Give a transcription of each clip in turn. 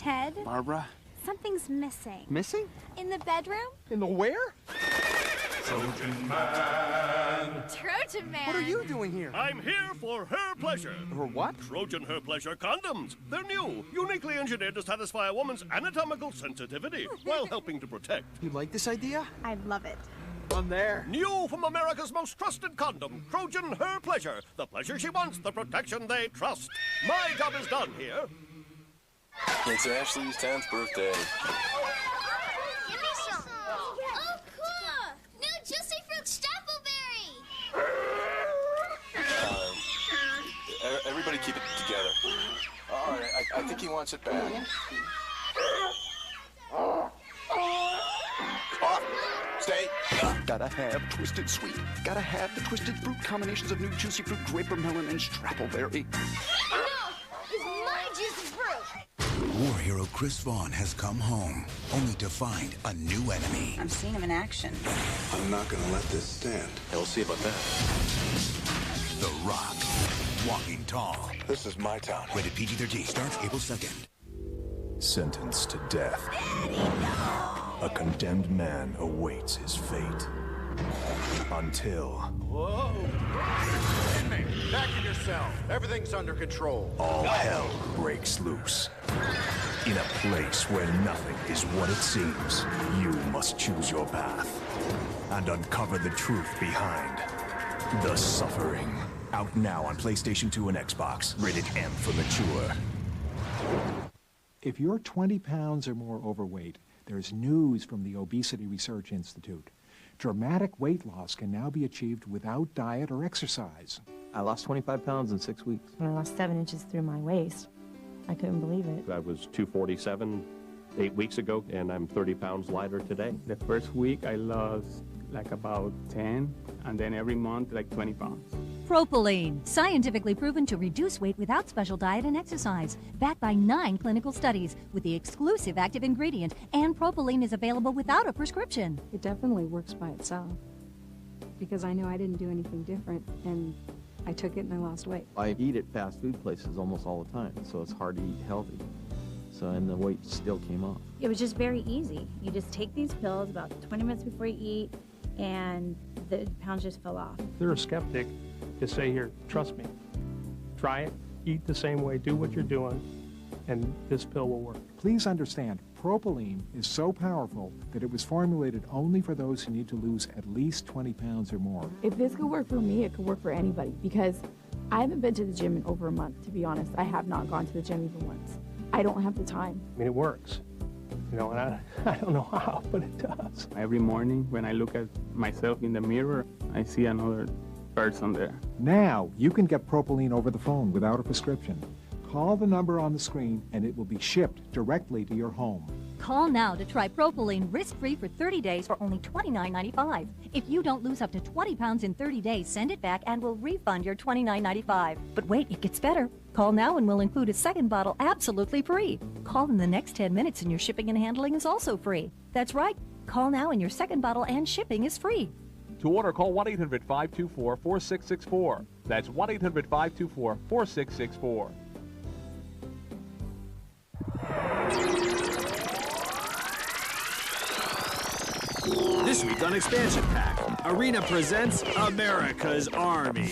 Ted? Barbara? Something's missing. Missing? In the bedroom? In the where? Trojan Man! Trojan Man! What are you doing here? I'm here for her pleasure. For what? Trojan Her Pleasure condoms. They're new, uniquely engineered to satisfy a woman's anatomical sensitivity while helping to protect. You like this idea? I love it. I'm there. New from America's most trusted condom, Trojan Her Pleasure. The pleasure she wants, the protection they trust. My job is done here. It's Ashley's 10th birthday. Give me some. Oh, cool. New Juicy Fruit Stapleberry. Everybody keep it together. All right, I think he wants it back. Stay. Gotta have Twisted Sweet. Gotta have the Twisted Fruit combinations of new juicy fruit, grape, melon, and strappleberry. No! It's my juicy fruit! War hero Chris Vaughn has come home, only to find a new enemy. I'm seeing him in action. I'm not gonna let this stand. Yeah, we'll see about that. The Rock. Walking Tall. This is my town. Rated PG-13. Starts April 2nd. Sentenced to death. A condemned man awaits his fate. Until... Whoa! Inmate, back in your cell. Everything's under control. all hell breaks loose. In a place where nothing is what it seems, you must choose your path and uncover the truth behind the suffering. Out now on PlayStation 2 and Xbox. Rated M for mature. If you're 20 pounds or more overweight, there's news from the Obesity Research Institute. Dramatic weight loss can now be achieved without diet or exercise. I lost 25 pounds in 6 weeks. I lost 7 inches through my waist. I couldn't believe it. I was 247 8 weeks ago, and I'm 30 pounds lighter today. The first week I lost like about 10, and then every month like 20 pounds. Propylene, scientifically proven to reduce weight without special diet and exercise. Backed by 9 clinical studies with the exclusive active ingredient, and propylene is available without a prescription. It definitely works by itself because I know I didn't do anything different, and I took it and I lost weight. I eat at fast food places almost all the time, so it's hard to eat healthy. And the weight still came off. It was just very easy. You just take these pills about 20 minutes before you eat, and the pounds just fell off. If they're a skeptic, just say, here, trust me. Try it, eat the same way, do what you're doing, and this pill will work. Please understand, propylene is so powerful that it was formulated only for those who need to lose at least 20 pounds or more. If this could work for me, it could work for anybody, because I haven't been to the gym in over a month, to be honest. I have not gone to the gym even once. I don't have the time. I mean, it works. You know, and I don't know how, but it does. Every morning when I look at myself in the mirror, I see another person there. Now you can get propylene over the phone without a prescription. Call the number on the screen and it will be shipped directly to your home. Call now to try propylene risk-free for 30 days for only $29.95. If you don't lose up to 20 pounds in 30 days, send it back and we'll refund your $29.95. But wait, it gets better. Call now and we'll include a second bottle absolutely free. Call in the next 10 minutes and your shipping and handling is also free. That's right. Call now and your second bottle and shipping is free. To order, call 1-800-524-4664. That's 1-800-524-4664. This week on Expansion Pack, Arena presents America's Army.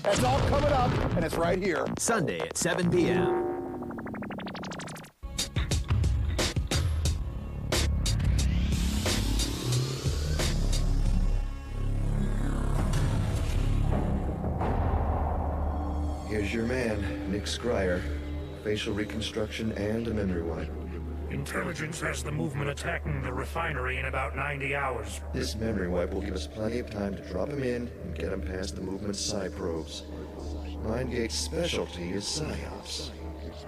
That's all coming up, and it's right here. Sunday at 7 p.m. Here's your man, Nick Scryer. Facial reconstruction and a memory wipe. Intelligence has the movement attacking the refinery in about 90 hours. This memory wipe will give us plenty of time to drop him in and get him past the movement's psi probes. Mindgate's specialty is psyops.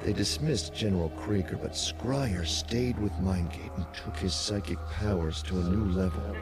They dismissed General Krieger, but Scryer stayed with Mindgate and took his psychic powers to a new level.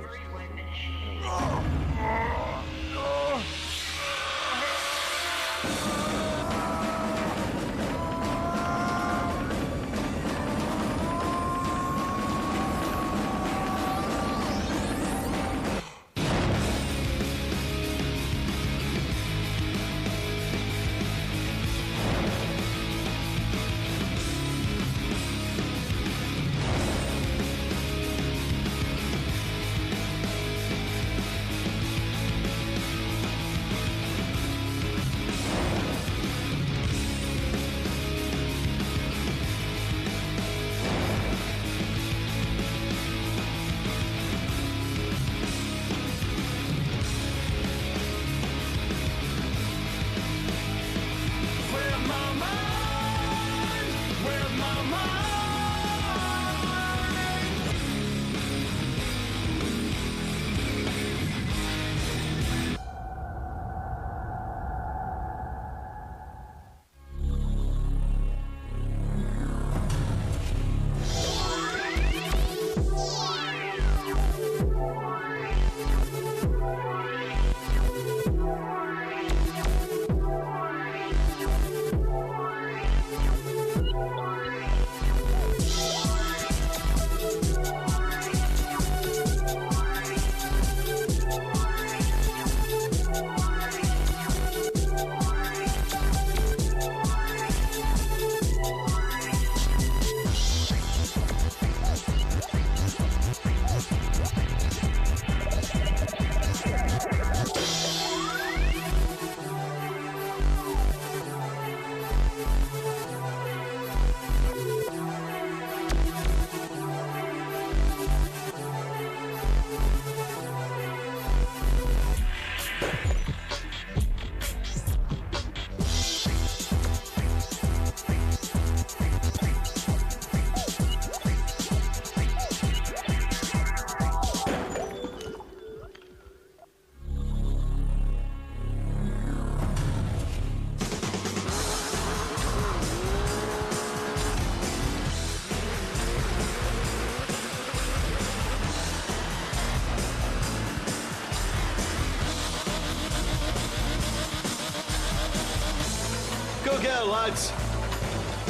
Go get her, lads.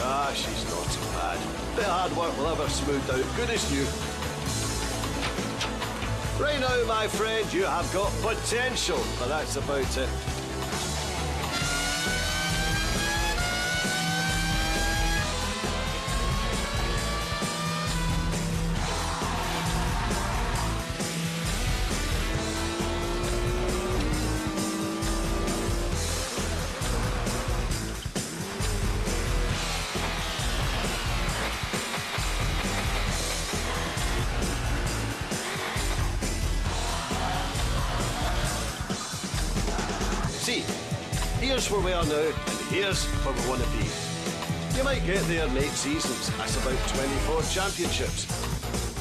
Ah, she's not too bad. Bit of hard work will have her smoothed out, good as new. Right now, my friend, you have got potential, but that's about it. See, here's where we are now, and here's where we want to be. You might get there in 8 seasons, that's about 24 championships.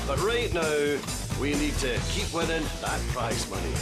But right now, we need to keep winning that prize money.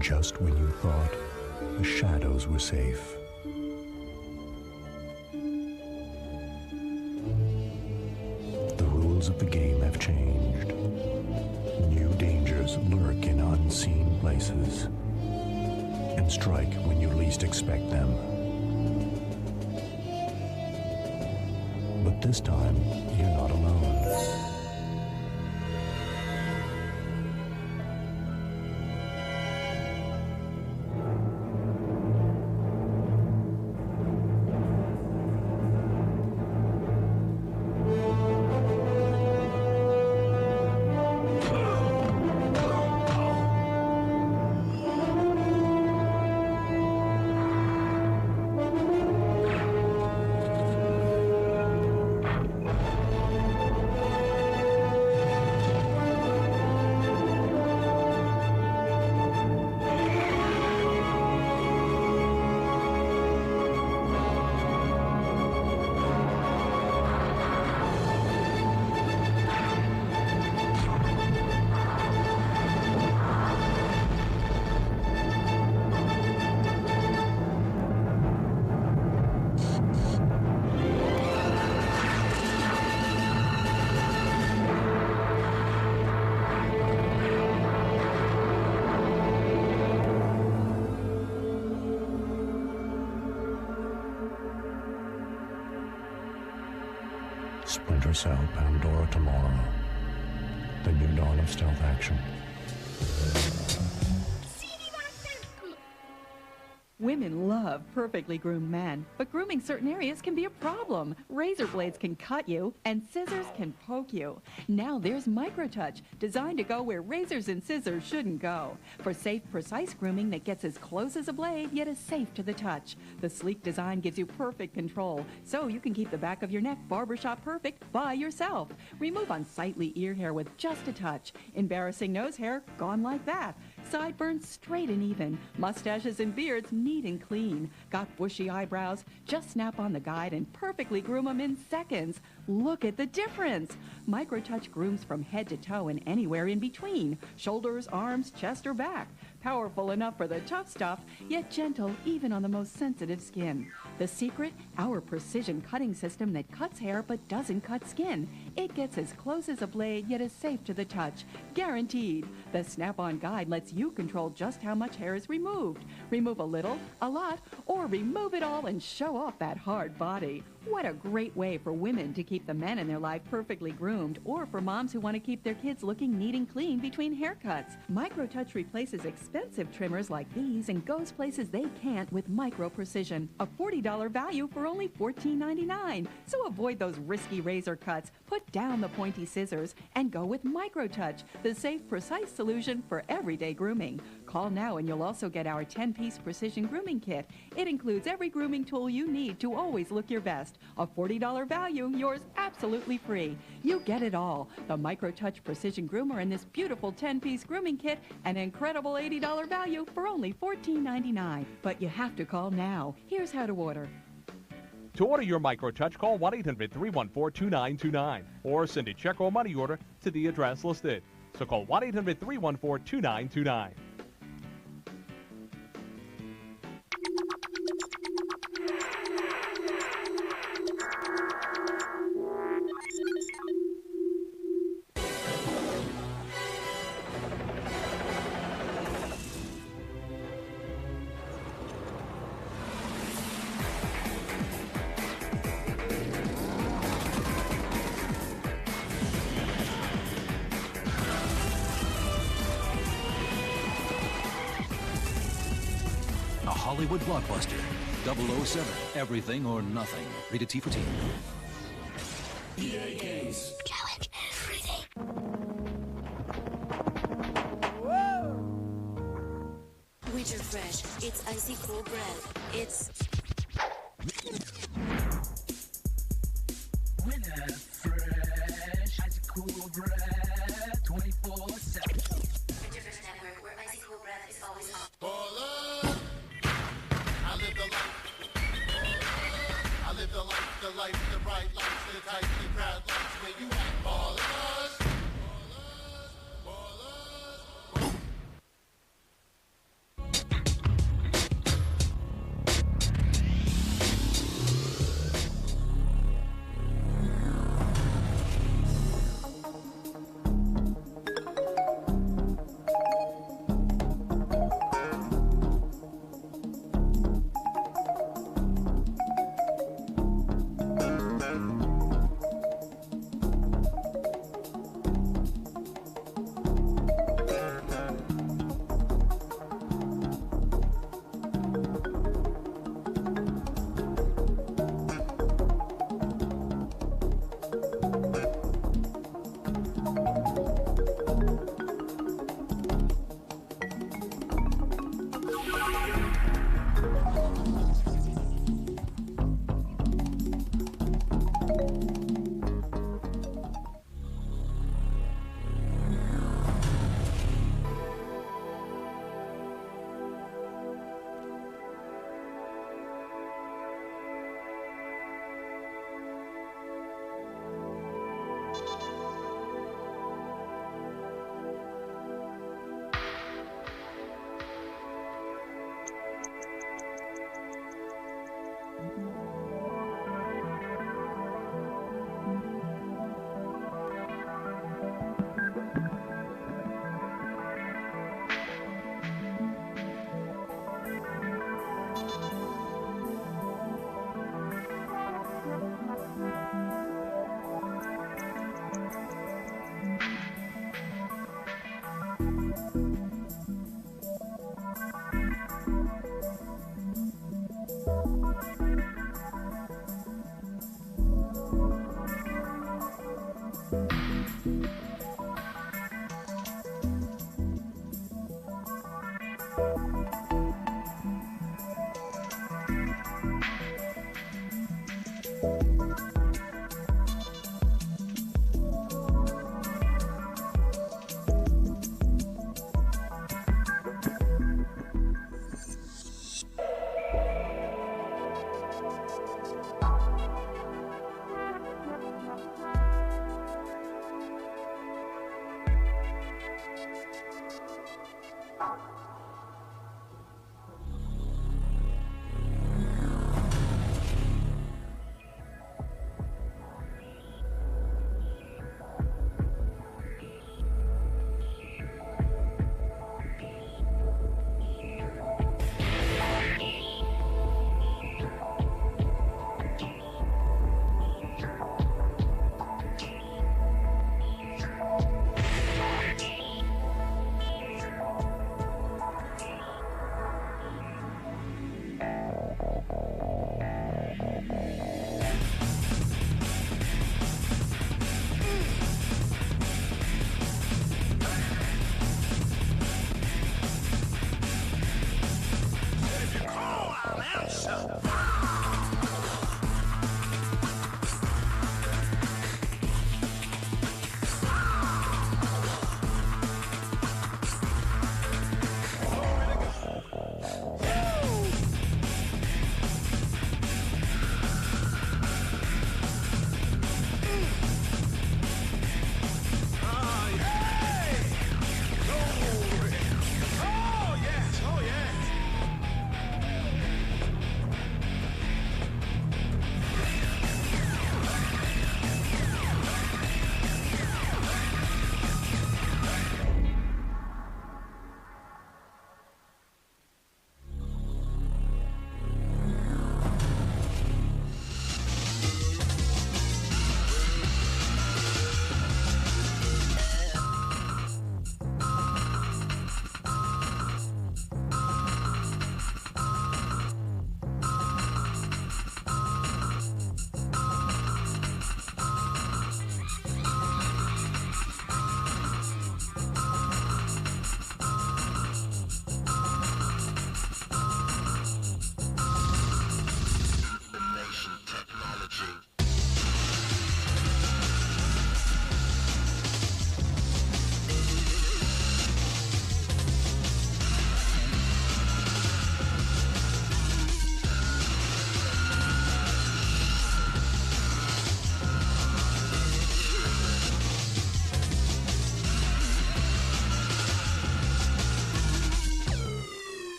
Just when you thought the shadows were safe. The rules of the game have changed. New dangers lurk in unseen places and strike when you least expect them. But this time, you're not alone. Splinter Cell, Pandora tomorrow. The new dawn of stealth action. Women love perfectly groomed men, but grooming certain areas can be a problem. Razor blades can cut you, and scissors can poke you. Now there's Microtouch, designed to go where razors and scissors shouldn't go. For safe, precise grooming that gets as close as a blade, yet is safe to the touch. The sleek design gives you perfect control, so you can keep the back of your neck barbershop perfect by yourself. Remove unsightly ear hair with just a touch. Embarrassing nose hair, gone like that. Sideburns straight and even. Mustaches and beards neat and clean. Got bushy eyebrows? Just snap on the guide and perfectly groom them in seconds. Look at the difference. Microtouch grooms from head to toe and anywhere in between. Shoulders, arms, chest, or back. Powerful enough for the tough stuff, yet gentle even on the most sensitive skin. The secret? Our precision cutting system that cuts hair but doesn't cut skin. It gets as close as a blade, yet is safe to the touch. Guaranteed. The Snap-on Guide lets you control just how much hair is removed. Remove a little, a lot, or remove it all and show off that hard body. What a great way for women to keep the men in their life perfectly groomed, or for moms who want to keep their kids looking neat and clean between haircuts. Microtouch replaces expensive trimmers like these and goes places they can't with micro precision. A $40 value for only $14.99. So avoid those risky razor cuts, put down the pointy scissors, and go with Microtouch, the safe, precise solution for everyday grooming. Call now and you'll also get our 10-piece precision grooming kit. It includes every grooming tool you need to always look your best. A $40 value, yours absolutely free. You get it all. The Microtouch Precision Groomer and this beautiful 10-piece grooming kit, an incredible $80 value for only $14.99. But you have to call now. Here's how to order. To order your Microtouch, call 1-800-314-2929 or send a check or money order to the address listed. So call 1-800-314-2929. Hollywood blockbuster. 007, Everything or Nothing. Rated T for Teen. EA Games. Challenge everything. Winter Fresh. It's icy cold breath. It's... Winter Fresh. Icy cool breath. 24/7. Winter Fresh Network, where icy cool breath is always on. The life, the bright lights, the tight, the crowd lights, where you at, ballers?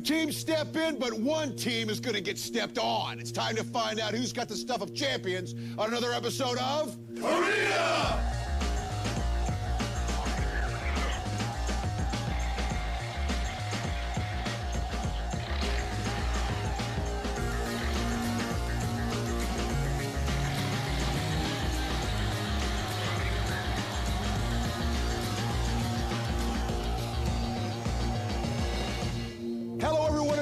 teams step in, but one team is going to get stepped on. It's time to find out who's got the stuff of champions on another episode of Arena!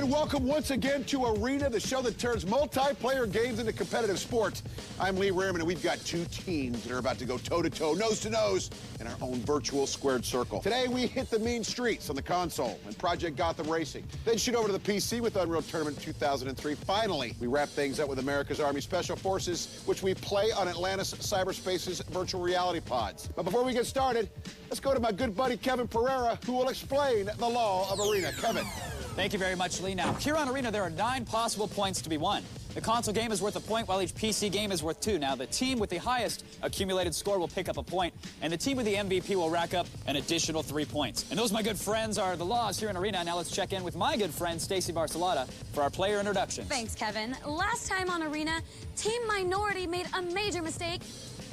Welcome once again to Arena, the show that turns multiplayer games into competitive sports. I'm Lee Rehrman, and we've got two teams that are about to go toe-to-toe, nose-to-nose in our own virtual squared circle. Today, we hit the mean streets on the console and Project Gotham Racing. Then shoot over to the PC with Unreal Tournament 2003. Finally, we wrap things up with America's Army Special Forces, which we play on Atlantis Cyberspace's virtual reality pods. But before we get started, let's go to my good buddy Kevin Pereira, who will explain the law of Arena. Kevin. Thank you very much, Lee. Now, here on Arena, there are 9 possible points to be won. The console game is worth a point, while each PC game is worth 2. Now, the team with the highest accumulated score will pick up a point, and the team with the MVP will rack up an additional 3 points. And those, my good friends, are the laws here in Arena. Now, let's check in with my good friend, Stacey Barcelata, for our player introductions. Thanks, Kevin. Last time on Arena, Team Minority made a major mistake.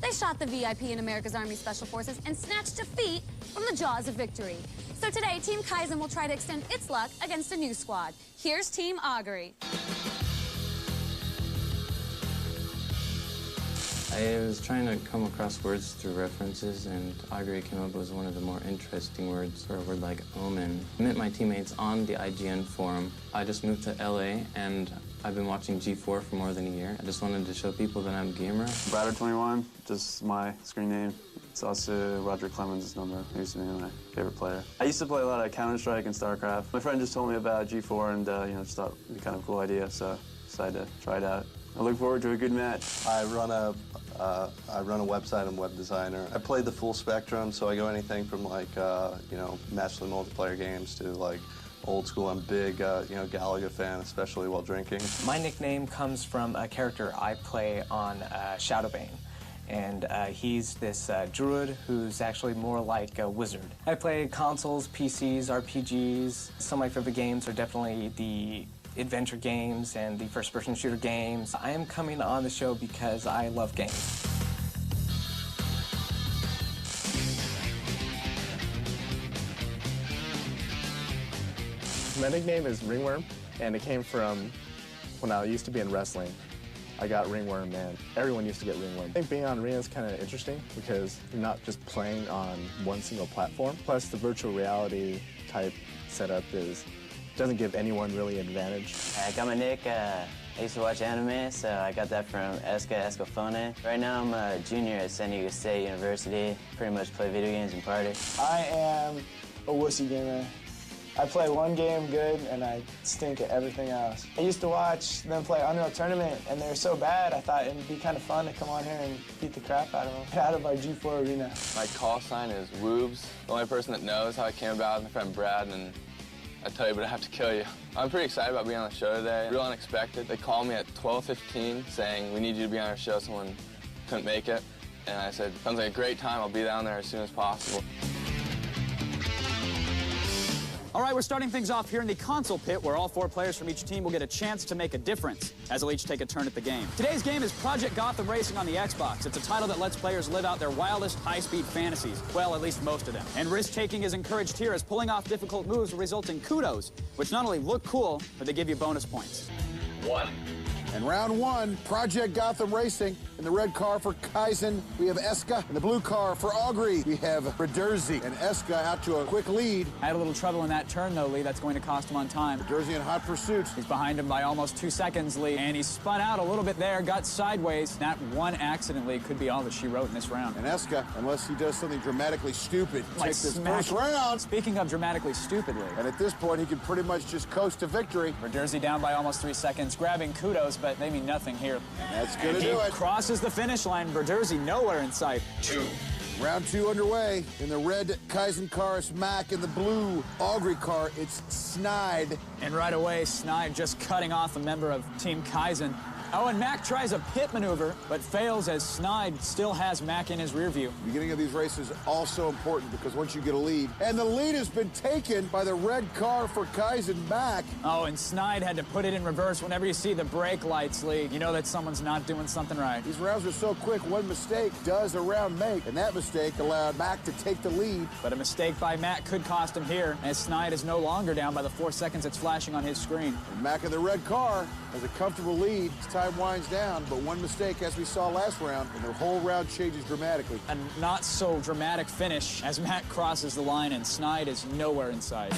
They shot the VIP in America's Army Special Forces and snatched defeat from the jaws of victory. So today, Team Kaizen will try to extend its luck against a new squad. Here's Team Augury. I was trying to come across words through references, and Augury came up with one of the more interesting words, or a word like omen. I met my teammates on the IGN forum. I just moved to LA, and I've been watching G4 for more than a year. I just wanted to show people that I'm a gamer. Bradder21, just my screen name. It's also Roger Clemens' number. He used to be my favorite player. I used to play a lot of Counter-Strike and StarCraft. My friend just told me about G4 and just thought it'd be kind of a cool idea, so decided to try it out. I look forward to a good match. I run a website. I'm a web designer. I play the full spectrum, so I go anything from like massively multiplayer games to like old school. I'm a big Galaga fan, especially while drinking. My nickname comes from a character I play on Shadowbane. And he's this druid who's actually more like a wizard. I play consoles, PCs, RPGs. Some of my favorite games are definitely the adventure games and the first-person shooter games. I am coming on the show because I love games. My nickname is Ringworm, and it came from when I used to be in wrestling. I got Ringworm, and everyone used to get Ringworm. I think being on Arena is kind of interesting because you're not just playing on one single platform. Plus, the virtual reality type setup doesn't give anyone really an advantage. I got my nick. I used to watch anime, so I got that from Escafone. Right now, I'm a junior at San Diego State University. Pretty much play video games and party. I am a wussy gamer. I play one game good, and I stink at everything else. I used to watch them play Unreal Tournament, and they were so bad, I thought it'd be kind of fun to come on here and beat the crap out of them. Get out of our G4 Arena. My call sign is Woobs. The only person that knows how I came about is my friend Brad, and I tell you, but I have to kill you. I'm pretty excited about being on the show today. Real unexpected. They called me at 12:15 saying, we need you to be on our show. Someone couldn't make it. And I said, sounds like a great time. I'll be down there as soon as possible. All right, we're starting things off here in the console pit, where all 4 players from each team will get a chance to make a difference, as they'll each take a turn at the game. Today's game is Project Gotham Racing on the Xbox. It's a title that lets players live out their wildest high-speed fantasies. Well, at least most of them. And risk-taking is encouraged here, as pulling off difficult moves will result in kudos, which not only look cool, but they give you bonus points. 1. And round 1, Project Gotham Racing. In the red car for Kaizen, we have Eska. In the blue car for Augury, we have Raderzi. And Eska out to a quick lead. I had a little trouble in that turn, though, Lee. That's going to cost him on time. Raderzi in hot pursuit. He's behind him by almost 2 seconds, Lee. And he spun out a little bit there, got sideways. That one accident, Lee, could be all that she wrote in this round. And Eska, unless he does something dramatically stupid, takes this first round. Speaking of dramatically stupid, Lee. And at this point, he can pretty much just coast to victory. Raderzi down by almost 3 seconds, grabbing kudos, but they mean nothing here. And that's going to do it. Crosses the finish line. Raderzi nowhere in sight. 2. Round 2 underway. In the red Kaizen car, it's Mac. In the blue Augury car, it's Snide. And right away, Snide just cutting off a member of Team Kaizen. Oh, and Mac tries a pit maneuver, but fails as Snide still has Mac in his rear view. The beginning of these races also important because once you get a lead, and the lead has been taken by the red car for Kaizen Mac. Oh, and Snide had to put it in reverse. Whenever you see the brake lights, Lee, you know that someone's not doing something right. These rounds are so quick, one mistake does a round make, and that mistake allowed Mac to take the lead. But a mistake by Mac could cost him here, as Snide is no longer down by the 4 seconds it's flashing on his screen. And Mac in the red car has a comfortable lead as time winds down, but one mistake, as we saw last round, and the whole round changes dramatically. A not so dramatic finish as Mac crosses the line and Snide is nowhere in sight.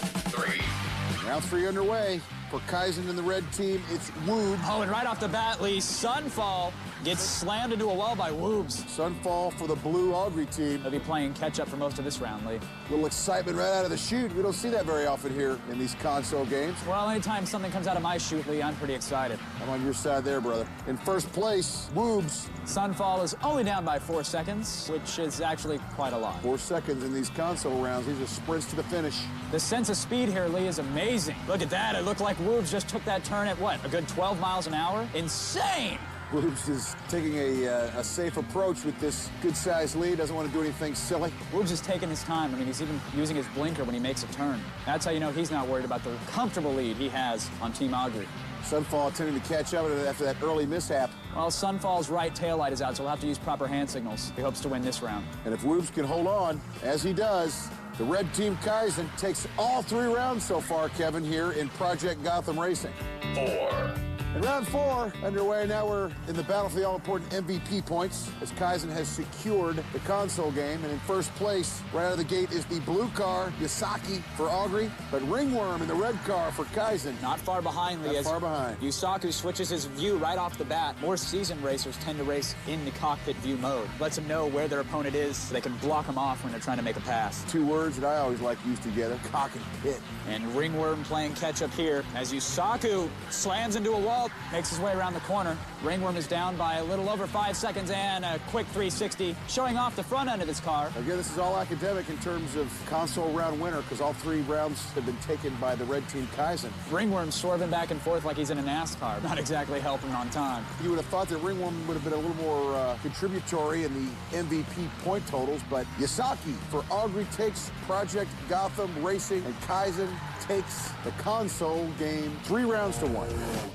Round 3 underway. For Kaizen and the red team, it's Woob. Oh, and right off the bat, Lee, Sunfall gets slammed into a wall by Woobs. Sunfall for the blue Augury team. They'll be playing catch-up for most of this round, Lee. A little excitement right out of the chute. We don't see that very often here in these console games. Well, anytime something comes out of my chute, Lee, I'm pretty excited. I'm on your side there, brother. In first place, Woobs. Sunfall is only down by 4 seconds, which is actually quite a lot. 4 seconds in these console rounds. These are sprints to the finish. The sense of speed here, Lee, is amazing. Look at that. It looked like Woobs just took that turn at, what, a good 12 miles an hour? Insane! Woobs is taking a safe approach with this good-sized lead. Doesn't want to do anything silly. Woobs is taking his time. I mean, he's even using his blinker when he makes a turn. That's how you know he's not worried about the comfortable lead he has on Team Augury. Sunfall attempting to catch up after that early mishap. Well, Sunfall's right taillight is out, so he'll have to use proper hand signals. He hopes to win this round. And if Woobs can hold on, as he does, the red team Kaizen takes all 3 rounds so far, Kevin, here in Project Gotham Racing. 4. In round 4 underway, now we're in the battle for the all-important MVP points as Kaizen has secured the console game. And in first place, right out of the gate, is the blue car, Yasaki for Augury, but Ringworm in the red car for Kaizen. Not far behind, Lee. Not far behind. Yusaku switches his view right off the bat. More seasoned racers tend to race in the cockpit view mode. Lets them know where their opponent is so they can block them off when they're trying to make a pass. 2 words that I always like used together, cock and pit. And Ringworm playing catch-up here as Yusaku slams into a wall, makes his way around the corner. Ringworm is down by a little over 5 seconds and a quick 360, showing off the front end of his car. Again, this is all academic in terms of console round winner because all 3 rounds have been taken by the red team Kaizen. Ringworm swerving back and forth like he's in a NASCAR, not exactly helping on time. You would have thought that Ringworm would have been a little more contributory in the MVP point totals, but Yasaki for Augury takes Project Gotham Racing, and Kaizen takes the console game 3 rounds to 1.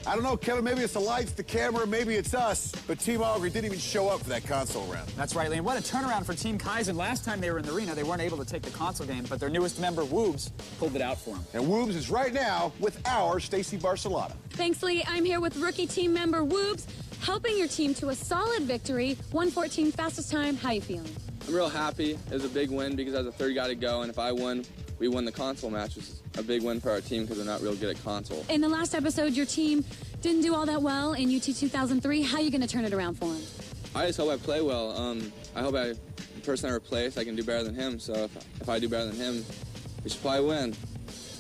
I don't know, Kevin, maybe it's the lights, the camera, maybe it's us, but Team Augury didn't even show up for that console round. That's right, Lee. And what a turnaround for Team Kaizen. Last time they were in the arena, they weren't able to take the console game, but their newest member, Woobs, pulled it out for them. And Woobs is right now with our Stacy Barcelona. Thanks, Lee. I'm here with rookie team member Woobs, helping your team to a solid victory. 1:14 fastest time. How you feeling? I'm real happy. It was a big win because I was the 3rd guy to go, and if I won, we won the console match, which is a big win for our team because we're not real good at console. In the last episode, your team didn't do all that well in UT 2003. How are you going to turn it around for them? I just hope I play well. I hope the person I replace, I can do better than him. So if I do better than him, we should probably win.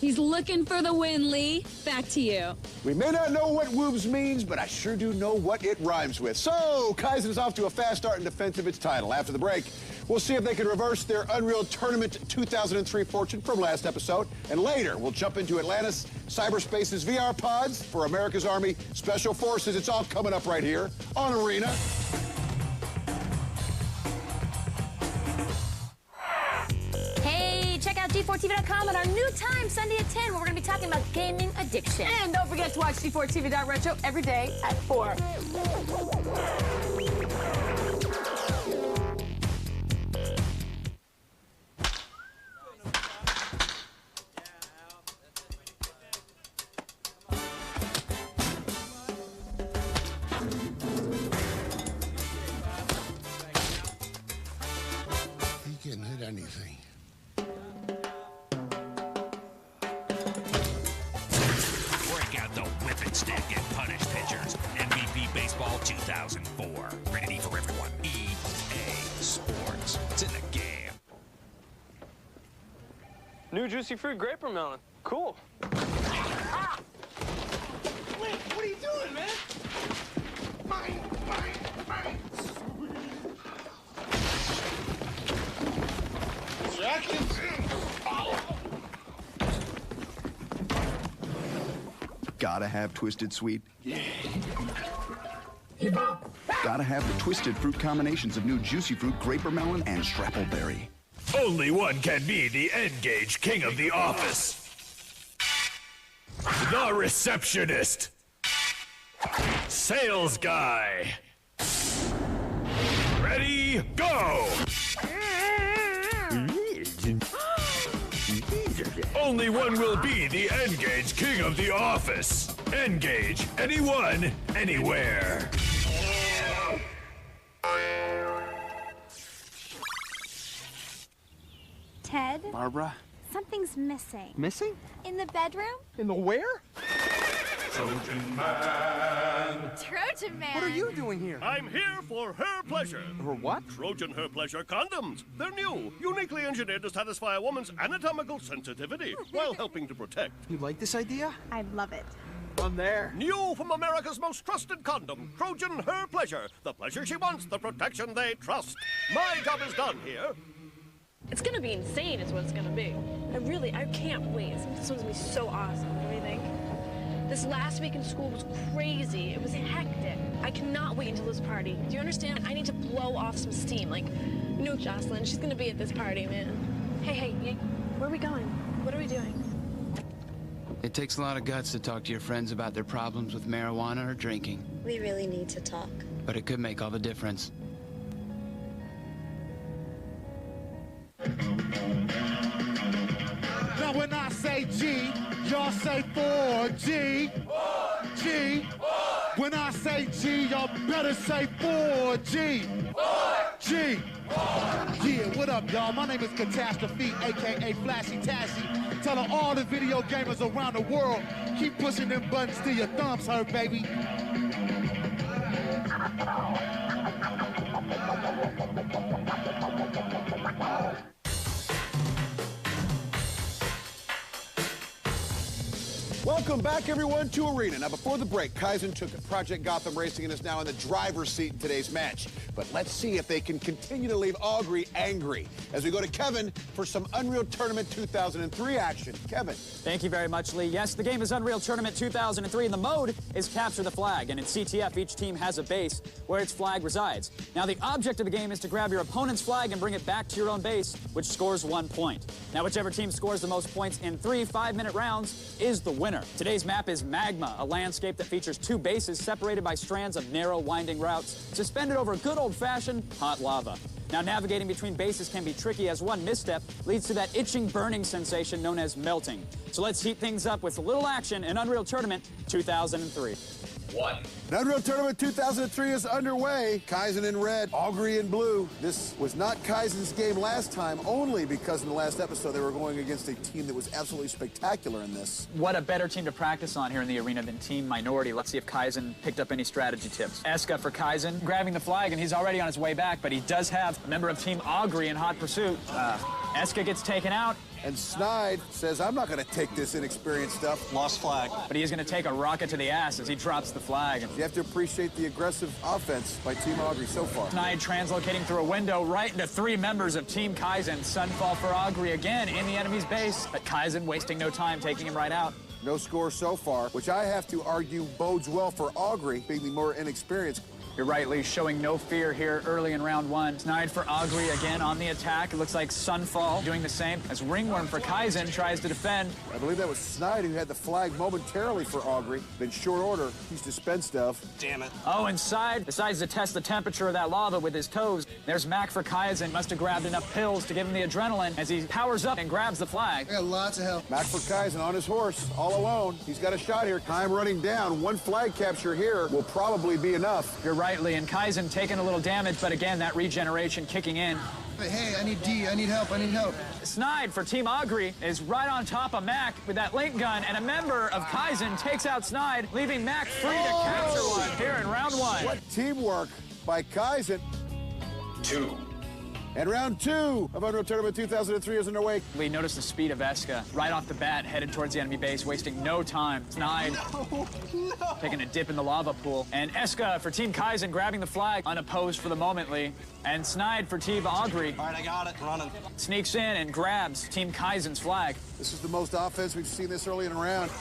He's looking for the win, Lee. Back to you. We may not know what Woobs means, but I sure do know what it rhymes with. So, Kaizen is off to a fast start in defense of its title. After the break, we'll see if they can reverse their Unreal Tournament 2003 fortune from last episode. And later, we'll jump into Atlantis Cyberspace's VR pods for America's Army Special Forces. It's all coming up right here on Arena. Check out G4TV.com at our new time, Sunday at 10, where we're going to be talking about gaming addiction. And don't forget to watch G4TV.retro every day at 4. He can't hit anything. The whip and stick and punish pitchers. MVP Baseball 2004. Rated E for everyone. EA Sports. It's in the game. New juicy fruit grape melon. Cool. Ah! Wait, what are you doing, man? Mine. Jackson. Gotta have Twisted Sweet. Yeah. Gotta have the twisted fruit combinations of new Juicy Fruit, Grape Melon, and Strappleberry. Only one can be the N-Gage King of the Office. The Receptionist. Sales Guy. Ready, go! Only one will be the N-Gage King of the Office. N-Gage, anyone, anywhere. Ted? Barbara? Something's missing. Missing? In the bedroom? In the where? Trojan Man. Trojan Man. What are you doing here? I'm here for Her Pleasure. For what? Trojan Her Pleasure condoms. They're new, uniquely engineered to satisfy a woman's anatomical sensitivity while helping to protect. You like this idea? I love it. I'm there. New from America's most trusted condom, Trojan Her Pleasure. The pleasure she wants, the protection they trust. My job is done here. It's gonna be insane is what it's gonna be. I can't wait. This one's gonna be so awesome. What do you think? This last week in school was crazy. It was hectic. I cannot wait until this party. Do you understand? I need to blow off some steam. Like, you know Jocelyn, she's gonna be at this party, man. Hey, where are we going? What are we doing? It takes a lot of guts to talk to your friends about their problems with marijuana or drinking. We really need to talk. But it could make all the difference. Now when I say G, y'all say 4G. G. When I say G, y'all better say 4G. G. Yeah, what up, y'all? My name is Catastrophe, a.k.a. Flashy Tassie. Telling all the video gamers around the world, keep pushing them buttons till your thumbs hurt, baby. Welcome back, everyone, to Arena. Now, before the break, Kaizen took Project Gotham Racing and is now in the driver's seat in today's match. But let's see if they can continue to leave Augury angry as we go to Kevin for some Unreal Tournament 2003 action. Kevin. Thank you very much, Lee. Yes, the game is Unreal Tournament 2003, and the mode is Capture the Flag. And in CTF, each team has a base where its flag resides. Now, the object of the game is to grab your opponent's flag and bring it back to your own base, which scores 1 point. Now, whichever team scores the most points in 3 5-minute rounds is the winner. Today's map is Magma, a landscape that features 2 bases separated by strands of narrow, winding routes suspended over good old-fashioned hot lava. Now, navigating between bases can be tricky as one misstep leads to that itching, burning sensation known as melting. So let's heat things up with a little action in Unreal Tournament 2003. Unreal Tournament 2003 is underway. Kaizen in red, Augury in blue. This was not Kaizen's game last time, only because in the last episode they were going against a team that was absolutely spectacular in this. What a better team to practice on here in the arena than Team Minority. Let's see if Kaizen picked up any strategy tips. Eska for Kaizen, grabbing the flag, and he's already on his way back, but he does have a member of Team Augury in hot pursuit. Eska gets taken out. And Snide says, I'm not going to take this inexperienced stuff. Lost flag. But he is going to take a rocket to the ass as he drops the flag. You have to appreciate the aggressive offense by Team Augury so far. Snide translocating through a window right into 3 members of Team Kaizen. Sunfall for Augury again in the enemy's base. But Kaizen wasting no time, taking him right out. No score so far, which I have to argue bodes well for Augury, being the more inexperienced. You're right, Lee, showing no fear here early in round 1. Snide for Augury again on the attack. It looks like Sunfall doing the same as Ringworm for Kaizen tries to defend. I believe that was Snide who had the flag momentarily for Augury. In short order, he's dispensed of. Damn it. Oh, inside decides to test the temperature of that lava with his toes. There's Mac for Kaizen. Must have grabbed enough pills to give him the adrenaline as he powers up and grabs the flag. I got lots of help. Mac for Kaizen on his horse, all alone. He's got a shot here. Time running down. 1 flag capture here will probably be enough. You're right, Lee, and Kaizen taking a little damage, but again, that regeneration kicking in. Hey, I need D. I need help. I need help. Snide for Team Augury is right on top of Mac with that link gun, and a member of Kaizen takes out Snide, leaving Mac free to capture one here in round 1. What teamwork by Kaizen. 2. And round 2 of Unreal Tournament 2003 is underway. We notice the speed of Eska right off the bat, headed towards the enemy base, wasting no time. Snide taking a dip in the lava pool. And Eska for Team Kaizen grabbing the flag, unopposed for the moment, Lee. And Snide for Team Augury. All right, I got it. Running. Sneaks in and grabs Team Kaizen's flag. This is the most offense we've seen this early in a round.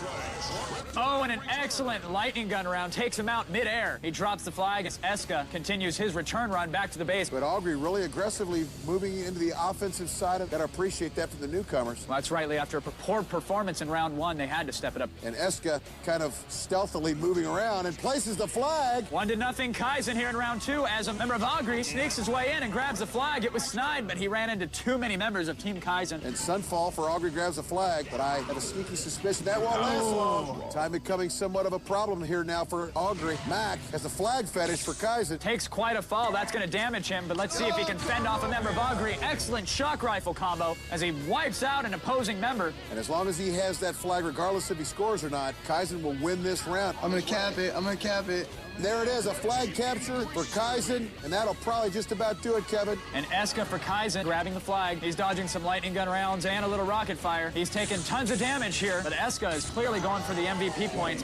Oh, and an excellent lightning gun round takes him out midair. He drops the flag as Eska continues his return run back to the base. But Augrey really aggressively moving into the offensive side. Got to appreciate that from the newcomers. Well, that's right, Lee. After a poor performance in round one, they had to step it up. And Eska kind of stealthily moving around and places the flag. 1-0 Kaizen here in round two as a member of Augrey sneaks his way in and grabs the flag. It was snide, but he ran into too many members of Team Kaizen. And Sunfall for Augrey grabs the flag, but I have a sneaky suspicion that won't last long. Time becoming somewhat of a problem here now for Augrey. Mac has a flag fetish for Kaizen. Takes quite a fall. That's going to damage him, but let's see if he can fend off a member of Augrey. Excellent shock rifle combo as he wipes out an opposing member. And as long as he has that flag, regardless if he scores or not, Kaizen will win this round. I'm going to cap it. I'm going to cap it. There it is, a flag capture for Kaizen, and that'll probably just about do it, Kevin. And Eska for Kaizen grabbing the flag. He's dodging some lightning gun rounds and a little rocket fire. He's taking tons of damage here, but Eska is clearly going for the MVP points.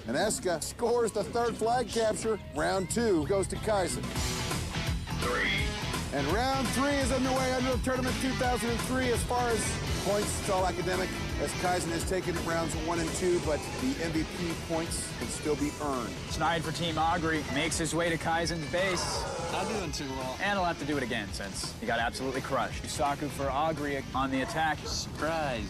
And Eska scores the third flag capture. Round two goes to Kaizen. And round three is underway, Unreal Tournament 2003. As far as points, it's all academic, as Kaizen has taken rounds 1 and 2, but the MVP points can still be earned. Snide for Team Augrey makes his way to Kaizen's base. Not doing too well. And he'll have to do it again since he got absolutely crushed. Yusaku for Augrey on the attack. Surprise.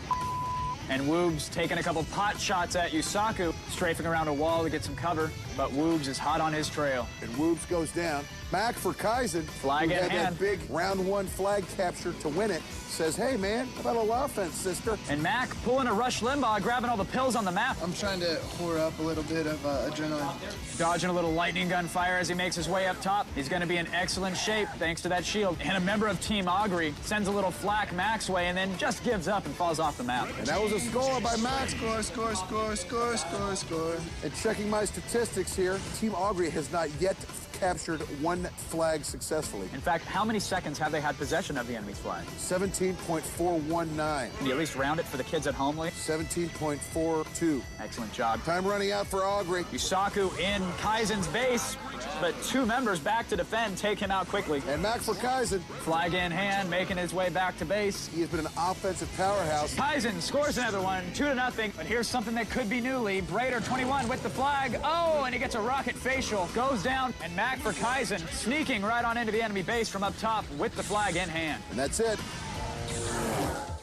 And Woobs taking a couple pot shots at Yusaku, strafing around a wall to get some cover, but Woobs is hot on his trail. And Woobs goes down. Mac for Kaizen, flag who in had hand. that big round one flag capture to win it, says, hey, man, how about a little offense, sister? And Mac pulling a Rush Limbaugh, grabbing all the pills on the map. I'm trying to whore up a little bit of adrenaline. Dodging a little lightning gun fire as he makes his way up top. He's going to be in excellent shape thanks to that shield. And a member of Team Augrey sends a little flack Mac's way and then just gives up and falls off the map. And that was a score by Mac. Score, score, score, score, score, score. And checking my statistics here, Team Augrey has not yet captured one flag successfully. In fact, how many seconds have they had possession of the enemy's flag? 17.419. Can you at least round it for the kids at home, Lee? 17.42. Excellent job. Time running out for Augrey. Yusaku in Kaizen's base, but two members back to defend take him out quickly. And Mac for Kaizen. Flag in hand, making his way back to base. He has been an offensive powerhouse. Kaizen scores another one, 2-0. But here's something that could be new, Lee. Braider 21 with the flag. Oh, and he gets a rocket facial. Goes down, and Mac for Kaizen, sneaking right on into the enemy base from up top with the flag in hand. And that's it.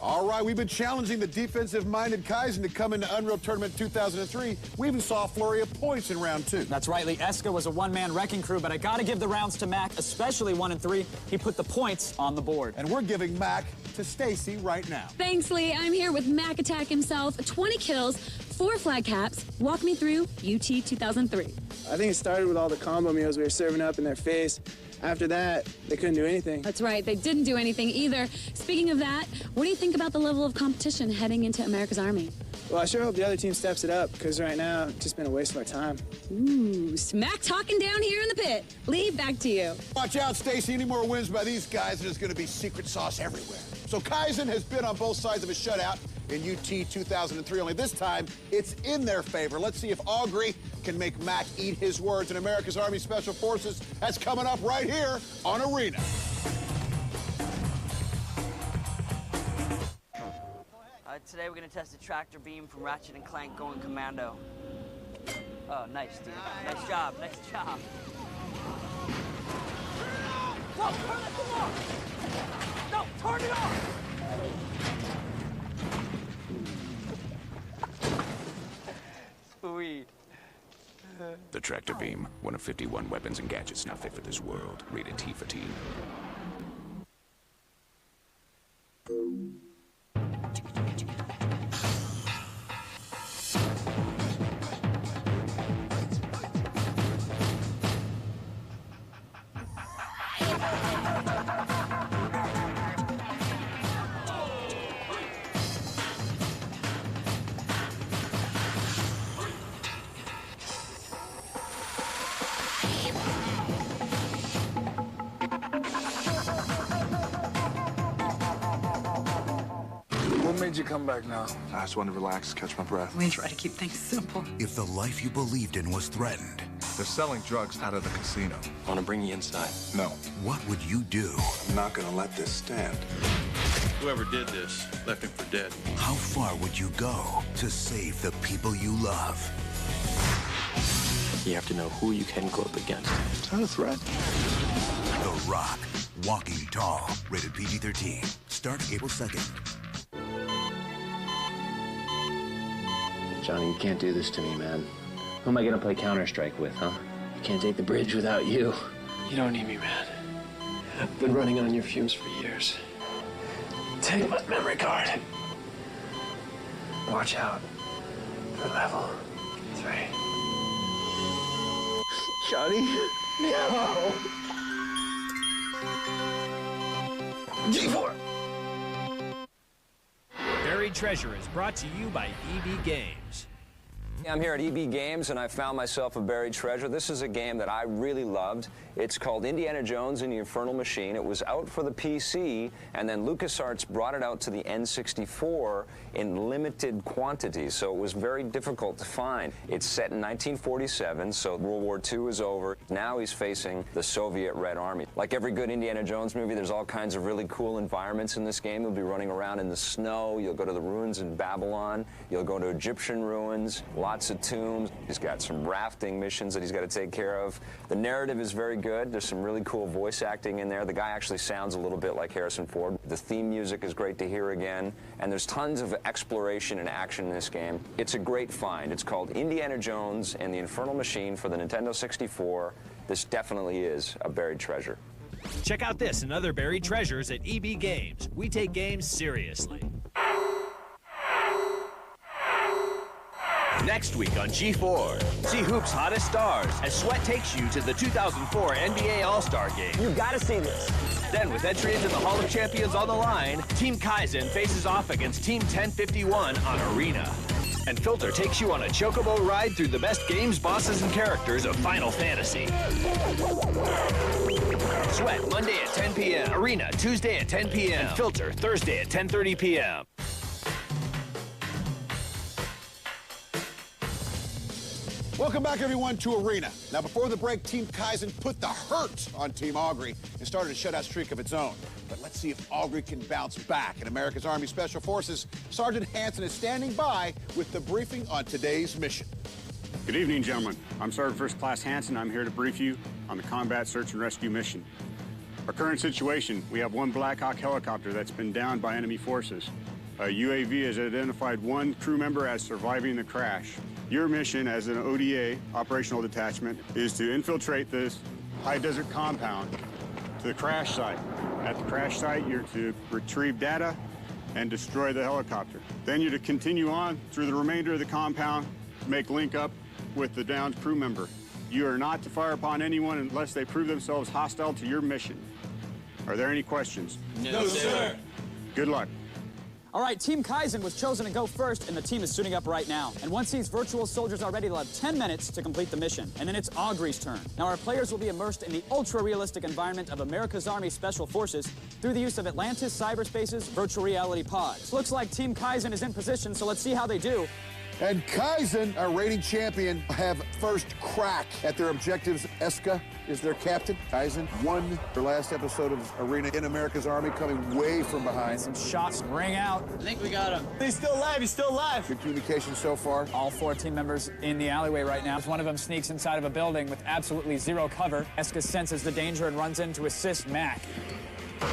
All right, we've been challenging the defensive-minded Kaizen to come into Unreal Tournament 2003. We even saw a flurry of points in round two. That's right, Lee. Eska was a one-man wrecking crew, but I got to give the rounds to Mac, especially 1 and 3. He put the points on the board. And we're giving Mac to Stacy right now. Thanks, Lee. I'm here with Mac Attack himself. 20 kills, 4 flag caps. Walk me through UT 2003. I think it started with all the combo meals we were serving up in their face. After that, they couldn't do anything. That's right, they didn't do anything either. Speaking of that, what do you think about the level of competition heading into America's Army? Well, I sure hope the other team steps it up, because right now, it's just been a waste of our time. Ooh, smack talking down here in the pit. Lee, back to you. Watch out, Stacy. Any more wins by these guys, there's going to be secret sauce everywhere. So Kaizen has been on both sides of a shutout in UT 2003, only this time it's in their favor. Let's see if Augrey can make Mac eat his words in America's Army Special Forces. That's coming up right here on Arena. Today we're going to test the tractor beam from Ratchet and Clank Going Commando. Oh, nice, dude. Nice job, nice job. No, turn that thing off! No, turn it off! Sweet. The tractor beam, one of 51 weapons and gadgets not fit for this world. Rated T for teen. What made you come back now? I just wanted to relax, catch my breath. We try to keep things simple. If the life you believed in was threatened, They're selling drugs out of the casino. I want to bring you inside. No. what would you do? I'm not gonna let this stand. Whoever did this left him for dead. How far would you go to save the people you love? You have to know who you can go up against. Is that a threat? The Rock, Walking Tall, rated PG-13. Starts April 2nd. Johnny, you can't do this to me, man. Who am I gonna play Counter-Strike with, huh? I can't take the bridge without you. You don't need me, man. I've been running on your fumes for years. Take my memory card. Watch out for level 3. Johnny? No! G4! Buried Treasure is brought to you by EB Games. I'm here at EB Games, and I found myself a buried treasure. This is a game that I really loved. It's called Indiana Jones and the Infernal Machine. It was out for the PC, and then LucasArts brought it out to the N64 in limited quantities, so it was very difficult to find. It's set in 1947, so World War II is over. Now he's facing the Soviet Red Army. Like every good Indiana Jones movie, there's all kinds of really cool environments in this game. You'll be running around in the snow. You'll go to the ruins in Babylon. You'll go to Egyptian ruins, lots of tombs. He's got some rafting missions that he's got to take care of. The narrative is very good. There's some really cool voice acting in there. The guy actually sounds a little bit like Harrison Ford. The theme music is great to hear again. And there's tons of exploration and action in this game. It's a great find. It's called Indiana Jones and the Infernal Machine for the Nintendo 64. This definitely is a buried treasure. Check out this and other buried treasures at EB Games. We take games seriously. Next week on G4, see Hoop's hottest stars as Sweat takes you to the 2004 NBA All-Star Game. You gotta see this. Then, with entry into the Hall of Champions on the line, Team Kaizen faces off against Team 1051 on Arena. And Filter takes you on a chocobo ride through the best games, bosses, and characters of Final Fantasy. Sweat, Monday at 10 p.m. Arena, Tuesday at 10 p.m. And Filter, Thursday at 10:30 p.m. Welcome back, everyone, to Arena. Now, before the break, Team Kaizen put the hurt on Team Augury and started a shutout streak of its own. But let's see if Augury can bounce back. In America's Army Special Forces, Sergeant Hansen is standing by with the briefing on today's mission. Good evening, gentlemen. I'm Sergeant First Class Hansen. I'm here to brief you on the combat search and rescue mission. Our current situation, we have one Black Hawk helicopter that's been downed by enemy forces. A UAV has identified one crew member as surviving the crash. Your mission as an ODA, Operational Detachment, is to infiltrate this high desert compound to the crash site. At the crash site, you're to retrieve data and destroy the helicopter. Then you're to continue on through the remainder of the compound to make link up with the downed crew member. You are not to fire upon anyone unless they prove themselves hostile to your mission. Are there any questions? No, sir. Good luck. All right, Team Kaizen was chosen to go first, and the team is suiting up right now. And once these virtual soldiers are ready, they'll have 10 minutes to complete the mission. And then it's Augury's turn. Now, our players will be immersed in the ultra-realistic environment of America's Army Special Forces through the use of Atlantis Cyberspace's virtual reality pods. Looks like Team Kaizen is in position, so let's see how they do. And Kaizen, our reigning champion, have first crack at their objectives. Eska is their captain. Kaizen won their last episode of Arena in America's Army, coming way from behind. Some shots ring out. I think we got him. He's still alive. He's still alive. Good communication so far. All 4 team members in the alleyway right now. One of them sneaks inside of a building with absolutely zero cover. Eska senses the danger and runs in to assist Mac.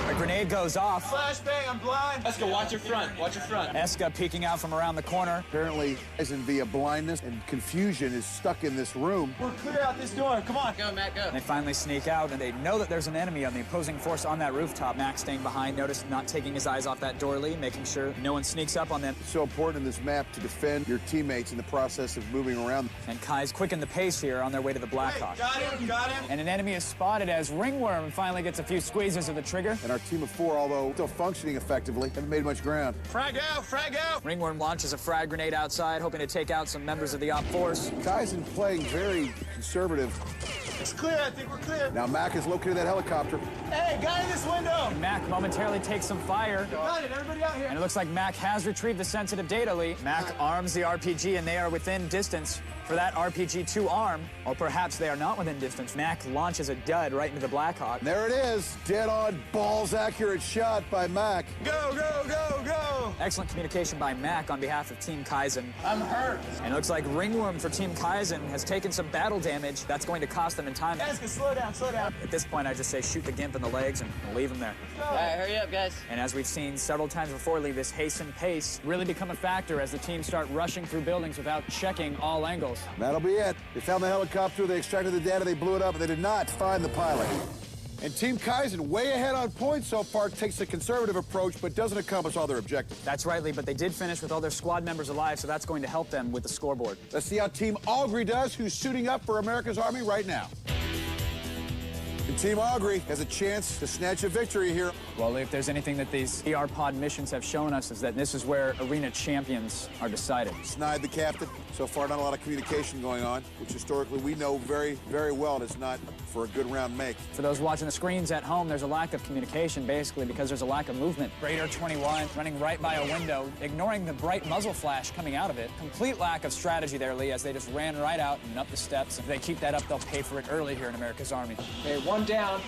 A grenade goes off. Flashbang, I'm blind. Eska, watch your front. Watch your front. Eska peeking out from around the corner. Apparently, Kaizen, via blindness and confusion, is stuck in this room. We're clear out this door. Come on. Go, Matt, go. They finally sneak out, and they know that there's an enemy on the opposing force on that rooftop. Mac staying behind, notice not taking his eyes off that doorway, making sure no one sneaks up on them. It's so important in this map to defend your teammates in the process of moving around. And Kai's quicken the pace here on their way to the Blackhawk. Got him, got him. And an enemy is spotted as Ringworm finally gets a few squeezes of the trigger. And our team of 4, although still functioning effectively, haven't made much ground. Frag out, frag out. Ringworm launches a frag grenade outside, hoping to take out some members of the op force. Kaizen playing very conservative It's clear. I think we're clear. Now Mac has located that helicopter. Hey, guy in this window. Mac momentarily takes some fire. Got it. Everybody out here. And it looks like Mac has retrieved the sensitive data, Lee. Mac arms the RPG, and they are within distance for that RPG to arm, or perhaps they are not within distance. Mac launches a dud right into the Blackhawk. There it is. Dead on, balls accurate shot by Mac. Go, go, go, go. Excellent communication by Mac on behalf of Team Kaizen. I'm hurt. And it looks like Ringworm for Team Kaizen has taken some battle damage. That's going to cost them in time. Guys, can slow down, slow down. At this point, I just say shoot the Gimp in the legs and leave him there. All right, hurry up, guys. And as we've seen several times before, Lee, this hastened pace really become a factor as the teams start rushing through buildings without checking all angles. That'll be it. They found the helicopter, they extracted the data, they blew it up, but they did not find the pilot. And Team Kaizen, way ahead on points so far, takes a conservative approach, but doesn't accomplish all their objectives. That's right, Lee, but they did finish with all their squad members alive, so that's going to help them with the scoreboard. Let's see how Team Augury does, who's suiting up for America's Army right now. And Team Augury has a chance to snatch a victory here. Well, Lee, if there's anything that these ER pod missions have shown us is that this is where arena champions are decided. Snide the captain. So far, not a lot of communication going on, which historically we know very, very well is not for a good round make. For those watching the screens at home, there's a lack of communication, basically, because there's a lack of movement. Raider 21 running right by a window, ignoring the bright muzzle flash coming out of it. Complete lack of strategy there, Lee, as they just ran right out and up the steps. If they keep that up, they'll pay for it early here in America's Army. Okay, one down.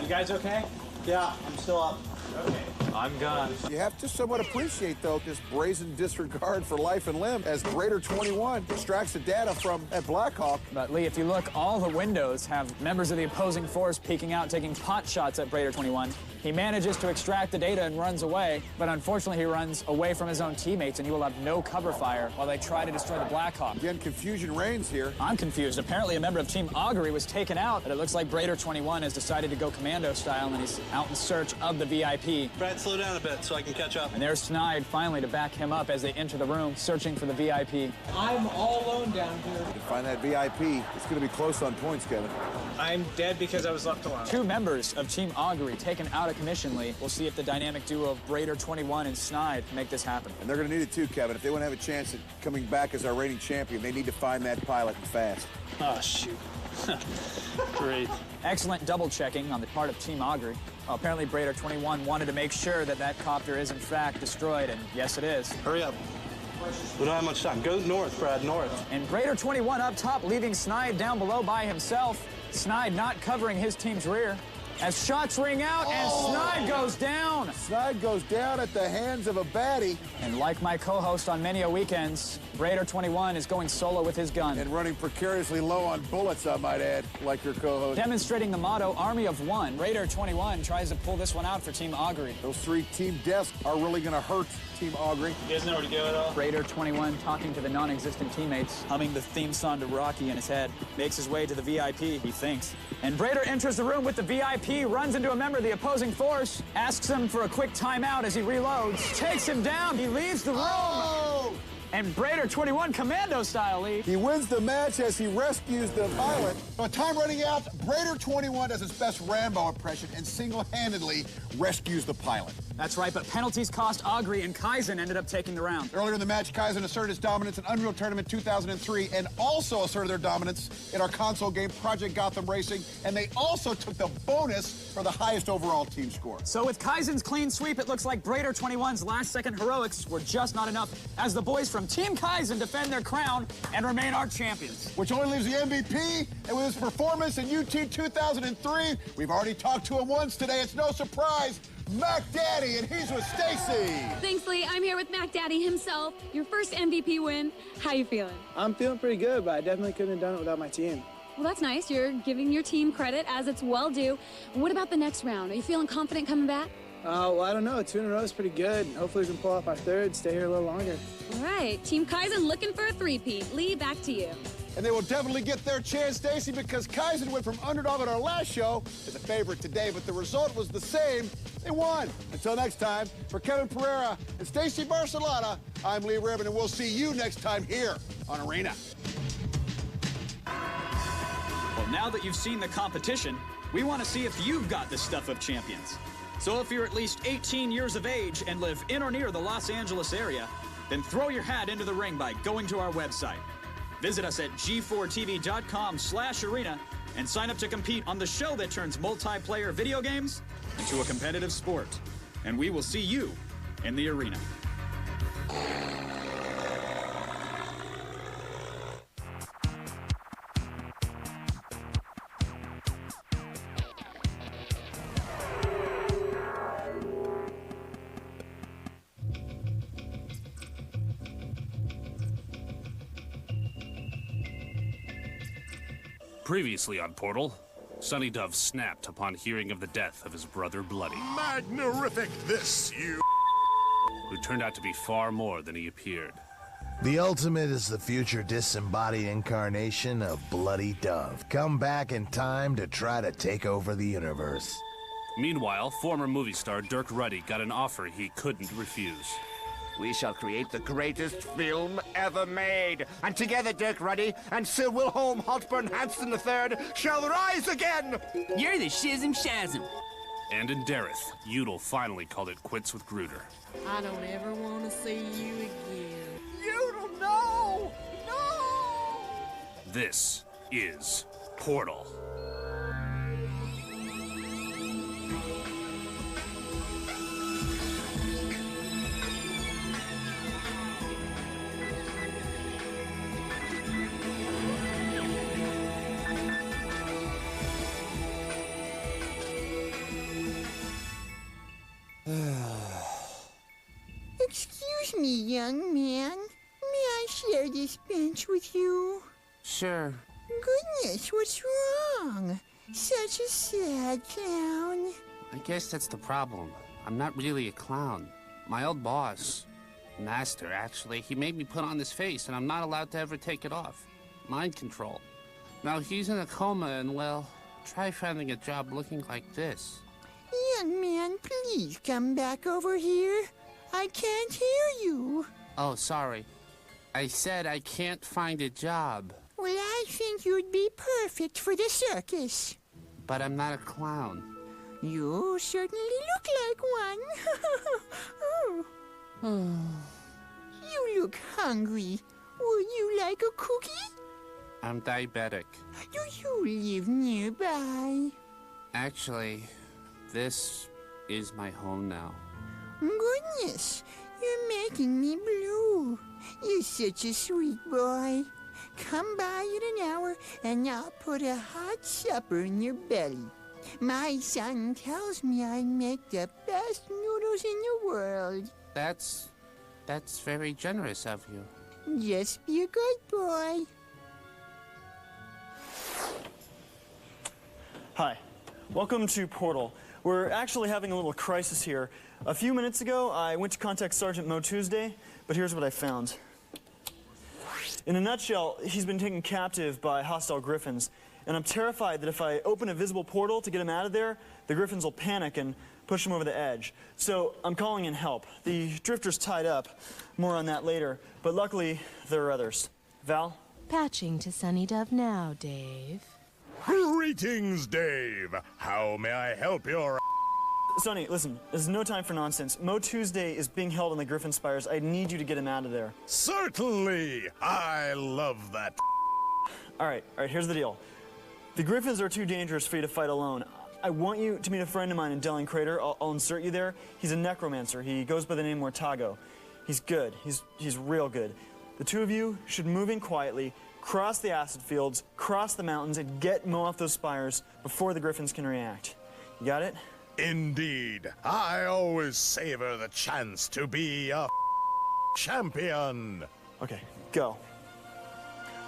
You guys okay? Yeah, I'm still up. Okay. I'm gone. You have to somewhat appreciate, though, this brazen disregard for life and limb as Raider 21 extracts the data from that Blackhawk. But, Lee, if you look, all the windows have members of the opposing force peeking out, taking pot shots at Raider 21. He manages to extract the data and runs away, but unfortunately he runs away from his own teammates and he will have no cover fire while they try to destroy the Blackhawk. Again, confusion reigns here. I'm confused. Apparently a member of Team Augury was taken out, but it looks like Raider 21 has decided to go commando style and he's out in search of the VIP. Brad, slow down a bit so I can catch up. And there's Snide finally to back him up as they enter the room, searching for the VIP. I'm all alone down here. To find that VIP, it's going to be close on points, Kevin. I'm dead because I was left alone. Two members of Team Augury taken out of commission, Lee. We'll see if the dynamic duo of Raider 21 and Snide make this happen. And they're going to need it too, Kevin. If they want to have a chance at coming back as our reigning champion, they need to find that pilot and fast. Oh, shoot. Great. Excellent double checking on the part of Team Augury. Well, apparently Raider 21 wanted to make sure that that copter is in fact destroyed, and yes it is. Hurry up. We don't have much time. Go north, Brad, north. And Raider 21 up top, leaving Snide down below by himself. Snide not covering his team's rear. As shots ring out and Snide goes down. Snide goes down at the hands of a baddie. And like my co-host on many a weekends, Raider 21 is going solo with his gun. And running precariously low on bullets, I might add, like your co-host. Demonstrating the motto, Army of One, Raider 21 tries to pull this one out for Team Augury. Those three team deaths are really going to hurt Team Augury. You guys know where to go at all? Raider 21 talking to the non-existent teammates, humming the theme song to Rocky in his head, makes his way to the VIP, he thinks. And Raider enters the room with the VIP, runs into a member of the opposing force, asks him for a quick timeout as he reloads, takes him down, he leaves the room. And Raider 21 commando style, Lee. He wins the match as he rescues the pilot. With time running out, Raider 21 does his best Rambo impression and single-handedly rescues the pilot. That's right, but penalties cost Augury, and Kaizen ended up taking the round. Earlier in the match, Kaizen asserted his dominance in Unreal Tournament 2003 and also asserted their dominance in our console game, Project Gotham Racing, and they also took the bonus for the highest overall team score. So with Kaizen's clean sweep, it looks like Raider 21's last-second heroics were just not enough as the boys from Team Kaizen defend their crown and remain our champions. Which only leaves the MVP, and with his performance in UT 2003, we've already talked to him once today, it's no surprise, Mac Daddy, and he's with Stacy. Thanks, Lee. I'm here with Mac Daddy himself. Your first MVP win. How you feeling? I'm feeling pretty good, but I definitely couldn't have done it without my team. Well, that's nice. You're giving your team credit as it's well due. What about the next round? Are you feeling confident coming back? Well, I don't know. 2 in a row is pretty good. Hopefully we can pull off our third, stay here a little longer. All right. Team Kaizen looking for a three-peat. Lee, back to you. And they will definitely get their chance, Stacy, because Kaizen went from underdog on our last show to the favorite today, but the result was the same. They won. Until next time, for Kevin Pereira and Stacy Barcelona, I'm Lee Ribbon, and we'll see you next time here on Arena. Well, now that you've seen the competition, we want to see if you've got the stuff of champions. So if you're at least 18 years of age and live in or near the Los Angeles area, then throw your hat into the ring by going to our website. Visit us at g4tv.com/arena and sign up to compete on the show that turns multiplayer video games into a competitive sport. And we will see you in the arena. Previously on Portal, Sonny Dove snapped upon hearing of the death of his brother Bloody. Magnerific this, you... Who turned out to be far more than he appeared. The Ultimate is the future disembodied incarnation of Bloody Dove, come back in time to try to take over the universe. Meanwhile, former movie star Dirk Ruddy got an offer he couldn't refuse. We shall create the greatest film ever made. And together, Dirk Ruddy and Sir Wilhelm Haltburn Hansen III shall rise again! You're the Shizm Shazm. And in Dareth, Udall finally called it quits with Gruder. I don't ever want to see you again. Udall, no! No! This is Portal. Excuse me, young man. May I share this bench with you? Sure. Goodness, what's wrong? Such a sad clown. I guess that's the problem. I'm not really a clown. My old boss, Master, actually, he made me put on this face, and I'm not allowed to ever take it off. Mind control. Now he's in a coma, and well, try finding a job looking like this. Young man, please come back over here. I can't hear you. Oh, sorry. I said I can't find a job. Well, I think you'd be perfect for the circus. But I'm not a clown. You certainly look like one. You look hungry. Would you like a cookie? I'm diabetic. Do you live nearby? Actually, this is my home now. Goodness, you're making me blue. You're such a sweet boy. Come by in an hour and I'll put a hot supper in your belly. My son tells me I make the best noodles in the world. That's very generous of you. Just be a good boy. Hi, welcome to Portal. We're actually having a little crisis here. A few minutes ago, I went to contact Sergeant Mo Tuesday, but here's what I found. In a nutshell, he's been taken captive by hostile Griffins, and I'm terrified that if I open a visible portal to get him out of there, the Griffins will panic and push him over the edge. So I'm calling in help. The Drifter's tied up. More on that later, but luckily there are others. Val? Patching to Sonny Dove now, Dave. Greetings, Dave. How may I help your... Sonny, listen, there's no time for nonsense. Mo Tuesday is being held in the Griffin Spires. I need you to get him out of there. Certainly. I love that. All right, here's the deal. The Griffins are too dangerous for you to fight alone. I want you to meet a friend of mine in Delling Crater. I'll insert you there. He's a necromancer. He goes by the name Mortago. He's good. He's real good. The two of you should move in quietly, cross the acid fields, cross the mountains, and get Mo off those spires before the Griffins can react. You got it? Indeed. I always savor the chance to be a champion. Okay, go.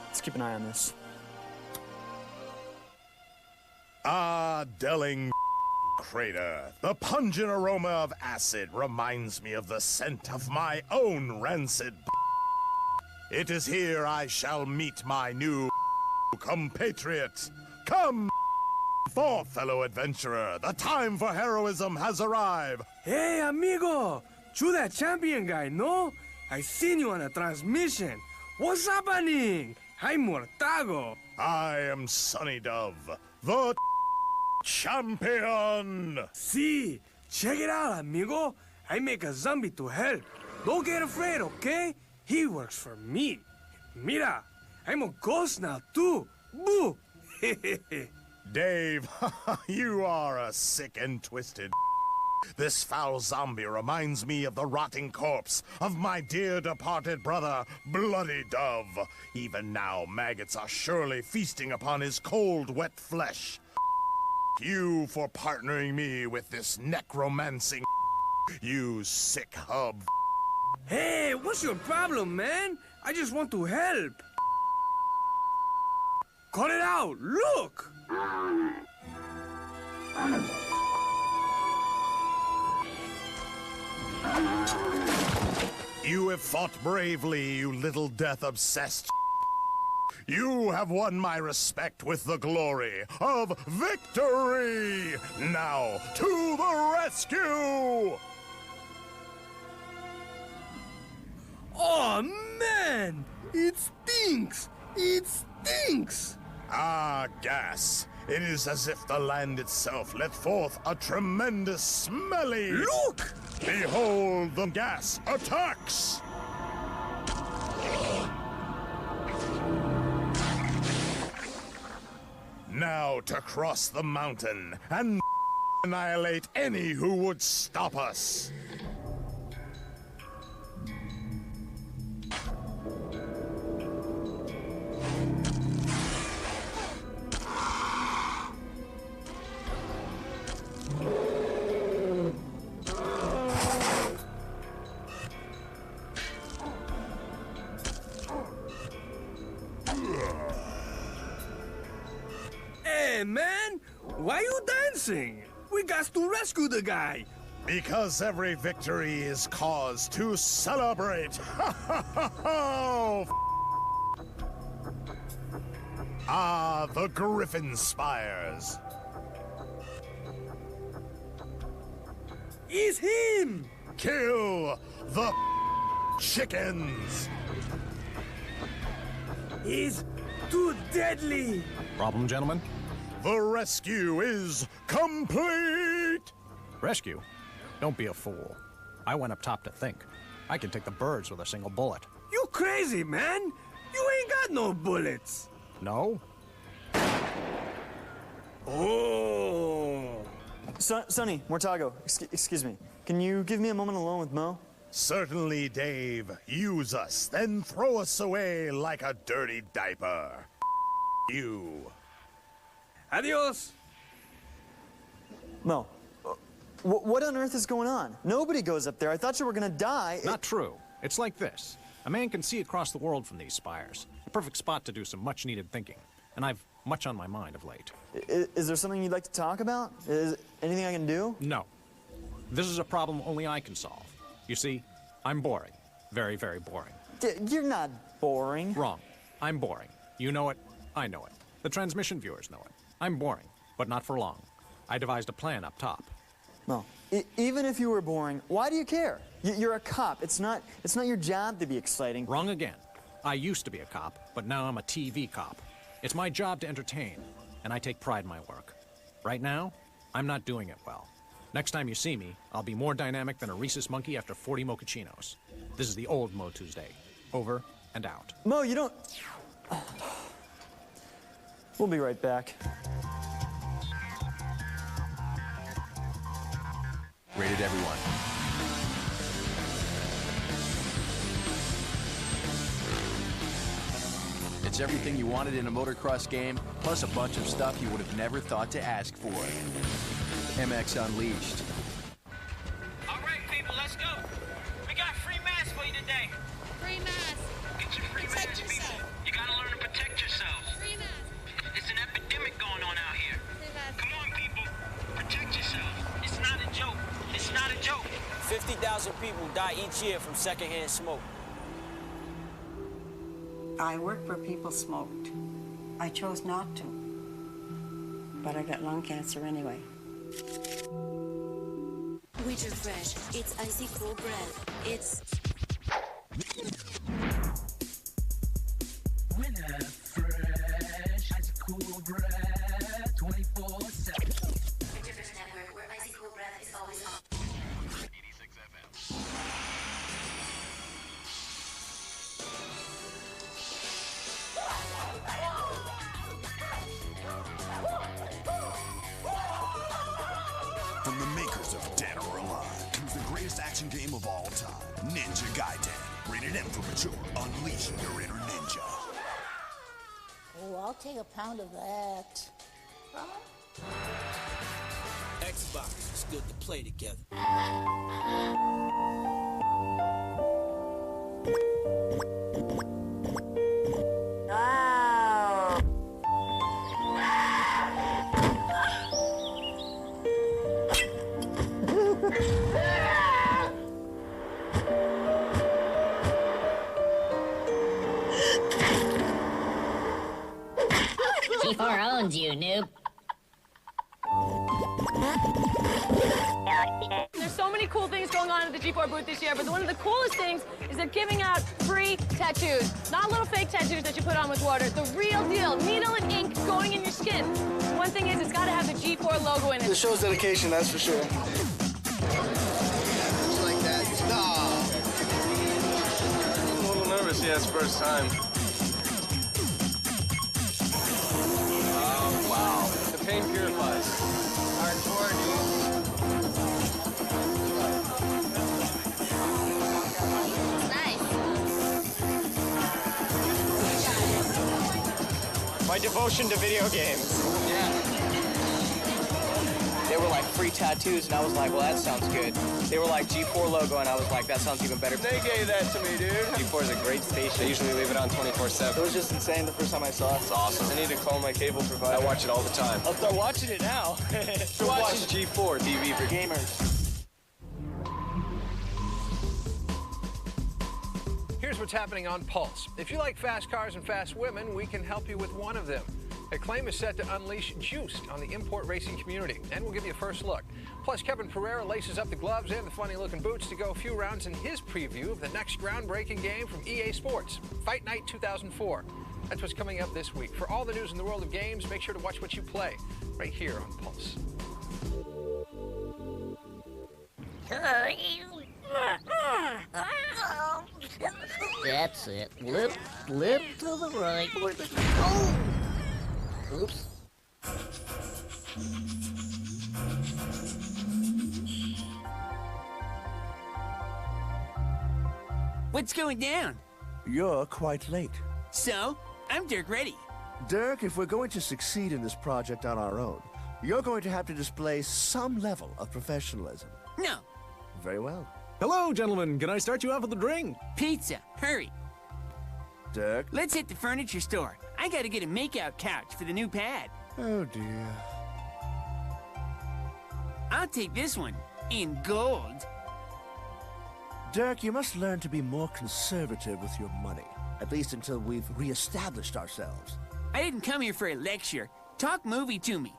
Let's keep an eye on this. Delling Crater. The pungent aroma of acid reminds me of the scent of my own rancid. It is here I shall meet my new compatriot. Come, for fellow adventurer, the time for heroism has arrived. Hey, amigo! You that champion guy, no? I seen you on a transmission. What's happening? I'm Mortago. I am Sonny Dove, the champion. See, check it out, amigo. I make a zombie to help. Don't get afraid, okay? He works for me. Mira, I'm a ghost now, too. Boo! Dave, you are a sick and twisted. This foul zombie reminds me of the rotting corpse of my dear departed brother, Bloody Dove. Even now, maggots are surely feasting upon his cold, wet flesh. You for partnering me with this necromancing, you sick hub. Hey, what's your problem, man? I just want to help. Cut it out, look! You have fought bravely, you little death-obsessed. You have won my respect with the glory of victory! Now, to the rescue! Oh, man! It stinks! It stinks! Ah, gas. It is as if the land itself let forth a tremendous smelly... Look! Behold, the gas attacks! Now to cross the mountain and annihilate any who would stop us. Hey, man! Why you dancing? We got to rescue the guy. Because every victory is cause to celebrate. Ah, the Griffin Spires. It's him! Kill the chickens. He's too deadly. Problem, gentlemen? The rescue is complete! Rescue? Don't be a fool. I went up top to think. I can take the birds with a single bullet. You crazy, man! You ain't got no bullets. No? Oh! Sonny, Mortago, excuse me. Can you give me a moment alone with Mo? Certainly, Dave. Use us, then throw us away like a dirty diaper. You. Adios! Mo, what on earth is going on? Nobody goes up there. I thought you were gonna die. Not true. It's like this. A man can see across the world from these spires. The perfect spot to do some much-needed thinking. And I've much on my mind of late. Is there something you'd like to talk about? Is anything I can do? No. This is a problem only I can solve. You see, I'm boring. Very, very boring. You're not boring. Wrong. I'm boring. You know it. I know it. The transmission viewers know it. I'm boring, but not for long. I devised a plan up top. No. Even if you were boring, why do you care? You're a cop. It's not your job to be exciting. Wrong again. I used to be a cop, but now I'm a TV cop. It's my job to entertain, and I take pride in my work. Right now, I'm not doing it well. Next time you see me, I'll be more dynamic than a rhesus monkey after 40 mochachinos. This is the old Mo Tuesday. Over and out. Mo, you don't... We'll be right back. Rated everyone. It's everything you wanted in a motocross game, plus a bunch of stuff you would have never thought to ask for. MX Unleashed. All right, people, let's go. We got free masks for you today. Free mask. Get your free masks, people. You gotta learn to protect yourselves. Free mask. It's an epidemic going on out here. Free mask. Come on, people. Protect yourselves. It's not a joke. It's not a joke. 50,000 people die each year from secondhand smoke. I worked where people smoked. I chose not to. But I got lung cancer anyway. Winter Fresh. It's icy cool breath. It's... Winter Fresh. Icy cool breath. 24/7. Winter Fresh Network, where icy cool breath is always on. 86 FM. From the makers of Dead or Alive comes the greatest action game of all time, Ninja Gaiden. Rated M for mature. Unleash your inner ninja. Oh, I'll take a pound of that. Xbox, it's good to play together. G4 owns you, noob. There's so many cool things going on at the G4 booth this year, but one of the coolest things is they're giving out free tattoos. Not little fake tattoos that you put on with water. The real deal. Needle and ink going in your skin. One thing is, it's got to have the G4 logo in it. This shows dedication, that's for sure. Just like that. Stop. I'm a little nervous, yeah, it's first time. Oh, wow. The pain purifies. Hardcore, dude. My devotion to video games. Yeah. They were like free tattoos, and I was like, well, that sounds good. They were like G4 logo, and I was like, that sounds even better. They gave that to me, dude. G4 is a great station. They usually leave it on 24/7. It was just insane the first time I saw it. It's awesome. I need to call my cable provider. I watch it all the time. I'll start watching it now. Watch G4 TV for gamers. Here's what's happening on Pulse. If you like fast cars and fast women, we can help you with one of them. Acclaim is set to unleash Juiced on the import racing community, and we'll give you a first look. Plus, Kevin Pereira laces up the gloves and the funny-looking boots to go a few rounds in his preview of the next groundbreaking game from EA Sports, Fight Night 2004. That's what's coming up this week. For all the news in the world of games, make sure to watch what you play right here on Pulse. That's it. Lip to the right. Oh! Oops. What's going down? You're quite late. So, I'm Dirk Reddy. Dirk, if we're going to succeed in this project on our own, you're going to have to display some level of professionalism. No. Very well. Hello, gentlemen. Can I start you off with a drink? Pizza. Hurry. Dirk? Let's hit the furniture store. I gotta get a makeout couch for the new pad. Oh, dear. I'll take this one. In gold. Dirk, you must learn to be more conservative with your money. At least until we've re-established ourselves. I didn't come here for a lecture. Talk movie to me.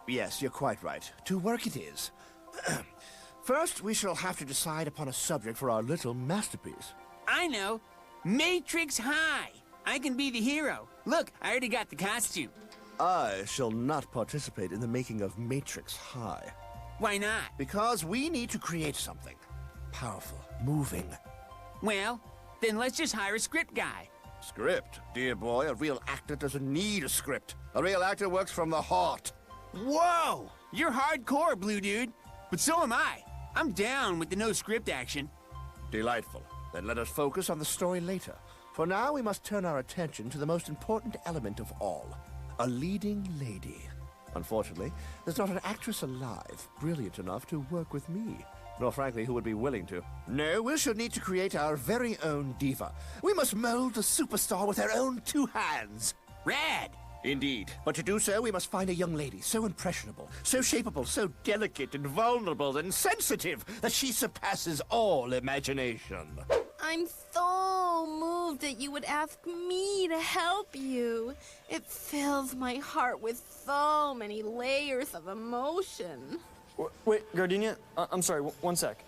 Yes, you're quite right. To work it is. First, we shall have to decide upon a subject for our little masterpiece. I know. Matrix High. I can be the hero. Look, I already got the costume. I shall not participate in the making of Matrix High. Why not? Because we need to create something powerful, moving. Well, then let's just hire a script guy. Script? Dear boy, a real actor doesn't need a script. A real actor works from the heart. Whoa! You're hardcore, Blue Dude. But so am I. I'm down with the no script action. Delightful. Then let us focus on the story later. For now, we must turn our attention to the most important element of all. A leading lady. Unfortunately, there's not an actress alive brilliant enough to work with me. Nor, frankly, who would be willing to. No, we shall need to create our very own diva. We must mold the superstar with our own two hands. Rad! Indeed. But to do so, we must find a young lady so impressionable, so shapeable, so delicate and vulnerable and sensitive that she surpasses all imagination. I'm so moved that you would ask me to help you. It fills my heart with so many layers of emotion. Wait, Gardenia? I'm sorry, one sec.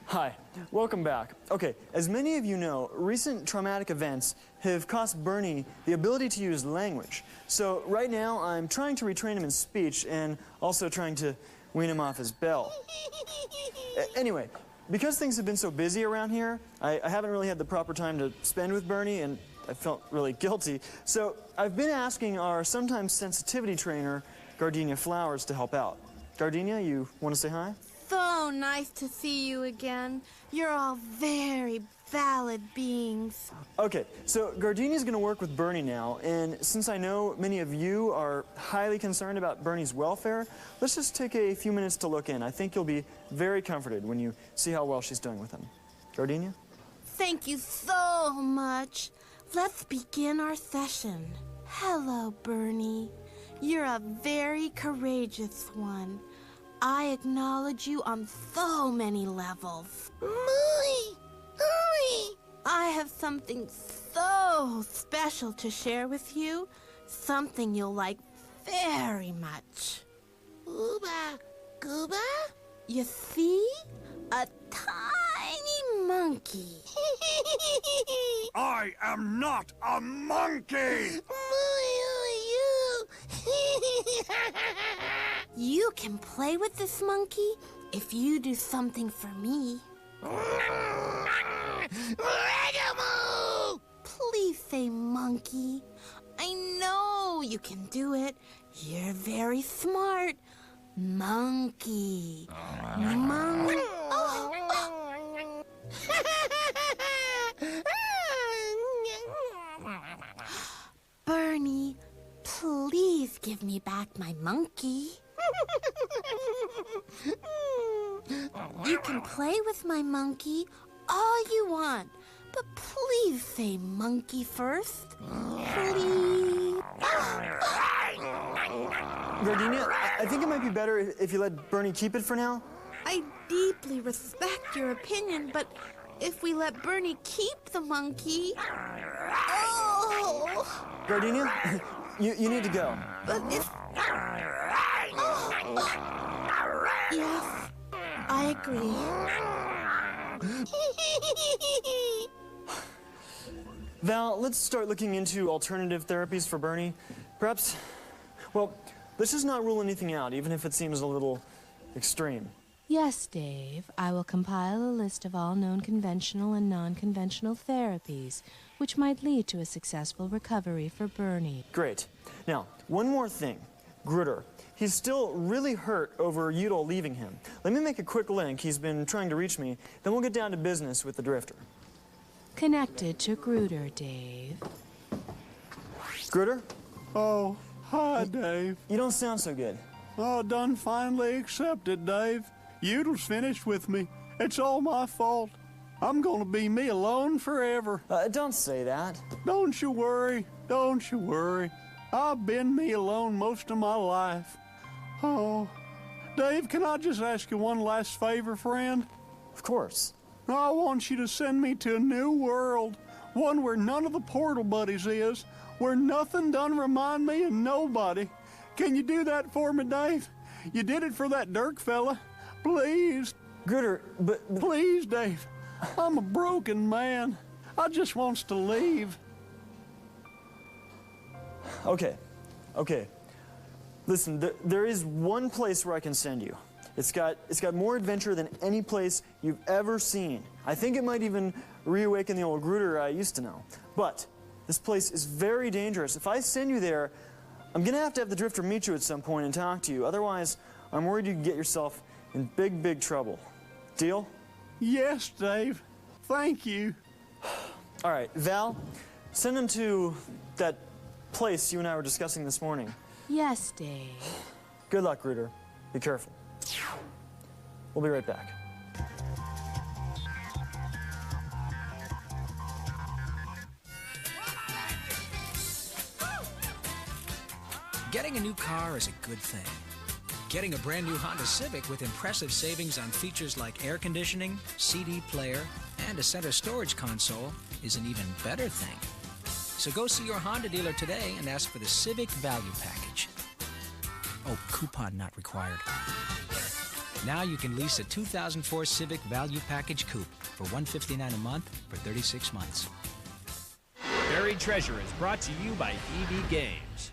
Hi, welcome back. Okay, as many of you know, recent traumatic events have cost Bernie the ability to use language. So right now, I'm trying to retrain him in speech and also trying to wean him off his bell. Anyway, because things have been so busy around here, I haven't really had the proper time to spend with Bernie, and I felt really guilty. So I've been asking our sometimes sensitivity trainer, Gardenia Flowers, to help out. Gardenia, you want to say hi? So nice to see you again. You're all very valid beings. Okay, so Gardenia's going to work with Bernie now, and since I know many of you are highly concerned about Bernie's welfare, let's just take a few minutes to look in. I think you'll be very comforted when you see how well she's doing with him. Gardenia? Thank you so much. Let's begin our session. Hello, Bernie. You're a very courageous one. I acknowledge you on so many levels. Mooey! Hurry! I have something so special to share with you. Something you'll like very much. Gooba! Gooba? You see? A tiny monkey. I am not a monkey! You can play with this monkey if you do something for me. Please say monkey. I know you can do it. You're very smart. Monkey. Monkey. Bernie, please give me back my monkey. You can play with my monkey all you want, but please say monkey first. Please. Gardenia, I think it might be better if you let Bernie keep it for now. I deeply respect your opinion, but if we let Bernie keep the monkey... Oh! Gardenia, you need to go. But if... Yes, I agree. Val, let's start looking into alternative therapies for Bernie. Perhaps, well, let's just not rule anything out, even if it seems a little extreme. Yes, Dave. I will compile a list of all known conventional and non-conventional therapies, which might lead to a successful recovery for Bernie. Great. Now, one more thing. Grutter. He's still really hurt over Udall leaving him. Let me make a quick link. He's been trying to reach me. Then we'll get down to business with the Drifter. Connected to Grutter, Dave. Grutter? Oh, hi, Dave. You don't sound so good. Oh, done finally accepted, Dave. Udall's finished with me. It's all my fault. I'm gonna be me alone forever. Don't say that. Don't you worry. Don't you worry. I've been me alone most of my life. Oh, Dave, can I just ask you one last favor, friend? Of course. I want you to send me to a new world, one where none of the Portal Buddies is, where nothing done remind me of nobody. Can you do that for me, Dave? You did it for that Dirk fella. Please. Grutter, but... Please, Dave. I'm a broken man. I just wants to leave. Okay. Listen, there is one place where I can send you. It's got more adventure than any place you've ever seen. I think it might even reawaken the old Grutter I used to know. But this place is very dangerous. If I send you there, I'm gonna have to the Drifter meet you at some point and talk to you. Otherwise, I'm worried you can get yourself in big, big trouble. Deal? Yes, Dave. Thank you. All right, Val, send him to that place you and I were discussing this morning. Yes, Dave. Good luck, Grutter. Be careful. We'll be right back. Getting a new car is a good thing. Getting a brand new Honda Civic with impressive savings on features like air conditioning, CD player, and a center storage console is an even better thing. So go see your Honda dealer today and ask for the Civic Value Package. Oh, coupon not required. Now you can lease a 2004 Civic Value Package Coupe for $159 a month for 36 months. Buried Treasure is brought to you by EB Games.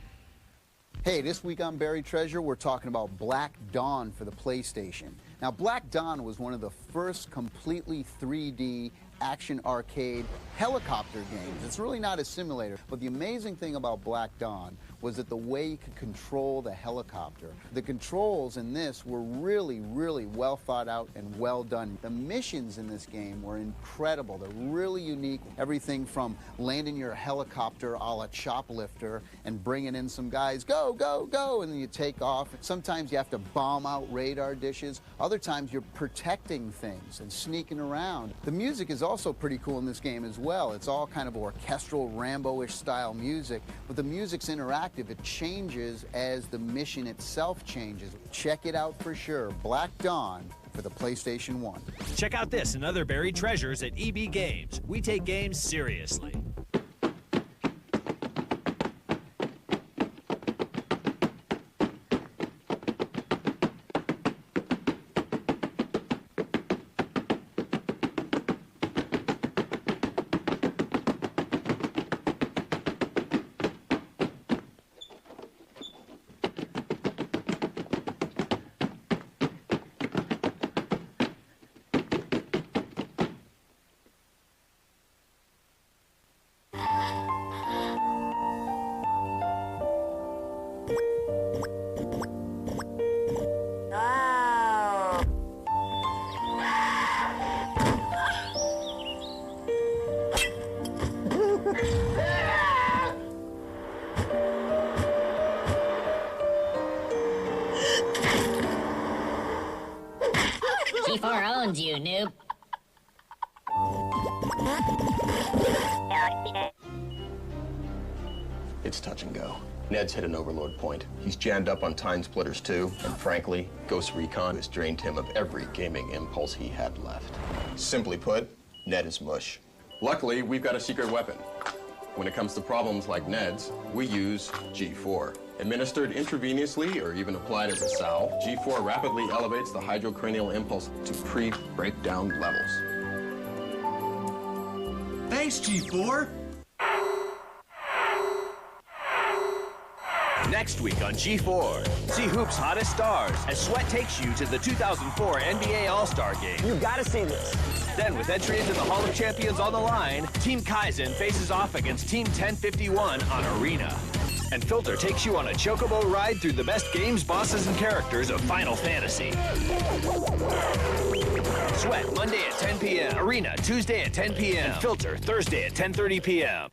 Hey, this week on Buried Treasure, we're talking about Black Dawn for the PlayStation. Now, Black Dawn was one of the first completely 3D action arcade helicopter games. It's really not a simulator, but the amazing thing about Black Dawn was that the way you could control the helicopter. The controls in this were really, really well thought out and well done. The missions in this game were incredible. They're really unique. Everything from landing your helicopter a la Choplifter and bringing in some guys, go, go, go, and then you take off. Sometimes you have to bomb out radar dishes. Other times you're protecting things and sneaking around. The music is also pretty cool in this game as well. It's all kind of orchestral, Rambo-ish style music, but the music's interactive. It changes as the mission itself changes. Check it out for sure. Black Dawn for the PlayStation 1. Check out this and other buried treasures at EB Games. We take games seriously. G4 owns you, noob. It's touch and go. Ned's hit an overload point. He's jammed up on Time Splitters 2, and frankly, Ghost Recon has drained him of every gaming impulse he had left. Simply put, Ned is mush. Luckily, we've got a secret weapon. When it comes to problems like Ned's, we use G4. Administered intravenously or even applied as a salve, G4 rapidly elevates the hydrocranial impulse to pre-breakdown levels. Thanks, G4. Next week on G4, see Hoop's hottest stars as Sweat takes you to the 2004 NBA All-Star Game. You gotta see this. Then, with entry into the Hall of Champions on the line, Team Kaizen faces off against Team 1051 on Arena. And Filter takes you on a chocobo ride through the best games, bosses, and characters of Final Fantasy. Sweat, Monday at 10 p.m. Arena, Tuesday at 10 p.m. And Filter, Thursday at 10:30 p.m.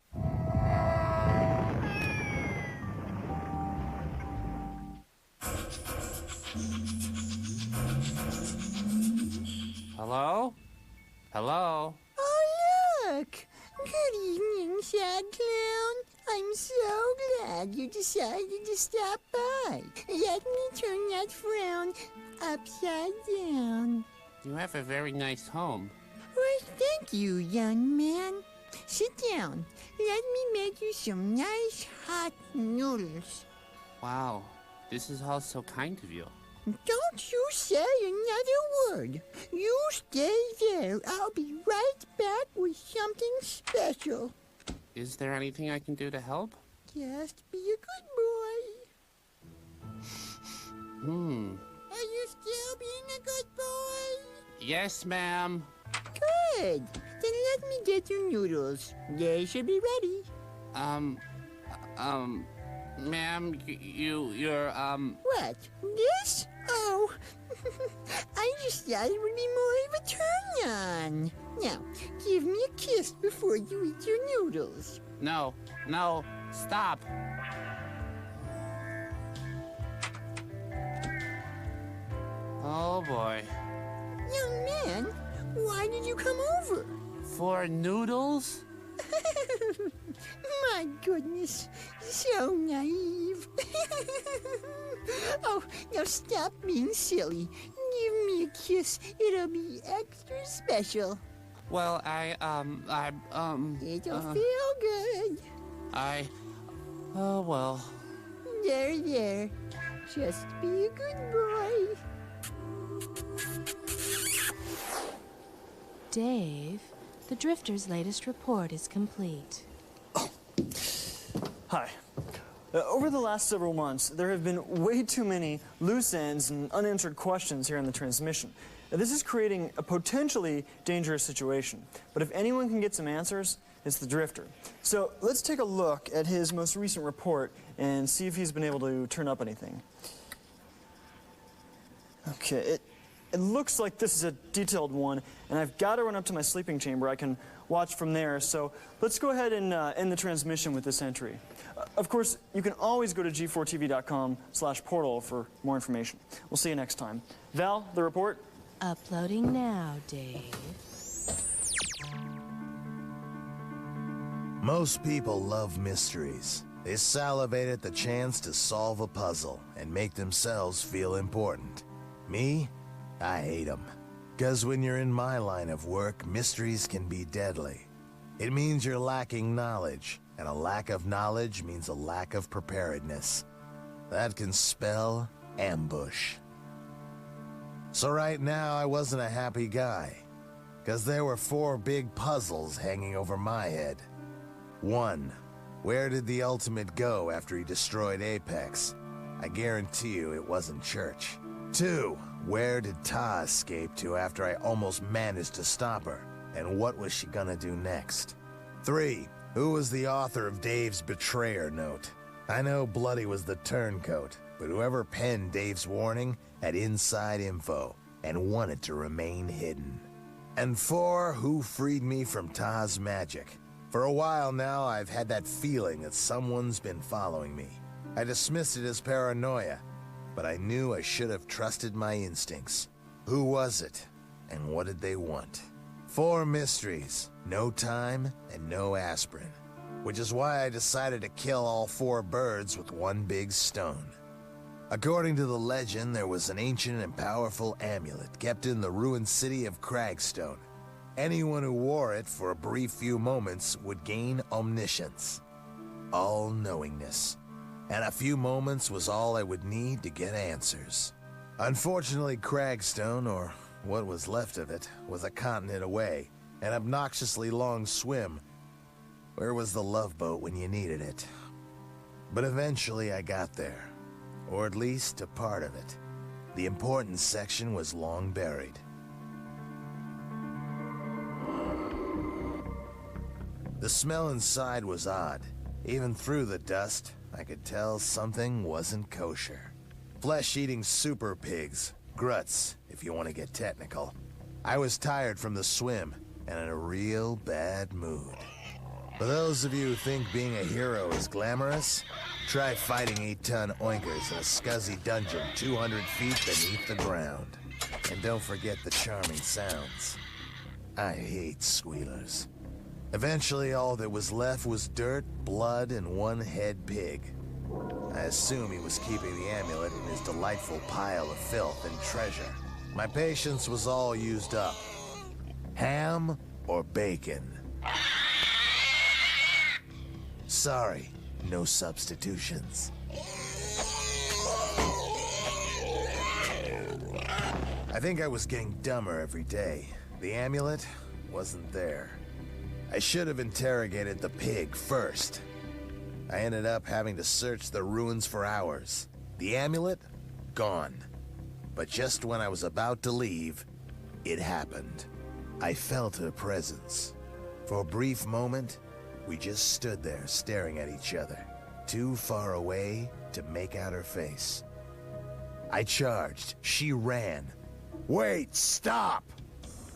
Hello? Hello? Oh, look! Good evening, Sad Clown. I'm so glad you decided to stop by. Let me turn that frown upside down. You have a very nice home. Well, thank you, young man. Sit down. Let me make you some nice hot noodles. Wow, this is all so kind of you. Don't you say another word. You stay there. I'll be right back with something special. Is there anything I can do to help? Just be a good boy. Are you still being a good boy? Yes, ma'am. Good. Then let me get your noodles. They should be ready. Ma'am, you're. What? This? Oh, I just thought it would be more of a turn-on. Now, give me a kiss before you eat your noodles. No, stop. Oh, boy. Young man, why did you come over? For noodles? My goodness, so naive. Oh, now stop being silly. Give me a kiss. It'll be extra special. Well, It'll feel good. Oh, well. There. Just be a good boy. Dave, the Drifter's latest report is complete. Hi. Over the last several months, there have been way too many loose ends and unanswered questions here in the transmission. This is creating a potentially dangerous situation. But if anyone can get some answers, it's the Drifter. So let's take a look at his most recent report and see if he's been able to turn up anything. Okay, it looks like this is a detailed one, and I've got to run up to my sleeping chamber. I can watch from there, so let's go ahead and end the transmission with this entry. Of course, you can always go to g4tv.com/portal for more information. We'll see you next time. Val, the report? Uploading now, Dave. Most people love mysteries. They salivate at the chance to solve a puzzle and make themselves feel important. Me? I hate them. 'Cause when you're in my line of work, mysteries can be deadly. It means you're lacking knowledge, and a lack of knowledge means a lack of preparedness. That can spell ambush. So right now, I wasn't a happy guy, 'cause there were 4 big puzzles hanging over my head. 1. Where did the Ultimate go after he destroyed Apex? I guarantee you it wasn't Church. 2. Where did Ta escape to after I almost managed to stop her? And what was she gonna do next? 3. Who was the author of Dave's betrayer note? I know Bloody was the turncoat, but whoever penned Dave's warning had inside info and wanted to remain hidden. And 4. Who freed me from Ta's magic? For a while now, I've had that feeling that someone's been following me. I dismissed it as paranoia, but I knew I should have trusted my instincts. Who was it, and what did they want? 4 mysteries, no time, and no aspirin. Which is why I decided to kill all 4 birds with one big stone. According to the legend, there was an ancient and powerful amulet kept in the ruined city of Cragstone. Anyone who wore it for a brief few moments would gain omniscience, all-knowingness. And a few moments was all I would need to get answers. Unfortunately, Cragstone, or what was left of it, was a continent away, an obnoxiously long swim. Where was the love boat when you needed it? But eventually I got there, or at least a part of it. The important section was long buried. The smell inside was odd. Even through the dust, I could tell something wasn't kosher. Flesh-eating super pigs, gruts, if you want to get technical. I was tired from the swim and in a real bad mood. For those of you who think being a hero is glamorous, try fighting 8-ton oinkers in a scuzzy dungeon 200 feet beneath the ground. And don't forget the charming sounds. I hate squealers. Eventually, all that was left was dirt, blood, and one head pig. I assume he was keeping the amulet in his delightful pile of filth and treasure. My patience was all used up. Ham or bacon? Sorry, no substitutions. I think I was getting dumber every day. The amulet wasn't there. I should have interrogated the pig first. I ended up having to search the ruins for hours. The amulet? Gone. But just when I was about to leave, it happened. I felt her presence. For a brief moment, we just stood there staring at each other, too far away to make out her face. I charged. She ran. Wait, stop!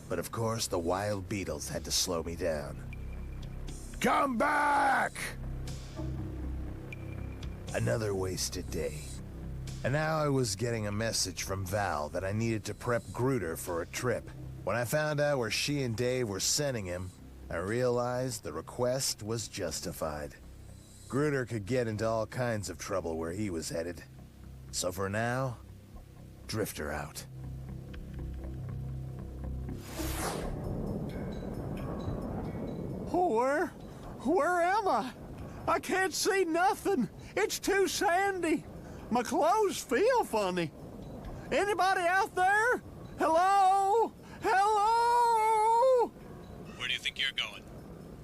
But of course, the wild beetles had to slow me down. Come back! Another wasted day. And now I was getting a message from Val that I needed to prep Gruder for a trip. When I found out where she and Dave were sending him, I realized the request was justified. Gruder could get into all kinds of trouble where he was headed. So for now, Drifter out. Where am I? I can't see nothing. It's too sandy. My clothes feel funny. Anybody out there? Hello? Hello? Where do you think you're going?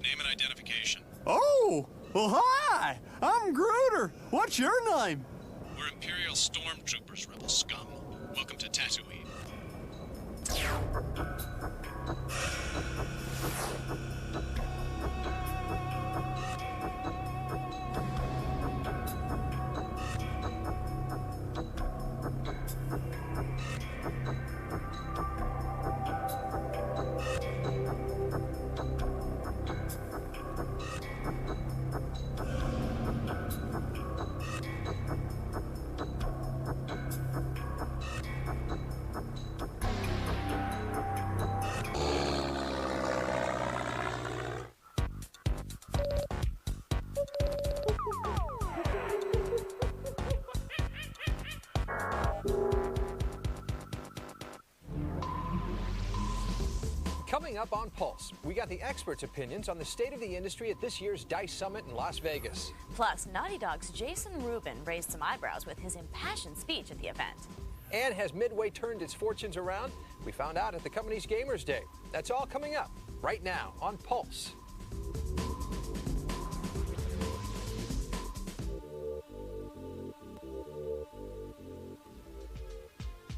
Name and identification. Oh, well, hi. I'm Gruder. What's your name? We're Imperial Stormtroopers, rebel scum. Welcome to Tatooine. Coming up on Pulse, we got the experts' opinions on the state of the industry at this year's DICE Summit in Las Vegas. Plus, Naughty Dog's Jason Rubin raised some eyebrows with his impassioned speech at the event. And has Midway turned its fortunes around? We found out at the company's Gamers Day. That's all coming up right now on Pulse.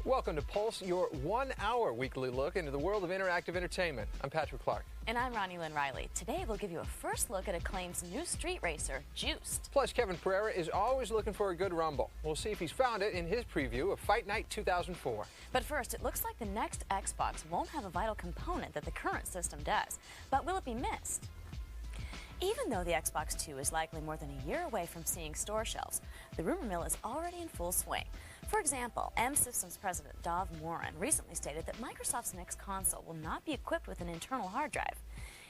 Welcome to Pulse, your 1-hour weekly look into the world of interactive entertainment. I'm Patrick Clark. And I'm Ronnie Lynn Riley. Today we'll give you a first look at Acclaim's new street racer, Juiced. Plus, Kevin Pereira is always looking for a good rumble. We'll see if he's found it in his preview of Fight Night 2004. But first, it looks like the next Xbox won't have a vital component that the current system does. But will it be missed? Even though the Xbox 2 is likely more than a year away from seeing store shelves, the rumor mill is already in full swing. For example, M Systems president Dov Morin recently stated that Microsoft's next console will not be equipped with an internal hard drive.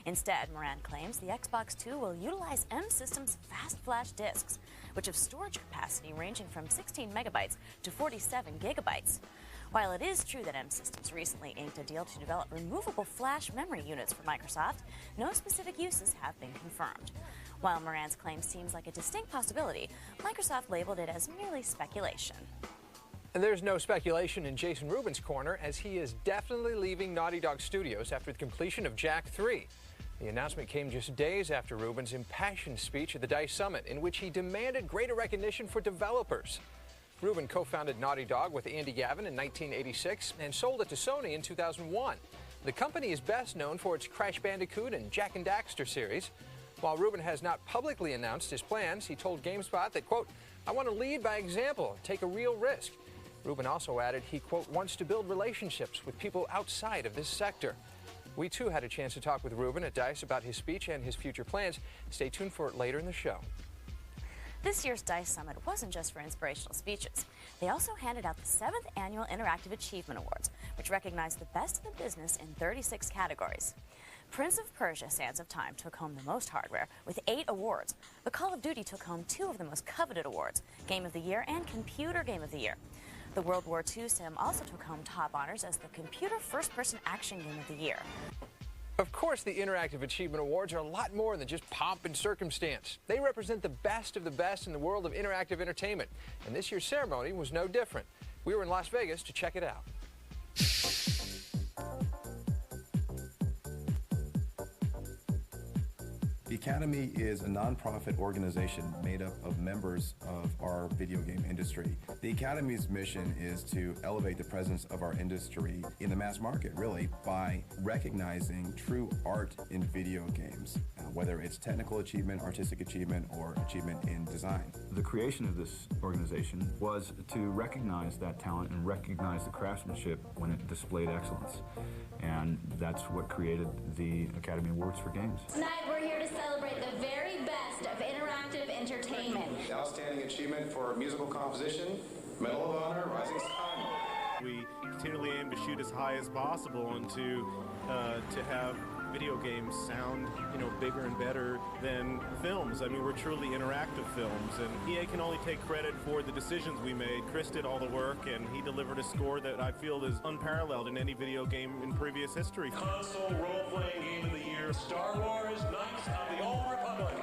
Instead, Moran claims the Xbox 2 will utilize M Systems fast flash disks, which have storage capacity ranging from 16 megabytes to 47 gigabytes. While it is true that M Systems recently inked a deal to develop removable flash memory units for Microsoft, no specific uses have been confirmed. While Moran's claim seems like a distinct possibility, Microsoft labeled it as merely speculation. And there's no speculation in Jason Rubin's corner, as he is definitely leaving Naughty Dog Studios after the completion of Jak 3. The announcement came just days after Rubin's impassioned speech at the DICE Summit, in which he demanded greater recognition for developers. Rubin co-founded Naughty Dog with Andy Gavin in 1986 and sold it to Sony in 2001. The company is best known for its Crash Bandicoot and Jak and Daxter series. While Rubin has not publicly announced his plans, he told GameSpot that, quote, "I want to lead by example, take a real risk." Rubin also added he, quote, "wants to build relationships with people outside of this sector." We, too, had a chance to talk with Rubin at DICE about his speech and his future plans. Stay tuned for it later in the show. This year's DICE Summit wasn't just for inspirational speeches. They also handed out the 7th Annual Interactive Achievement Awards, which recognized the best of the business in 36 categories. Prince of Persia: Sands of Time took home the most hardware with 8 awards, but Call of Duty took home 2 of the most coveted awards, Game of the Year and Computer Game of the Year. The World War II sim also took home top honors as the Computer First-Person Action Game of the Year. Of course, the Interactive Achievement Awards are a lot more than just pomp and circumstance. They represent the best of the best in the world of interactive entertainment, and this year's ceremony was no different. We were in Las Vegas to check it out. The Academy is a nonprofit organization made up of members of our video game industry. The Academy's mission is to elevate the presence of our industry in the mass market, really, by recognizing true art in video games, whether it's technical achievement, artistic achievement, or achievement in design. The creation of this organization was to recognize that talent and recognize the craftsmanship when it displayed excellence. And that's what created the Academy Awards for Games. Tonight we're here to celebrate the very best of interactive entertainment. Outstanding achievement for musical composition, Medal of Honor, Rising Sun. We continually aim to shoot as high as possible and to have video games sound, bigger and better than films. I mean, we're truly interactive films, and EA can only take credit for the decisions we made. Chris did all the work, and he delivered a score that I feel is unparalleled in any video game in previous history. Console role-playing game of the year, Star Wars Knights of the Old Republic.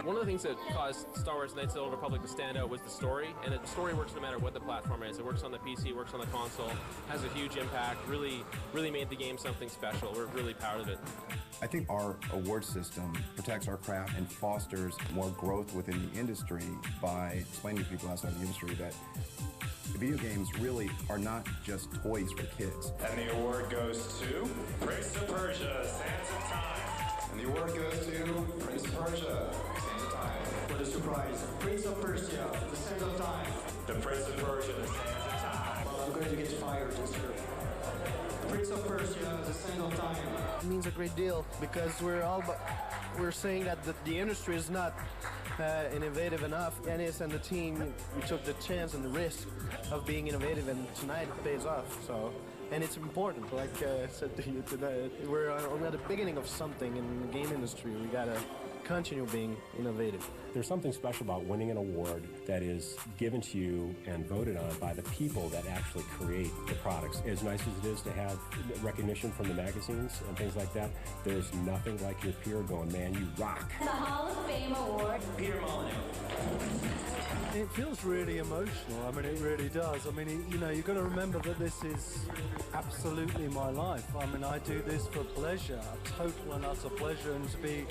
One of the things that caused Star Wars Knights of the Old Republic to stand out was the story, and the story works no matter what the platform is. It works on the PC, works on the console, has a huge impact, really made the game something special. We're really proud of it. I think our award system protects our craft and fosters more growth within the industry by explaining to people outside the industry that video games really are not just toys for kids. And the award goes to Prince of Persia, Sands of Time. And the award goes to Prince of Persia, Sands of Time. What a surprise. Prince of Persia, the Sands of Time. The Prince of Persia, the Sands of Time. Well, I'm going to get fired, sir. Prince of Persia, the Sands of Time. It means a great deal because we're saying that the industry is not innovative enough. Ennis and the team, we took the chance and the risk of being innovative, and tonight it pays off. So and it's important. Like I said to you today, we're at the beginning of something in the game industry. We gotta continue being innovative. There's something special about winning an award that is given to you and voted on by the people that actually create the products. As nice as it is to have recognition from the magazines and things like that, there's nothing like your peer going, man, you rock. The Hall of Fame Award. Peter Molyneux. It feels really emotional. I mean, it really does. I mean, you know, you've got to remember that this is absolutely my life. I mean, I do this for pleasure, a total and utter pleasure, and to be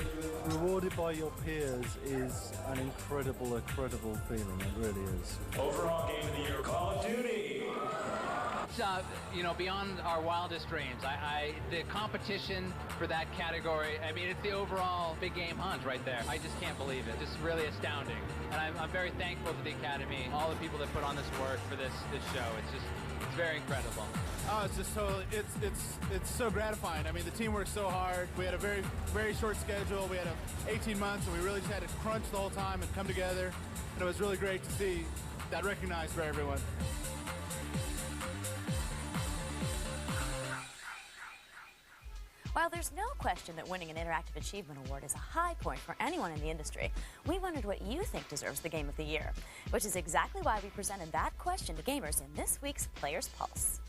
rewarded by your peers is an incredible feeling. It really is. Overall Game of the Year, Call of Duty. You know, beyond our wildest dreams. The competition for that category, I mean, it's the overall big game hunt right there. I just can't believe it. Just really astounding. And I'm very thankful to the Academy, all the people that put on this work for this show. It's very incredible. Oh, it's just it's so gratifying. I mean, the team worked so hard. We had a very short schedule. We had 18 months, and we really just had to crunch the whole time and come together. And it was really great to see that recognized for everyone. While there's no question that winning an Interactive Achievement Award is a high point for anyone in the industry, we wondered what you think deserves the Game of the Year, which is exactly why we presented that question to gamers in this week's Players Pulse.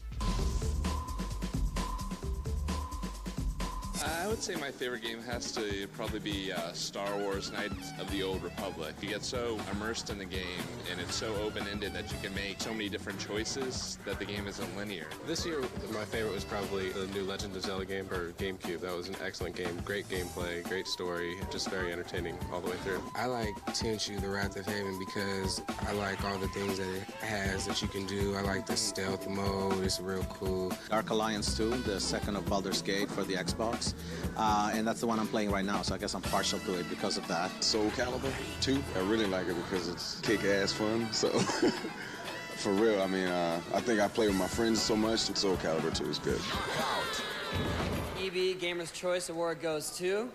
I would say my favorite game has to probably be Star Wars Knights of the Old Republic. You get so immersed in the game, and it's so open-ended that you can make so many different choices that the game isn't linear. This year, my favorite was probably the new Legend of Zelda game for GameCube. That was an excellent game. Great gameplay, great story, just very entertaining all the way through. I like Tenchu, The Wrath of Haven, because I like all the things that it has that you can do. I like the stealth mode. It's real cool. Dark Alliance 2, the second of Baldur's Gate for the Xbox. And that's the one I'm playing right now, so I guess I'm partial to it because of that. Soul Calibur 2, I really like it because it's kick-ass fun, so for real, I mean, I think I play with my friends so much, Soul Calibur 2 is good. EB Gamer's Choice Award goes to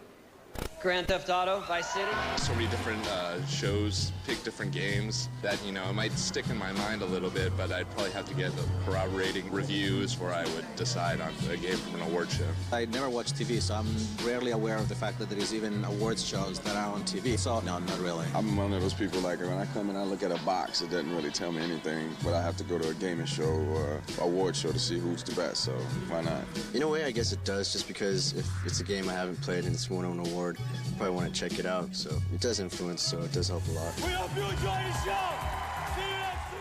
Grand Theft Auto, Vice City. So many different shows pick different games that, you know, it might stick in my mind a little bit, but I'd probably have to get the corroborating reviews where I would decide on a game from an award show. I never watch TV, so I'm rarely aware of the fact that there is even awards shows that are on TV, so no, not really. I'm one of those people, like, when I come and I look at a box, it doesn't really tell me anything, but I have to go to a gaming show or award show to see who's the best, so why not? In a way, I guess it does, just because if it's a game I haven't played and it's won an award, I probably want to check it out, so it does influence, so it does help a lot. We hope you enjoy the show. See you next year.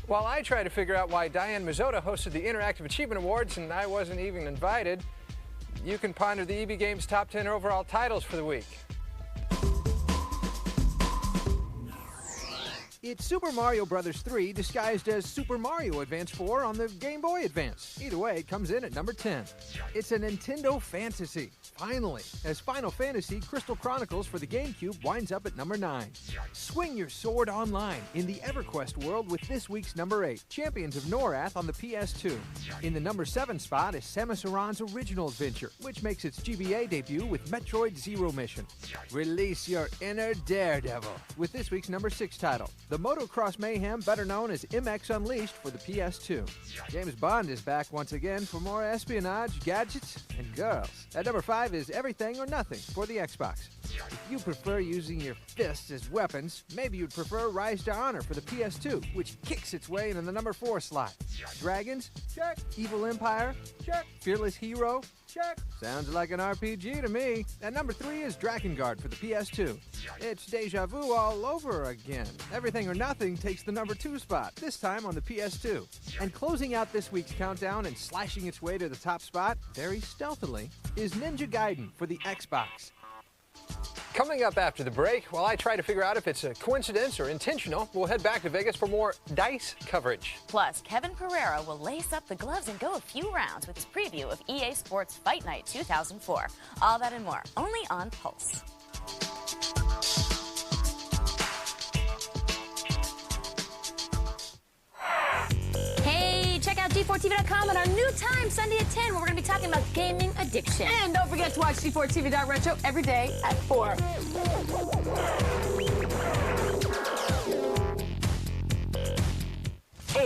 While I try to figure out why Diane Mazzota hosted the Interactive Achievement Awards and I wasn't even invited, you can ponder the EB Games top 10 overall titles for the week. It's Super Mario Bros. 3 disguised as Super Mario Advance 4 on the Game Boy Advance. Either way, it comes in at number 10. It's a Nintendo fantasy, finally, as Final Fantasy Crystal Chronicles for the GameCube winds up at number 9. Swing your sword online in the EverQuest world with this week's number 8, Champions of Norath on the PS2. In the number 7 spot is Samus Aran's original adventure, which makes its GBA debut with Metroid Zero Mission. Release your inner daredevil with this week's number 6 title, the Motocross Mayhem, better known as MX Unleashed for the PS2. James Bond is back once again for more espionage, gadgets, and girls. At number 5 is Everything or Nothing for the Xbox. If you prefer using your fists as weapons, maybe you'd prefer Rise to Honor for the PS2, which kicks its way into the number 4 slot. Dragons? Check. Evil Empire? Check. Fearless Hero? Check. Sounds like an RPG to me. At number 3 is Drakengard for the PS2. It's Deja Vu all over again. Everything or Nothing takes the number 2 spot, this time on the PS2. And closing out this week's countdown and slashing its way to the top spot, very stealthily, is Ninja Gaiden for the Xbox. Coming up after the break, while I try to figure out if it's a coincidence or intentional, we'll head back to Vegas for more DICE coverage. Plus, Kevin Pereira will lace up the gloves and go a few rounds with his preview of EA Sports Fight Night 2004. All that and more, only on Pulse. Check out G4TV.com on our new time, Sunday at 10, where we're going to be talking about gaming addiction. And don't forget to watch G4TV.retro every day at 4.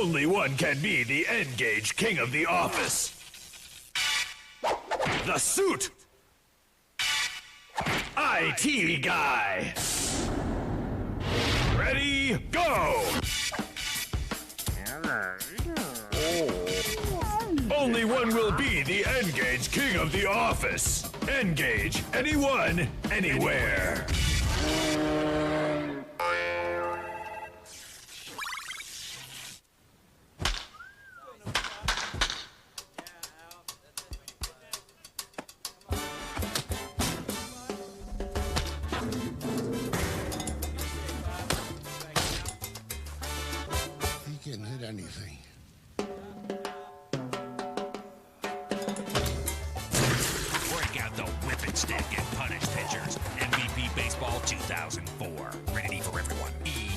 Only one can be the N-Gage King of the Office. The Suit! IT Guy! Ready, go! Only one will be the N-Gage King of the Office. N-Gage, anyone, anywhere. He can't hit anything. Break out the whipping stick and punish pitchers. MVP Baseball 2004. Ready for everyone. EA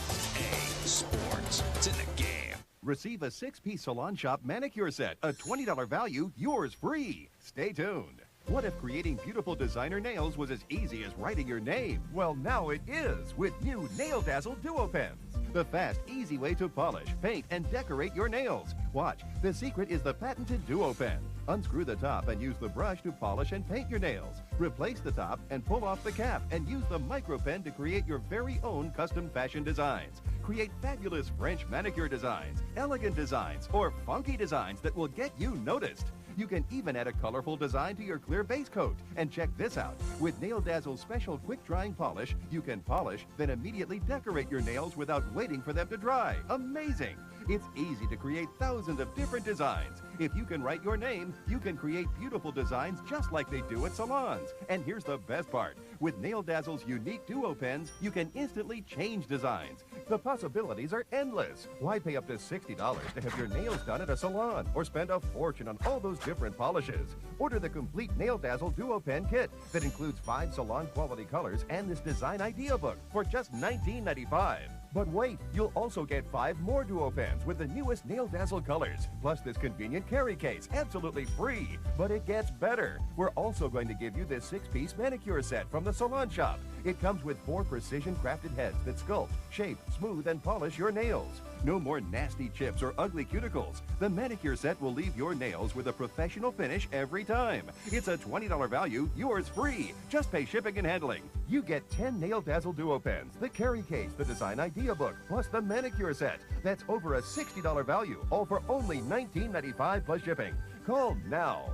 Sports. It's in the game. Receive a 6-piece Salon Shop manicure set, a $20 value, yours free. Stay tuned. What if creating beautiful designer nails was as easy as writing your name? Well, now it is with new Nail Dazzle Duo Pens. The fast, easy way to polish, paint, and decorate your nails. Watch, the secret is the patented Duo Pen. Unscrew the top and use the brush to polish and paint your nails. Replace the top and pull off the cap and use the Micro Pen to create your very own custom fashion designs. Create fabulous French manicure designs, elegant designs, or funky designs that will get you noticed. You can even add a colorful design to your clear base coat. And check this out. With Nail Dazzle's special quick drying polish, you can polish, then immediately decorate your nails without waiting for them to dry. Amazing! It's easy to create thousands of different designs. If you can write your name, you can create beautiful designs just like they do at salons. And here's the best part. With Nail Dazzle's unique Duo Pens, you can instantly change designs. The possibilities are endless. Why pay up to $60 to have your nails done at a salon or spend a fortune on all those different polishes? Order the complete Nail Dazzle Duo Pen Kit that includes 5 salon quality colors and this design idea book for just $19.95. But wait, you'll also get 5 more Duo Pens with the newest Nail Dazzle colors, plus this convenient carry case, absolutely free. But it gets better. We're also going to give you this 6-piece manicure set from the Salon Shop. It comes with 4 precision-crafted heads that sculpt, shape, smooth, and polish your nails. No more nasty chips or ugly cuticles. The manicure set will leave your nails with a professional finish every time. It's a $20 value, yours free. Just pay shipping and handling. You get 10 Nail Dazzle Duo Pens, the carry case, the design idea book, plus the manicure set. That's over a $60 value, all for only $19.95 plus shipping. Call now.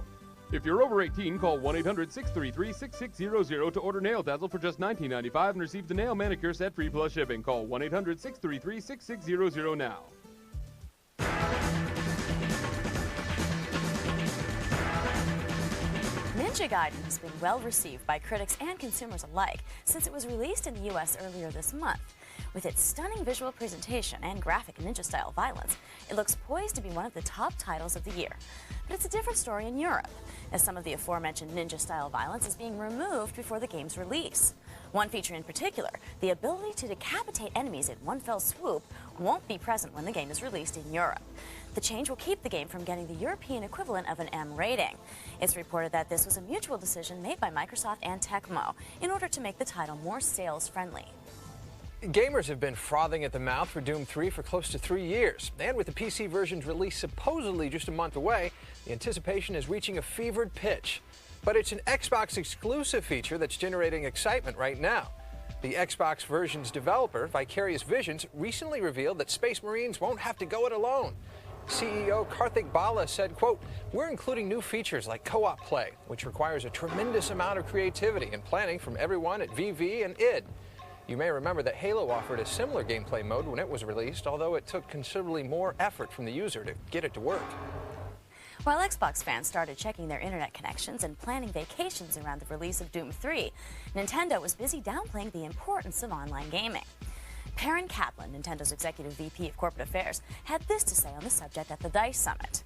If you're over 18, call 1-800-633-6600 to order Nail Dazzle for just $19.95 and receive the nail manicure set free plus shipping. Call 1-800-633-6600 now. Ninja Gaiden has been well received by critics and consumers alike since it was released in the US earlier this month. With its stunning visual presentation and graphic ninja-style violence, it looks poised to be one of the top titles of the year. But it's a different story in Europe, as some of the aforementioned ninja-style violence is being removed before the game's release. One feature in particular, the ability to decapitate enemies in one fell swoop, won't be present when the game is released in Europe. The change will keep the game from getting the European equivalent of an M rating. It's reported that this was a mutual decision made by Microsoft and Tecmo in order to make the title more sales-friendly. Gamers have been frothing at the mouth for Doom 3 for close to 3 years. And with the PC version's release supposedly just a month away, the anticipation is reaching a fevered pitch. But it's an Xbox exclusive feature that's generating excitement right now. The Xbox version's developer, Vicarious Visions, recently revealed that Space Marines won't have to go it alone. CEO Karthik Bala said, quote, "We're including new features like co-op play, which requires a tremendous amount of creativity and planning from everyone at VV and id. You may remember that Halo offered a similar gameplay mode when it was released, although it took considerably more effort from the user to get it to work." While Xbox fans started checking their internet connections and planning vacations around the release of Doom 3, Nintendo was busy downplaying the importance of online gaming. Perrin Kaplan, Nintendo's Executive VP of Corporate Affairs, had this to say on the subject at the DICE Summit.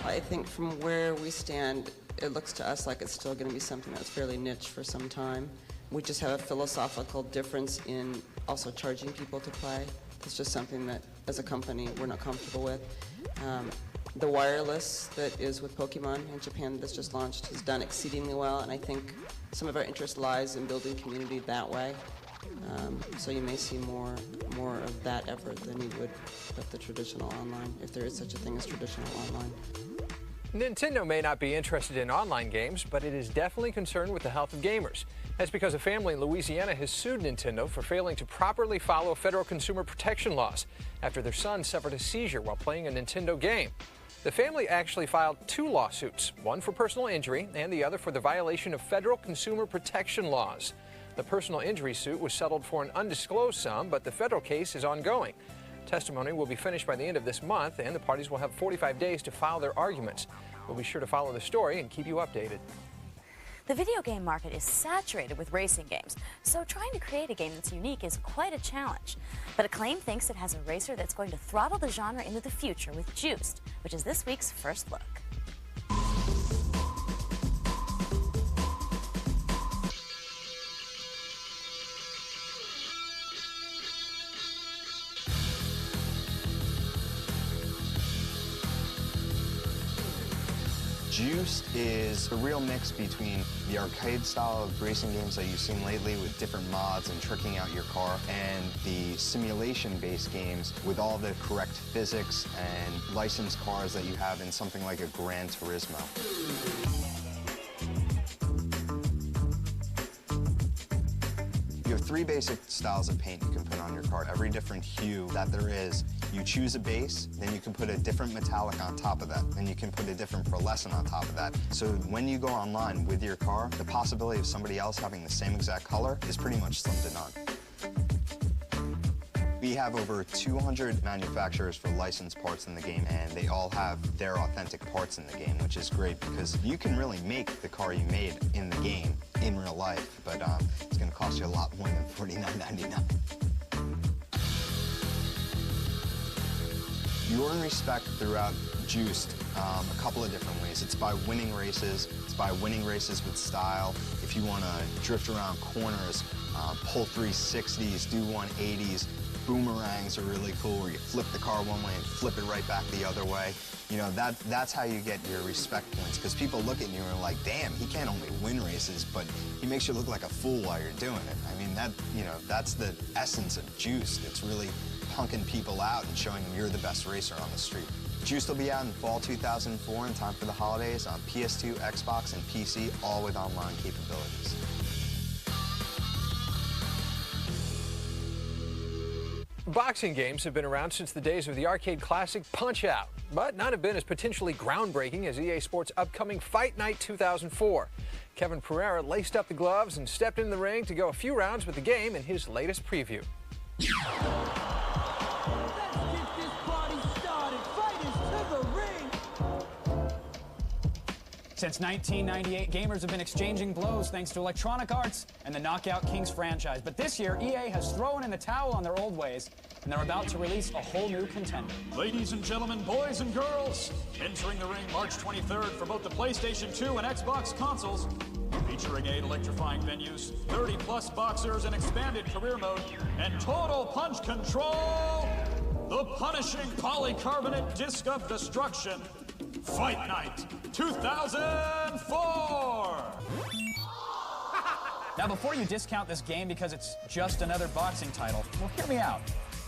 I think from where we stand, it looks to us like it's still going to be something that's fairly niche for some time. We just have a philosophical difference in also charging people to play. It's just something that, as a company, we're not comfortable with. The wireless that is with Pokemon in Japan that's just launched has done exceedingly well, and I think some of our interest lies in building community that way. So you may see more of that effort than you would with the traditional online, if there is such a thing as traditional online. Nintendo may not be interested in online games, but it is definitely concerned with the health of gamers. That's because a family in Louisiana has sued Nintendo for failing to properly follow federal consumer protection laws after their son suffered a seizure while playing a Nintendo game. The family actually filed 2 lawsuits, one for personal injury and the other for the violation of federal consumer protection laws. The personal injury suit was settled for an undisclosed sum, but the federal case is ongoing. Testimony will be finished by the end of this month, and the parties will have 45 days to file their arguments. We'll be sure to follow the story and keep you updated. The video game market is saturated with racing games, so trying to create a game that's unique is quite a challenge. But Acclaim thinks it has a racer that's going to throttle the genre into the future with Juiced, which is this week's first look. Juiced is a real mix between the arcade style of racing games that you've seen lately with different mods and tricking out your car, and the simulation-based games with all the correct physics and licensed cars that you have in something like a Gran Turismo. You have 3 basic styles of paint you can put on your car. Every different hue that there is, you choose a base, then you can put a different metallic on top of that. Then you can put a different pearlescent on top of that. So when you go online with your car, the possibility of somebody else having the same exact color is pretty much slim to none. We have over 200 manufacturers for licensed parts in the game, and they all have their authentic parts in the game, which is great because you can really make the car you made in the game in real life, but it's going to cost you a lot more than $49.99. You earn respect throughout Juiced a couple of different ways. It's by winning races. It's by winning races with style. If you want to drift around corners, pull 360s, do 180s, boomerangs are really cool, where you flip the car one way and flip it right back the other way. You know, that's how you get your respect points, because people look at you and are like, damn, he can't only win races, but he makes you look like a fool while you're doing it. I mean, that's the essence of Juiced. It's really punking people out and showing them you're the best racer on the street. Juiced will be out in fall 2004 in time for the holidays on PS2, Xbox, and PC, all with online capabilities. Boxing games have been around since the days of the arcade classic Punch-Out, but none have been as potentially groundbreaking as EA Sports' upcoming Fight Night 2004. Kevin Pereira laced up the gloves and stepped in the ring to go a few rounds with the game in his latest preview. Since 1998, gamers have been exchanging blows thanks to Electronic Arts and the Knockout Kings franchise. But this year, EA has thrown in the towel on their old ways, and they're about to release a whole new contender. Ladies and gentlemen, boys and girls, entering the ring March 23rd for both the PlayStation 2 and Xbox consoles, featuring 8 electrifying venues, 30-plus boxers, an expanded career mode, and total punch control, the punishing polycarbonate disc of destruction, Fight Night 2004! Now, before you discount this game because it's just another boxing title, well, hear me out.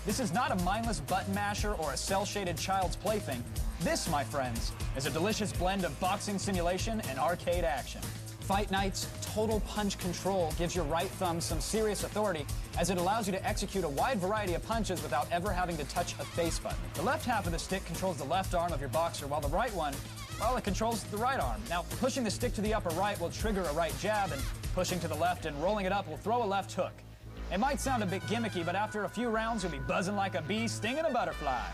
This is not a mindless button masher or a cel-shaded child's plaything. This, my friends, is a delicious blend of boxing simulation and arcade action. Fight Night's Total Punch Control gives your right thumb some serious authority, as it allows you to execute a wide variety of punches without ever having to touch a face button. The left half of the stick controls the left arm of your boxer, while the right one, well, it controls the right arm. Now, pushing the stick to the upper right will trigger a right jab, and pushing to the left and rolling it up will throw a left hook. It might sound a bit gimmicky, but after a few rounds, you'll be buzzing like a bee stinging a butterfly.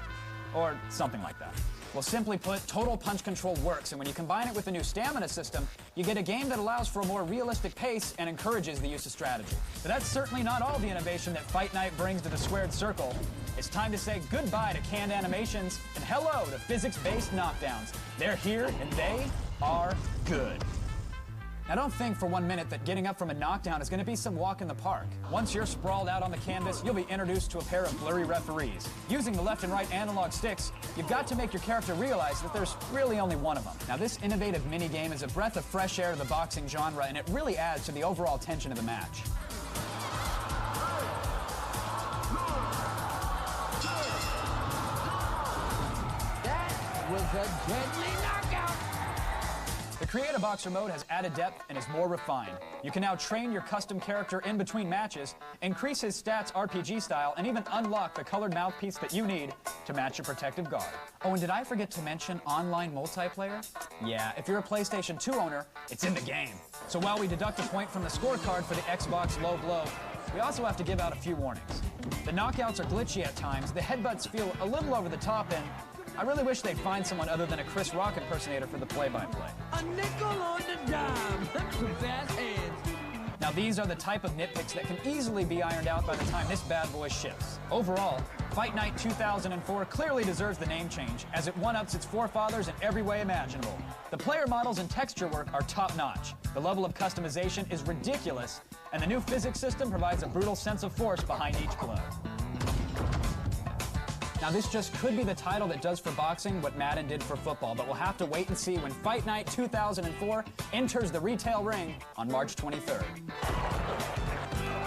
Or something like that. Well, simply put, Total Punch Control works, and when you combine it with the new stamina system, you get a game that allows for a more realistic pace and encourages the use of strategy. But that's certainly not all the innovation that Fight Night brings to the squared circle. It's time to say goodbye to canned animations and hello to physics-based knockdowns. They're here, and they are good. Now, don't think for 1 minute that getting up from a knockdown is going to be some walk in the park. Once you're sprawled out on the canvas, you'll be introduced to a pair of blurry referees. Using the left and right analog sticks, you've got to make your character realize that there's really only one of them. Now, this innovative minigame is a breath of fresh air to the boxing genre, and it really adds to the overall tension of the match. was a deadly knockout. The Create a Boxer mode has added depth and is more refined. You can now train your custom character in between matches, increase his stats RPG style, and even unlock the colored mouthpiece that you need to match your protective guard. Oh, and did I forget to mention online multiplayer? Yeah, if you're a PlayStation 2 owner, it's in the game. So while we deduct a point from the scorecard for the Xbox low blow, we also have to give out a few warnings. The knockouts are glitchy at times, the headbutts feel a little over the top, and I really wish they'd find someone other than a Chris Rock impersonator for the play-by-play. A nickel on the dime. That's some fast hands. Now these are the type of nitpicks that can easily be ironed out by the time this bad boy ships. Overall, Fight Night 2004 clearly deserves the name change, as it one-ups its forefathers in every way imaginable. The player models and texture work are top-notch. The level of customization is ridiculous, and the new physics system provides a brutal sense of force behind each blow. Now this just could be the title that does for boxing what Madden did for football, but we'll have to wait and see when Fight Night 2004 enters the retail ring on March 23rd.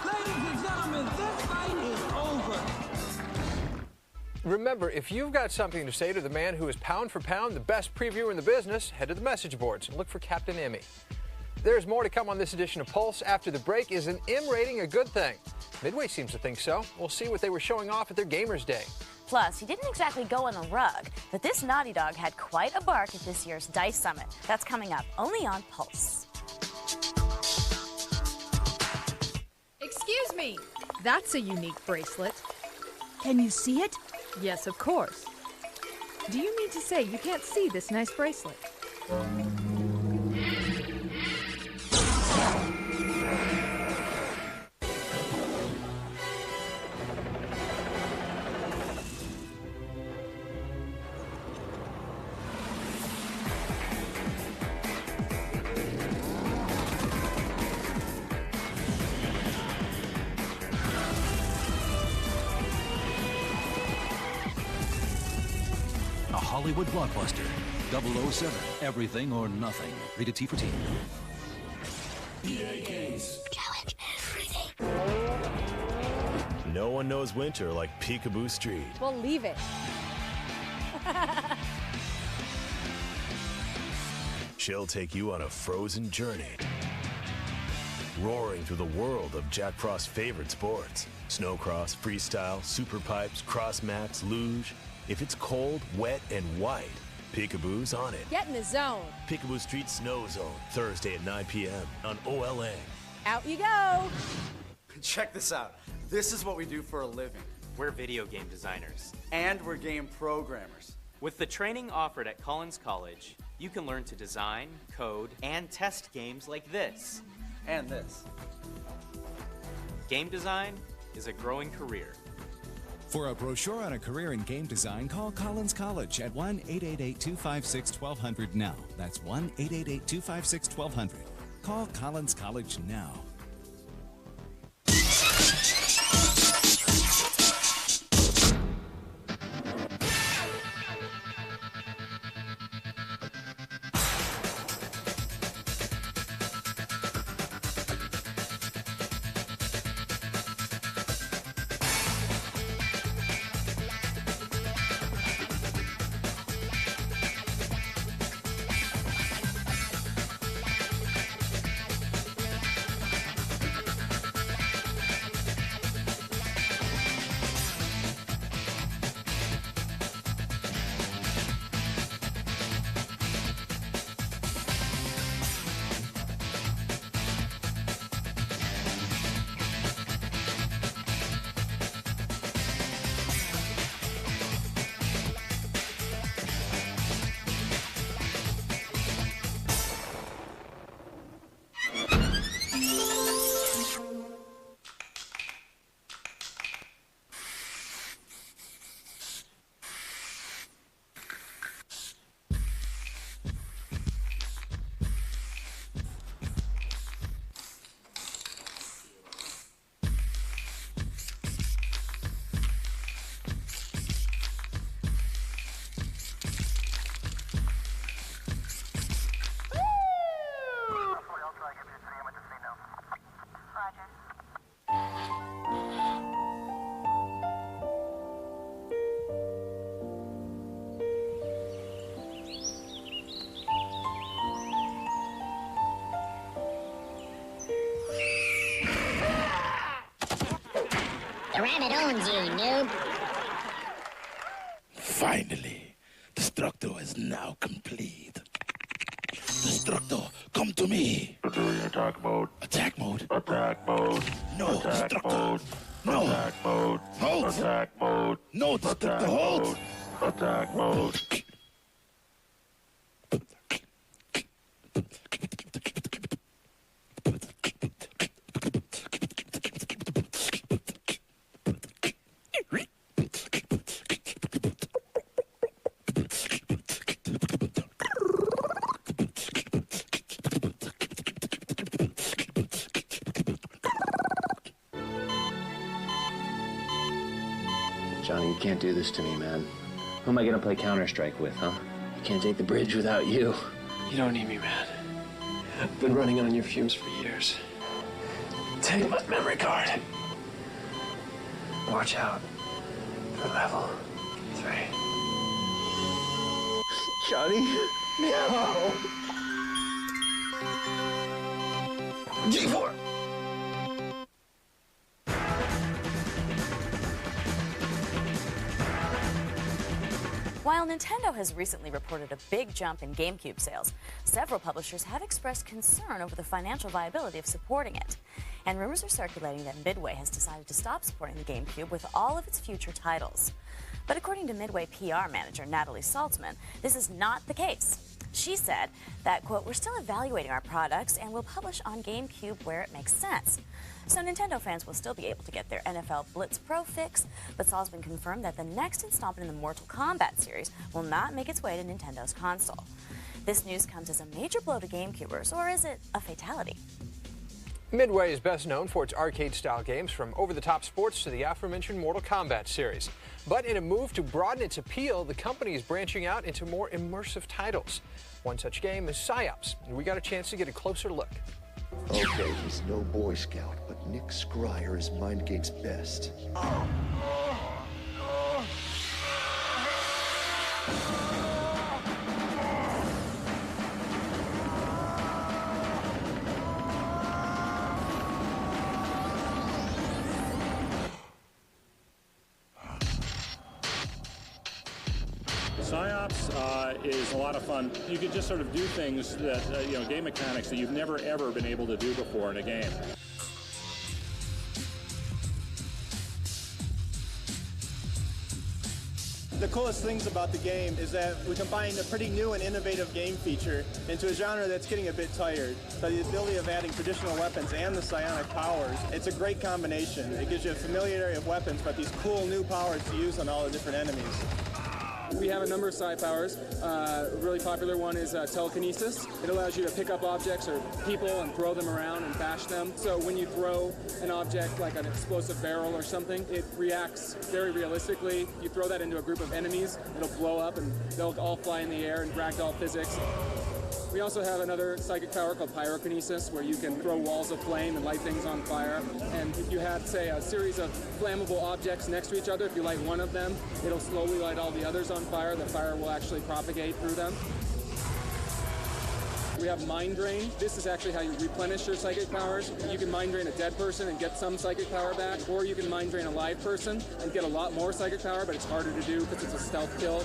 Ladies and gentlemen, this fight is over. Remember, if you've got something to say to the man who is pound for pound the best previewer in the business, head to the message boards and look for Captain Emmy. There's more to come on this edition of Pulse. After the break, is an M rating a good thing? Midway seems to think so. We'll see what they were showing off at their Gamers Day. Plus, he didn't exactly go on the rug, but this naughty dog had quite a bark at this year's DICE Summit. That's coming up only on Pulse. Excuse me. That's a unique bracelet. Can you see it? Yes, of course. Do you mean to say you can't see this nice bracelet? Hollywood blockbuster, 007, Everything or Nothing. Rated T for Teen. EA Games. Challenge everything. No one knows winter like Peekaboo Street. Well, leave it. She'll take you on a frozen journey, roaring through the world of Jack Frost's favorite sports. Snowcross, freestyle, super pipes, cross mats, luge. If it's cold, wet, and white, Peekaboo's on it. Get in the zone. Peekaboo Street Snow Zone, Thursday at 9 p.m. on OLA. Out you go. Check this out. This is what we do for a living. We're video game designers. And we're game programmers. With the training offered at Collins College, you can learn to design, code, and test games like this. And this. Game design is a growing career. For a brochure on a career in game design, call Collins College at 1-888-256-1200 now. That's 1-888-256-1200. Call Collins College now. planet owns you, noob. Finally, Destructo is now complete. Destructo, come to me. Entering attack mode. Attack mode? Attack mode. No, attack Destructo. mode. No. Attack mode. Hold. Attack mode. No, Destructo, attack hold. mode. Attack mode. Johnny, you can't do this to me, man. Who am I gonna play Counter-Strike with, huh? I can't take the bridge without you. You don't need me, man. I've been running on your fumes for years. Take my memory card. Watch out for level 3. Johnny, no. G4. While Nintendo has recently reported a big jump in GameCube sales, several publishers have expressed concern over the financial viability of supporting it. And rumors are circulating that Midway has decided to stop supporting the GameCube with all of its future titles. But according to Midway PR manager Natalie Saltzman, this is not the case. She said that, quote, "We're still evaluating our products and will publish on GameCube where it makes sense." So Nintendo fans will still be able to get their NFL Blitz Pro fix, but Salzman confirmed that the next installment in the Mortal Kombat series will not make its way to Nintendo's console. This news comes as a major blow to GameCubers, or is it a fatality? Midway is best known for its arcade-style games, from over-the-top sports to the aforementioned Mortal Kombat series. But in a move to broaden its appeal, the company is branching out into more immersive titles. One such game is PsyOps, and we got a chance to get a closer look. Okay, he's no Boy Scout, but Nick Scryer is MindGate's best. PsyOps is a lot of fun. You can just sort of do things that, game mechanics that you've never ever been able to do before in a game. The coolest things about the game is that we combine a pretty new and innovative game feature into a genre that's getting a bit tired. So the ability of adding traditional weapons and the psionic powers, it's a great combination. It gives you a familiarity of weapons, but these cool new powers to use on all the different enemies. We have a number of psi powers. A really popular one is telekinesis. It allows you to pick up objects or people and throw them around and bash them. So when you throw an object like an explosive barrel or something, it reacts very realistically. You throw that into a group of enemies, it'll blow up and they'll all fly in the air in ragdoll physics. We also have another psychic power called pyrokinesis, where you can throw walls of flame and light things on fire. And if you had, say, a series of flammable objects next to each other, if you light one of them, it'll slowly light all the others on fire. The fire will actually propagate through them. We have Mind Drain. This is actually how you replenish your psychic powers. You can Mind Drain a dead person and get some psychic power back, or you can Mind Drain a live person and get a lot more psychic power, but it's harder to do because it's a stealth kill.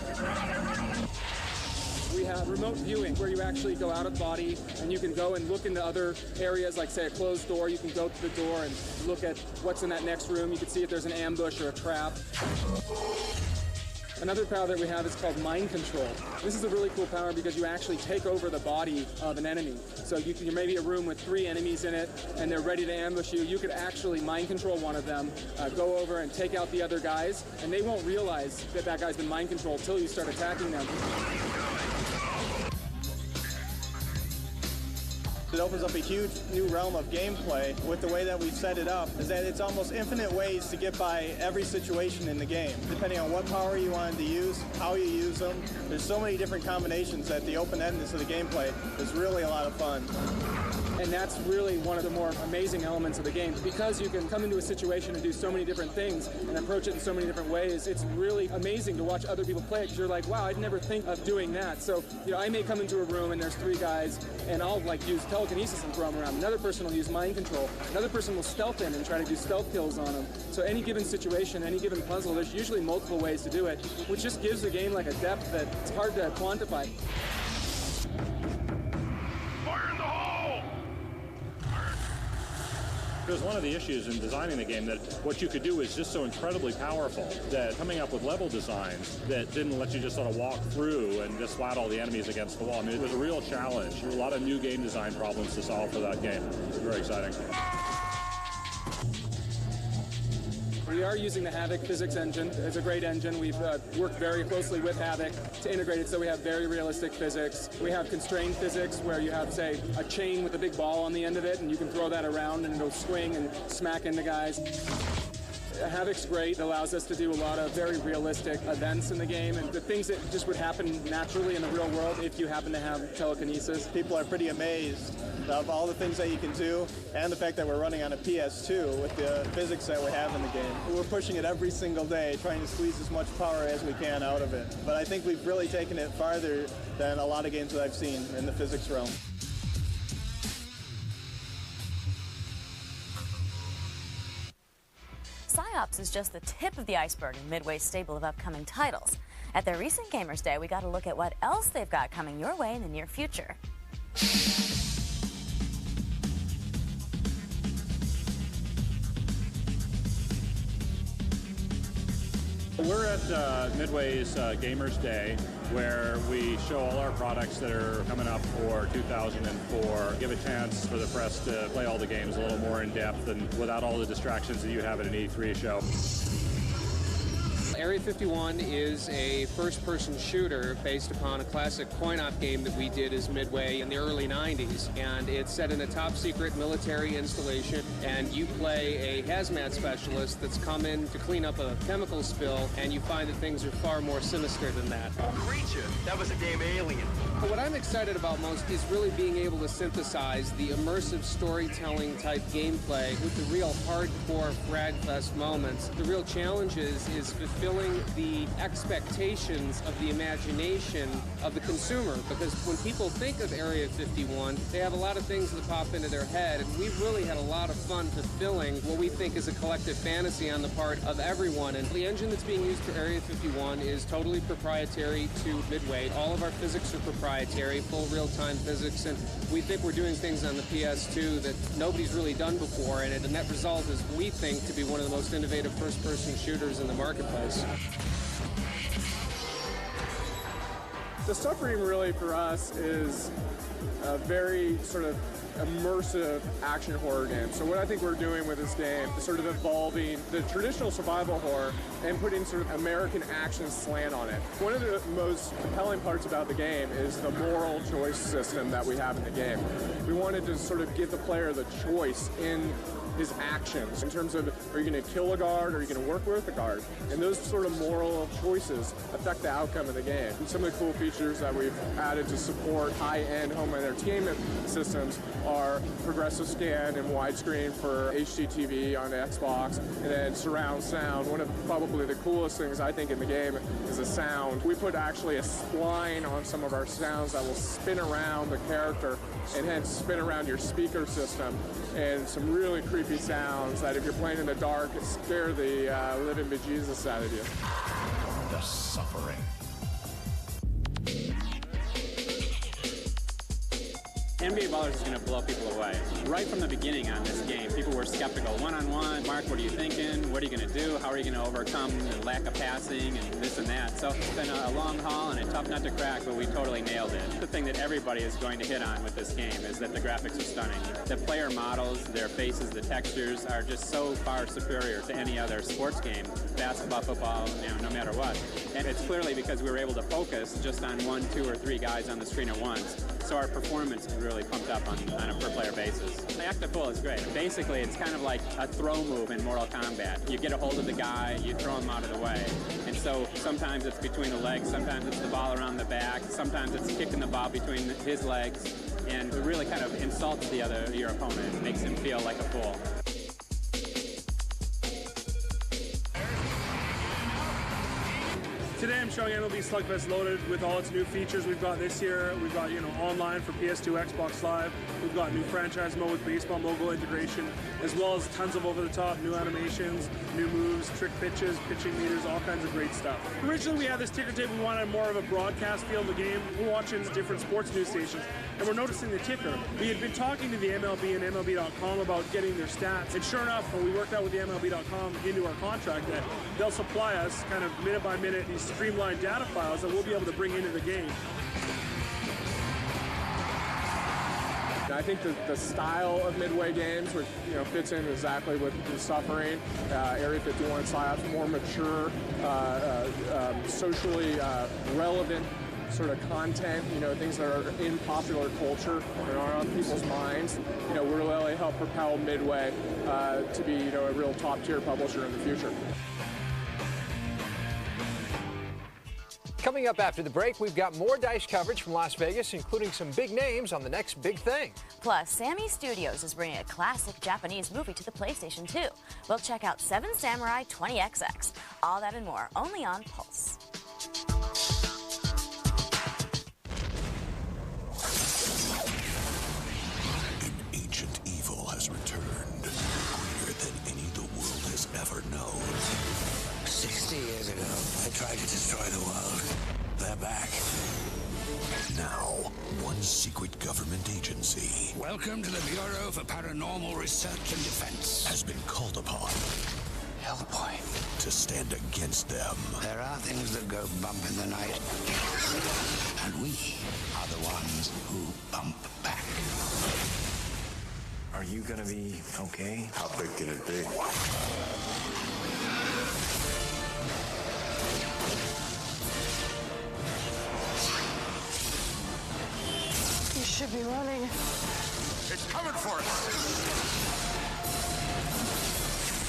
We have remote viewing, where you actually go out of body and you can go and look into other areas, like, say, a closed door. You can go to the door and look at what's in that next room. You can see if there's an ambush or a trap. Another power that we have is called Mind Control. This is a really cool power because you actually take over the body of an enemy. So you may be a room with 3 enemies in it and they're ready to ambush you. You could actually mind control one of them, go over and take out the other guys, and they won't realize that that guy's been mind controlled until you start attacking them. It opens up a huge new realm of gameplay with the way that we've set it up, is that it's almost infinite ways to get by every situation in the game. Depending on what power you wanted to use, how you use them, there's so many different combinations that the open-endedness of the gameplay is really a lot of fun. And that's really one of the more amazing elements of the game. Because you can come into a situation and do so many different things and approach it in so many different ways, it's really amazing to watch other people play it, because you're like, wow, I'd never think of doing that. So, I may come into a room and there's 3 guys, and I'll use telekinesis telekinesis and throw them around. Another person will use mind control. Another person will stealth in and try to do stealth kills on them. So any given situation, any given puzzle, there's usually multiple ways to do it, which just gives the game like a depth that it's hard to quantify. Because one of the issues in designing the game that what you could do is just so incredibly powerful that coming up with level designs that didn't let you just sort of walk through and just flat all the enemies against the wall. I mean, it was a real challenge. There were a lot of new game design problems to solve for that game. It was very exciting. We are using the Havok physics engine. It's a great engine. We've worked very closely with Havok to integrate it so we have very realistic physics. We have constrained physics where you have, say, a chain with a big ball on the end of it, and you can throw that around and it'll swing and smack into guys. Havok's great. It allows us to do a lot of very realistic events in the game and the things that just would happen naturally in the real world if you happen to have telekinesis. People are pretty amazed of all the things that you can do and the fact that we're running on a PS2 with the physics that we have in the game. We're pushing it every single day, trying to squeeze as much power as we can out of it. But I think we've really taken it farther than a lot of games that I've seen in the physics realm. PsyOps is just the tip of the iceberg in Midway's stable of upcoming titles. At their recent Gamers Day, we got a look at what else they've got coming your way in the near future. We're at Midway's Gamers Day, where we show all our products that are coming up for 2004. Give a chance for the press to play all the games a little more in depth and without all the distractions that you have at an E3 show. Area 51 is a first-person shooter based upon a classic coin-op game that we did as Midway in the early 90s. And it's set in a top-secret military installation, and you play a hazmat specialist that's come in to clean up a chemical spill, and you find that things are far more sinister than that. Creature! That was a game Alien. But what I'm excited about most is really being able to synthesize the immersive storytelling type gameplay with the real hardcore fragfest moments. The real challenge is fulfilling the expectations of the imagination of the consumer, because when people think of Area 51, they have a lot of things that pop into their head, and we've really had a lot of fun fulfilling what we think is a collective fantasy on the part of everyone. And the engine that's being used for Area 51 is totally proprietary to Midway. All of our physics are proprietary, full real-time physics, and we think we're doing things on the PS2 that nobody's really done before, and the net result is, we think, to be one of the most innovative first-person shooters in the marketplace. The Suffering really for us is a very sort of immersive action horror game. So what I think we're doing with this game is sort of evolving the traditional survival horror and putting sort of American action slant on it. One of the most compelling parts about the game is the moral choice system that we have in the game. We wanted to sort of give the player the choice in his actions in terms of, are you going to kill a guard or are you going to work with a guard? And those sort of moral choices affect the outcome of the game. And some of the cool features that we've added to support high-end home entertainment systems are progressive scan and widescreen for HDTV on the Xbox, and then surround sound. One of probably the coolest things I think in the game is the sound. We put actually a spline on some of our sounds that will spin around the character and hence spin around your speaker system, and some really creepy sounds that if you're playing in the dark, it scare the living bejesus out of you. The Suffering. NBA Ballers is going to blow people away. Right from the beginning on this game, people were skeptical. One-on-one, Mark, what are you thinking? What are you going to do? How are you going to overcome the lack of passing and this and that? So it's been a long haul and a tough nut to crack, but we totally nailed it. The thing that everybody is going to hit on with this game is that the graphics are stunning. The player models, their faces, the textures are just so far superior to any other sports game, basketball, football, no matter what. And it's clearly because we were able to focus just on 1, 2, or 3 guys on the screen at once. So our performance is really pumped up on a per-player basis. The Octopull is great. Basically, it's kind of like a throw move in Mortal Kombat. You get a hold of the guy, you throw him out of the way. And so sometimes it's between the legs, sometimes it's the ball around the back, sometimes it's kicking the ball between his legs, and it really kind of insults your opponent. It makes him feel like a fool. Today I'm showing MLB Slugfest Loaded with all its new features we've got this year. We've got, online for PS2, Xbox Live. We've got new franchise mode with baseball mogul integration, as well as tons of over-the-top new animations, new moves, trick pitches, pitching meters, all kinds of great stuff. Originally we had this ticker tape, we wanted more of a broadcast feel of the game. We're watching different sports news stations, and we're noticing the ticker. We had been talking to the MLB and MLB.com about getting their stats, and sure enough, when we worked out with the MLB.com into our contract that they'll supply us kind of minute by minute these streamlined data files that we'll be able to bring into the game. I think the style of Midway games, which fits in exactly with the Suffering, Area 51 psyops, more mature, socially relevant sort of content, things that are in popular culture and are on people's minds, will really help propel Midway to be, a real top-tier publisher in the future. Coming up after the break, we've got more DICE coverage from Las Vegas, including some big names on the next big thing. Plus, Sammy Studios is bringing a classic Japanese movie to the PlayStation 2. We'll check out 7 Samurai 20XX. All that and more, only on Pulse. An ancient evil has returned, greater than any the world has ever known. 60 years ago, I tried to destroy the world. They're back. Now, one secret government agency. Welcome to the Bureau for Paranormal Research and Defense. Has been called upon. Hellboy. To stand against them. There are things that go bump in the night. And we are the ones who bump back. Are you gonna be okay? How big can it be? You should be running. It's coming for us!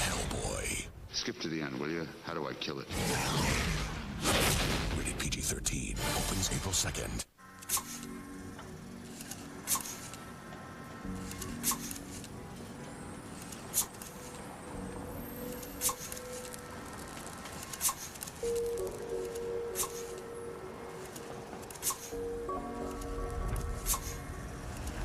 Hellboy. Skip to the end, will you? How do I kill it? Rated PG-13. Opens April 2nd.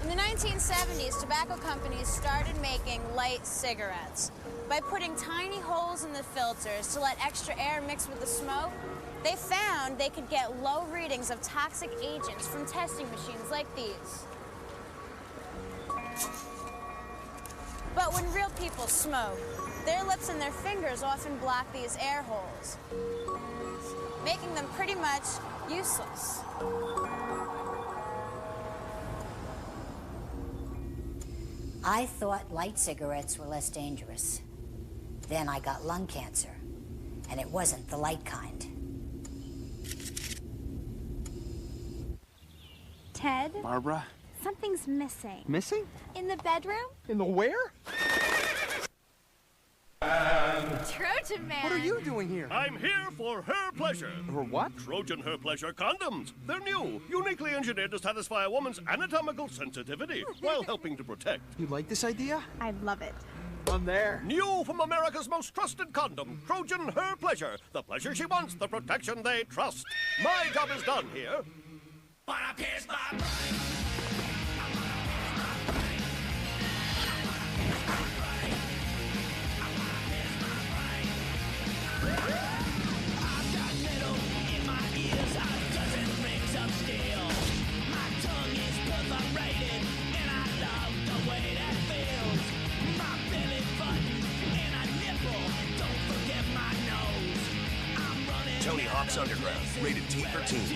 In the 1970s, tobacco companies started making light cigarettes. By putting tiny holes in the filters to let extra air mix with the smoke, they found they could get low readings of toxic agents from testing machines like these. But when real people smoke, their lips and their fingers often block these air holes, making them pretty much useless. I thought light cigarettes were less dangerous. Then I got lung cancer, and it wasn't the light kind. Ted? Barbara? Something's missing. Missing? In the bedroom? In the where? Trojan Man! What are you doing here? I'm here for Her Pleasure. Her what? Trojan Her Pleasure condoms. They're new, uniquely engineered to satisfy a woman's anatomical sensitivity while helping to protect. You like this idea? I love it. I'm there. New from America's most trusted condom, Trojan Her Pleasure. The pleasure she wants, the protection they trust. My job is done here. But I pierce my brain. Tony Hawk's Underground, rated T-13.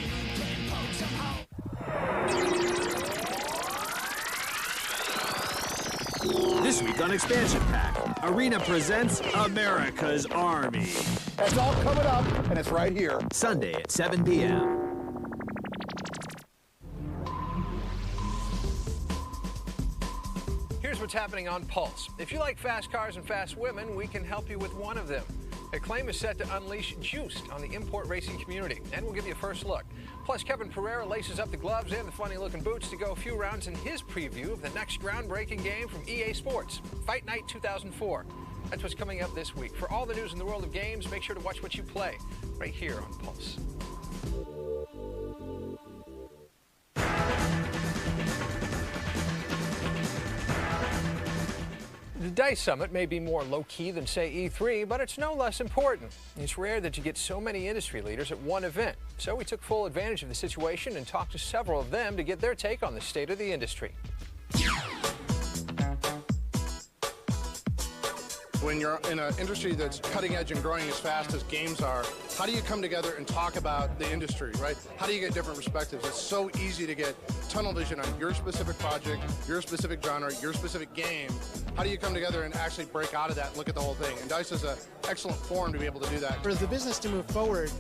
This week on Expansion Pack, Arena presents America's Army. That's all coming up, and it's right here. Sunday at 7 p.m. Here's what's happening on Pulse. If you like fast cars and fast women, we can help you with one of them. Acclaim is set to unleash juice on the import racing community, and we'll give you a first look. Plus, Kevin Pereira laces up the gloves and the funny-looking boots to go a few rounds in his preview of the next groundbreaking game from EA Sports, Fight Night 2004. That's what's coming up this week. For all the news in the world of games, make sure to watch What You Play right here on Pulse. The DICE Summit may be more low-key than, say, E3, but it's no less important. It's rare that you get so many industry leaders at one event. So we took full advantage of the situation and talked to several of them to get their take on the state of the industry. When you're in an industry that's cutting edge and growing as fast as games are, how do you come together and talk about the industry, right? How do you get different perspectives? It's so easy to get tunnel vision on your specific project, your specific genre, your specific game. How do you come together and actually break out of that and look at the whole thing? And DICE is an excellent forum to be able to do that. For the business to move forward,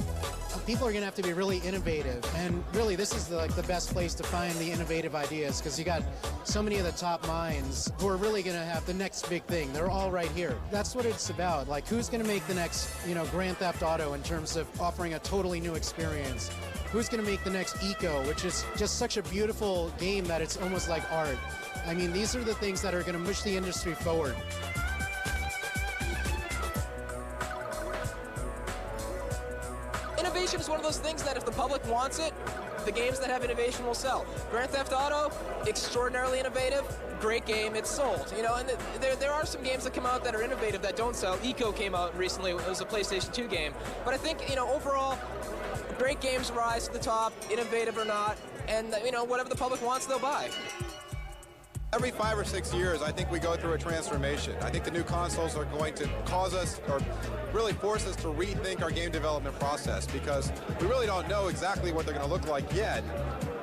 people are going to have to be really innovative. And really, this is the best place to find the innovative ideas, because you got so many of the top minds who are really going to have the next big thing. They're all right here. That's what it's about. Like, who's going to make the next, Grand Theft Auto in terms of offering a totally new experience? Who's going to make the next Eco, which is just such a beautiful game that it's almost like art. I mean, these are the things that are going to push the industry forward. Innovation is one of those things that if the public wants it, the games that have innovation will sell. Grand Theft Auto, extraordinarily innovative, great game, it's sold. And there are some games that come out that are innovative that don't sell. Eco came out recently, it was a PlayStation 2 game. But I think, overall, great games rise to the top, innovative or not, and, whatever the public wants, they'll buy. Every 5 or 6 years, I think we go through a transformation. I think the new consoles are going to cause us, or really force us to rethink our game development process, because we really don't know exactly what they're going to look like yet,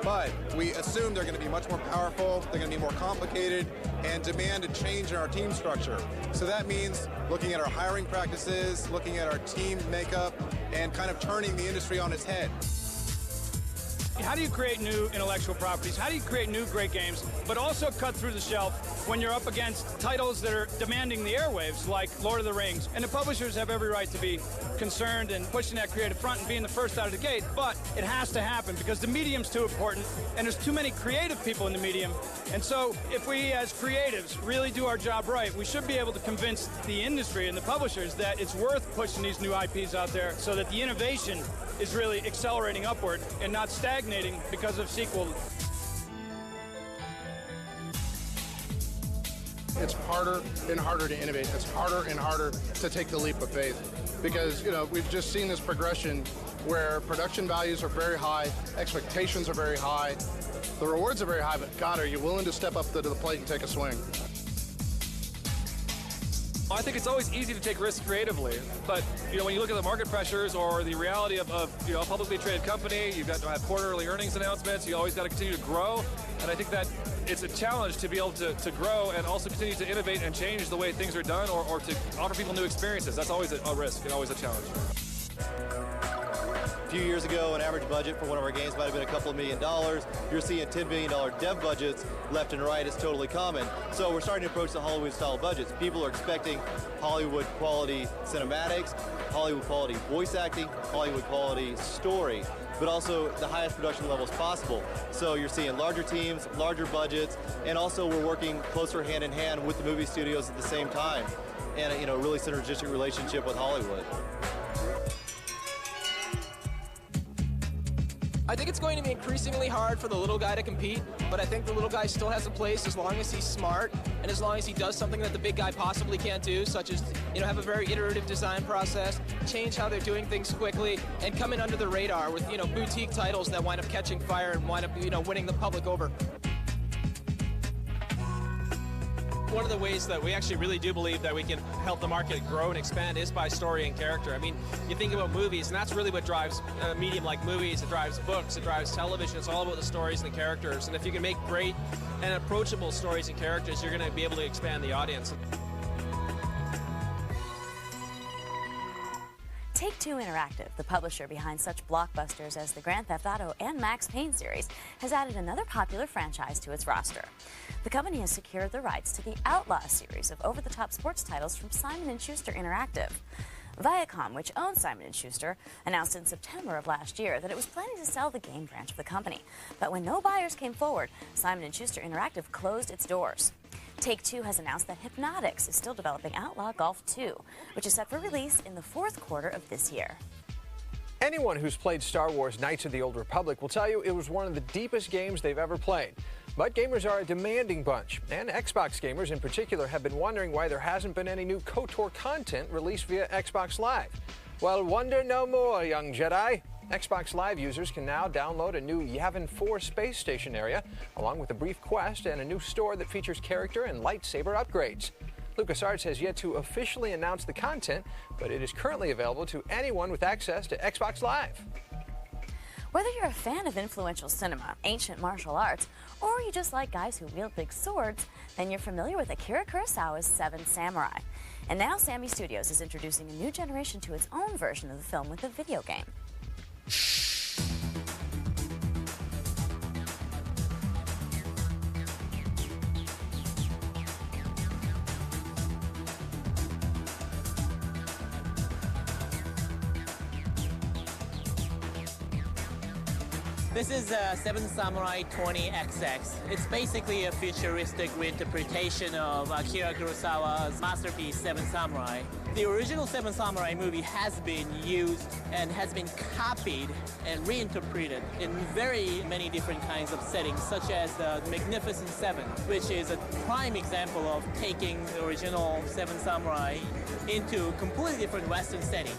but we assume they're going to be much more powerful, they're going to be more complicated, and demand a change in our team structure. So that means looking at our hiring practices, looking at our team makeup, and kind of turning the industry on its head. How do you create new intellectual properties? How do you create new great games, but also cut through the shelf when you're up against titles that are demanding the airwaves, like Lord of the Rings? And the publishers have every right to be concerned and pushing that creative front and being the first out of the gate, but it has to happen because the medium's too important, and there's too many creative people in the medium. And so if we, as creatives, really do our job right, we should be able to convince the industry and the publishers that it's worth pushing these new IPs out there so that the innovation is really accelerating upward and not stagnating because of sequel. It's harder and harder to innovate. It's harder and harder to take the leap of faith because, we've just seen this progression where production values are very high, expectations are very high, the rewards are very high, but God, are you willing to step up to the plate and take a swing? I think it's always easy to take risks creatively, but when you look at the market pressures or the reality of a publicly traded company, you've got to have quarterly earnings announcements. You always got to continue to grow, and I think that it's a challenge to be able to grow and also continue to innovate and change the way things are done, or to offer people new experiences. That's always a risk and always a challenge. A few years ago, an average budget for one of our games might have been a couple of $1 million. You're seeing $10 million dev budgets left and right. It's totally common. So we're starting to approach the Hollywood-style budgets. People are expecting Hollywood-quality cinematics, Hollywood-quality voice acting, Hollywood-quality story, but also the highest production levels possible. So you're seeing larger teams, larger budgets, and also we're working closer hand-in-hand with the movie studios at the same time, and a really synergistic relationship with Hollywood. I think it's going to be increasingly hard for the little guy to compete, but I think the little guy still has a place as long as he's smart and as long as he does something that the big guy possibly can't do, such as have a very iterative design process, change how they're doing things quickly, and come in under the radar with boutique titles that wind up catching fire and wind up winning the public over. One of the ways that we actually really do believe that we can help the market grow and expand is by story and character. I mean, you think about movies, and that's really what drives a medium like movies. It drives books, it drives television. It's all about the stories and the characters. And if you can make great and approachable stories and characters, you're going to be able to expand the audience. Take-Two Interactive, the publisher behind such blockbusters as the Grand Theft Auto and Max Payne series, has added another popular franchise to its roster. The company has secured the rights to the Outlaw series of over-the-top sports titles from Simon & Schuster Interactive. Viacom, which owns Simon & Schuster, announced in September of last year that it was planning to sell the game branch of the company. But when no buyers came forward, Simon & Schuster Interactive closed its doors. Take-Two has announced that Hypnotics is still developing Outlaw Golf 2, which is set for release in the fourth quarter of this year. Anyone who's played Star Wars Knights of the Old Republic will tell you it was one of the deepest games they've ever played. But gamers are a demanding bunch, and Xbox gamers in particular have been wondering why there hasn't been any new KOTOR content released via Xbox Live. Well, wonder no more, young Jedi. Xbox Live users can now download a new Yavin 4 space station area, along with a brief quest and a new store that features character and lightsaber upgrades. LucasArts has yet to officially announce the content, but it is currently available to anyone with access to Xbox Live. Whether you're a fan of influential cinema, ancient martial arts, or you just like guys who wield big swords, then you're familiar with Akira Kurosawa's Seven Samurai. And now Sammy Studios is introducing a new generation to its own version of the film with a video game. This is Seven Samurai 20XX. It's basically a futuristic reinterpretation of Akira Kurosawa's masterpiece, Seven Samurai. The original Seven Samurai movie has been used and has been copied and reinterpreted in very many different kinds of settings, such as the Magnificent Seven, which is a prime example of taking the original Seven Samurai into a completely different Western setting.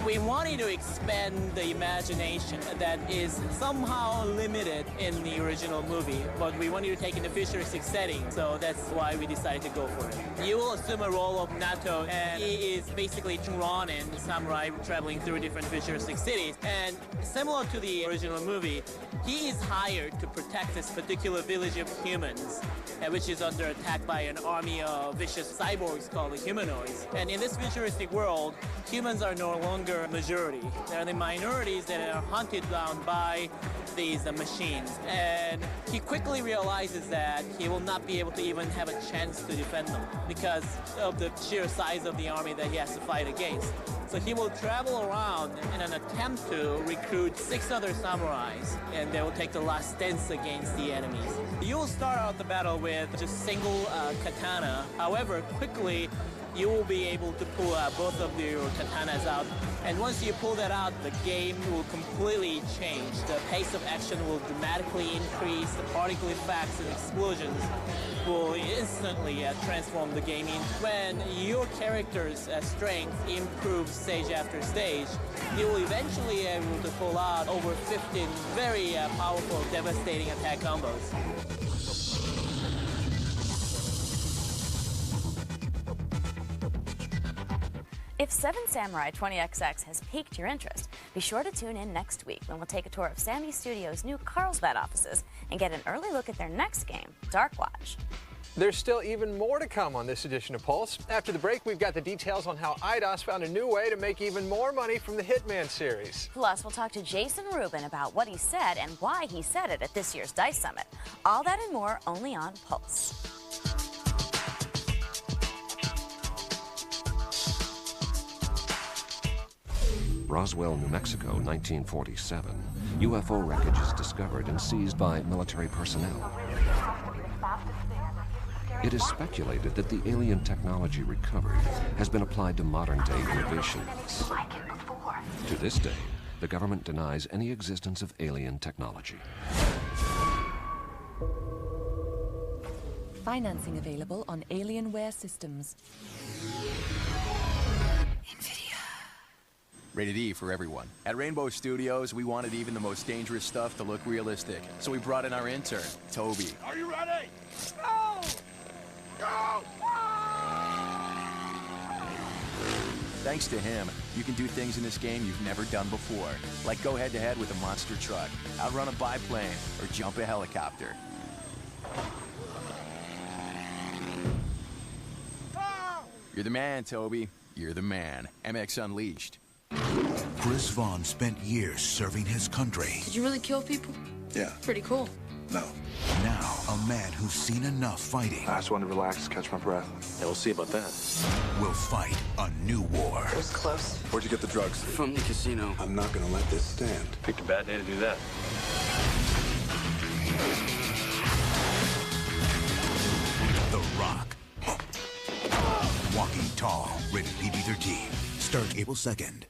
We wanted to expand the imagination that is somehow limited in the original movie, but we wanted to take in a futuristic setting, so that's why we decided to go for it. You will assume a role of Nato, and he is basically Ronin, samurai traveling through different futuristic cities. And similar to the original movie, he is hired to protect this particular village of humans, which is under attack by an army of vicious cyborgs called the humanoids. And in this futuristic world, humans are no longer a majority. They're the minorities that are hunted down by these machines. And he quickly realizes that he will not be able to even have a chance to defend them because of the sheer size of the army that he has to fight against. So he will travel around in an attempt to recruit 6 other samurais, and they will take the last stance against the enemies. You will start out the battle with just single katana. However, quickly you will be able to pull both of your katanas out. And once you pull that out, the game will completely change. The pace of action will dramatically increase. The particle effects and explosions will instantly transform the game. When your character's strength improves stage after stage, you will eventually be able to pull out over 15 very powerful, devastating attack combos. If Seven Samurai 20XX has piqued your interest, be sure to tune in next week when we'll take a tour of Sammy Studios' new Carlsbad offices and get an early look at their next game, Darkwatch. There's still even more to come on this edition of Pulse. After the break, we've got the details on how Eidos found a new way to make even more money from the Hitman series. Plus, we'll talk to Jason Rubin about what he said and why he said it at this year's DICE Summit. All that and more only on Pulse. Roswell, New Mexico, 1947. UFO wreckage is discovered and seized by military personnel. It is speculated that the alien technology recovered has been applied to modern-day innovations. To this day, the government denies any existence of alien technology. Financing available on Alienware Systems. Rated E for everyone. At Rainbow Studios, we wanted even the most dangerous stuff to look realistic. So we brought in our intern, Toby. Are you ready? Go! Go! Thanks to him, you can do things in this game you've never done before. Like go head-to-head with a monster truck, outrun a biplane, or jump a helicopter. You're the man, Toby. You're the man. MX Unleashed. Chris Vaughn spent years serving his country. Did you really kill people? Yeah. Pretty cool. No. Now, a man who's seen enough fighting. I just wanted to relax, catch my breath. Yeah, we'll see about that. Will fight a new war. It was close. Where'd you get the drugs? From the casino. I'm not gonna let this stand. Picked a bad day to do that. The Rock. Walking Tall. Rated PG-13. Starts April 2nd.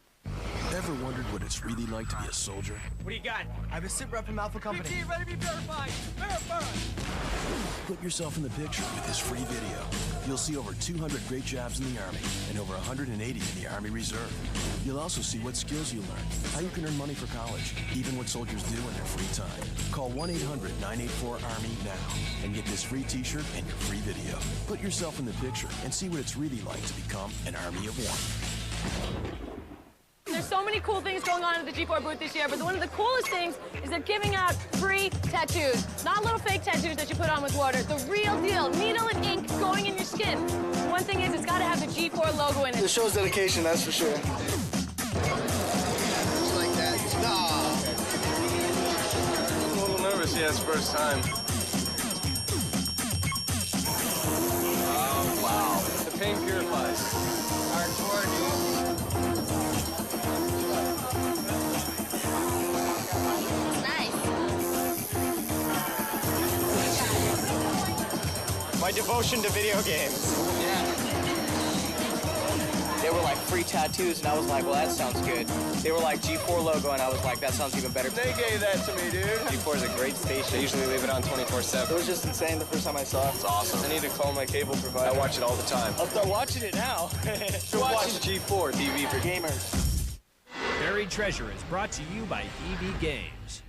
Ever wondered what it's really like to be a soldier? What do you got? I have a sit rep from Alpha Company. BT, ready to be verified. Verified. Put yourself in the picture with this free video. You'll see over 200 great jobs in the Army and over 180 in the Army Reserve. You'll also see what skills you learn, how you can earn money for college, even what soldiers do in their free time. Call 1-800-984-ARMY now and get this free t-shirt and your free video. Put yourself in the picture and see what it's really like to become an Army of One. There's so many cool things going on at the G4 booth this year, but one of the coolest things is they're giving out free tattoos. Not little fake tattoos that you put on with water. The real deal. Needle and ink going in your skin. One thing is, it's got to have the G4 logo in it. It shows dedication, that's for sure. Just like that. Nah. I'm a little nervous. Yeah, it's first time. Oh, wow. The pain purifies. Hardcore, dude. My devotion to video games. Yeah. They were like free tattoos, and I was like, well, that sounds good. They were like G4 logo, and I was like, that sounds even better. They gave that to me, dude. G4 is a great station. They usually leave it on 24/7. It was just insane the first time I saw it. It's awesome. I need to call my cable provider. I watch it all the time. I'll start watching it now. Watch G4 TV for gamers. Buried Treasure is brought to you by EB Games.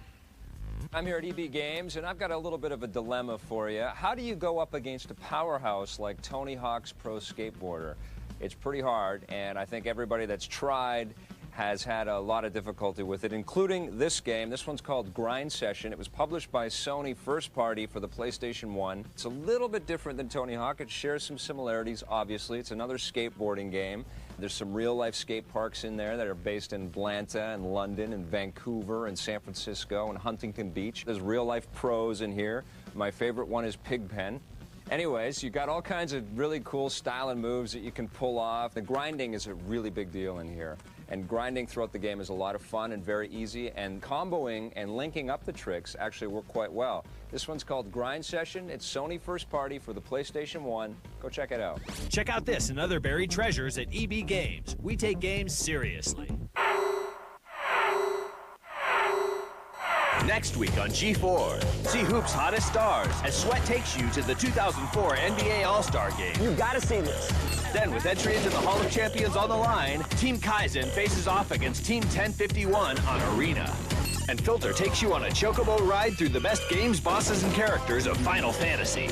I'm here at EB Games, and I've got a little bit of a dilemma for you. How do you go up against a powerhouse like Tony Hawk's Pro Skateboarder? It's pretty hard, and I think everybody that's tried has had a lot of difficulty with it, including this game. This one's called Grind Session. It was published by Sony first party for the PlayStation 1. It's a little bit different than Tony Hawk. It shares some similarities, obviously. It's another skateboarding game. There's some real-life skate parks in there that are based in Atlanta and London and Vancouver and San Francisco and Huntington Beach. There's real-life pros in here. My favorite one is Pigpen. Anyways, you got all kinds of really cool style and moves that you can pull off. The grinding is a really big deal in here. And grinding throughout the game is a lot of fun and very easy. And comboing and linking up the tricks actually work quite well. This one's called Grind Session. It's Sony first party for the PlayStation 1. Go check it out. Check out this and other buried treasures at EB Games. We take games seriously. Next week on G4, see Hoop's hottest stars as Sweat takes you to the 2004 NBA All-Star Game. You gotta see this. Then, with entry into the Hall of Champions on the line, Team Kaizen faces off against Team 1051 on Arena. And Filter takes you on a chocobo ride through the best games, bosses, and characters of Final Fantasy.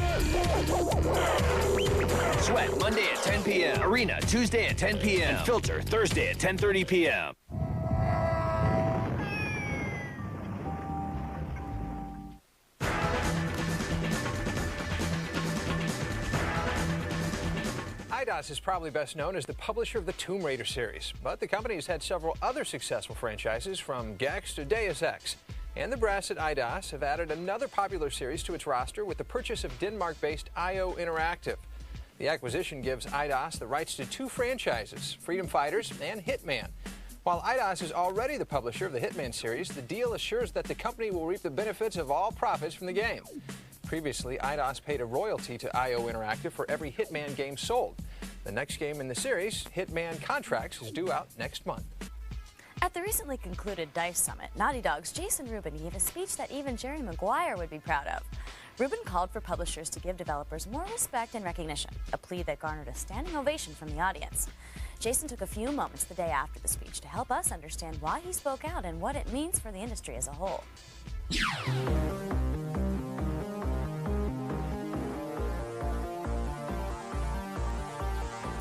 Sweat, Monday at 10 p.m. Arena, Tuesday at 10 p.m. And Filter, Thursday at 10:30 p.m. Eidos is probably best known as the publisher of the Tomb Raider series, but the company has had several other successful franchises from Gex to Deus Ex. And the brass at Eidos have added another popular series to its roster with the purchase of Denmark-based IO Interactive. The acquisition gives Eidos the rights to two franchises, Freedom Fighters and Hitman. While Eidos is already the publisher of the Hitman series, the deal assures that the company will reap the benefits of all profits from the game. Previously, Eidos paid a royalty to IO Interactive for every Hitman game sold. The next game in the series, Hitman Contracts, is due out next month. At the recently concluded DICE Summit, Naughty Dog's Jason Rubin gave a speech that even Jerry Maguire would be proud of. Rubin called for publishers to give developers more respect and recognition, a plea that garnered a standing ovation from the audience. Jason took a few moments the day after the speech to help us understand why he spoke out and what it means for the industry as a whole.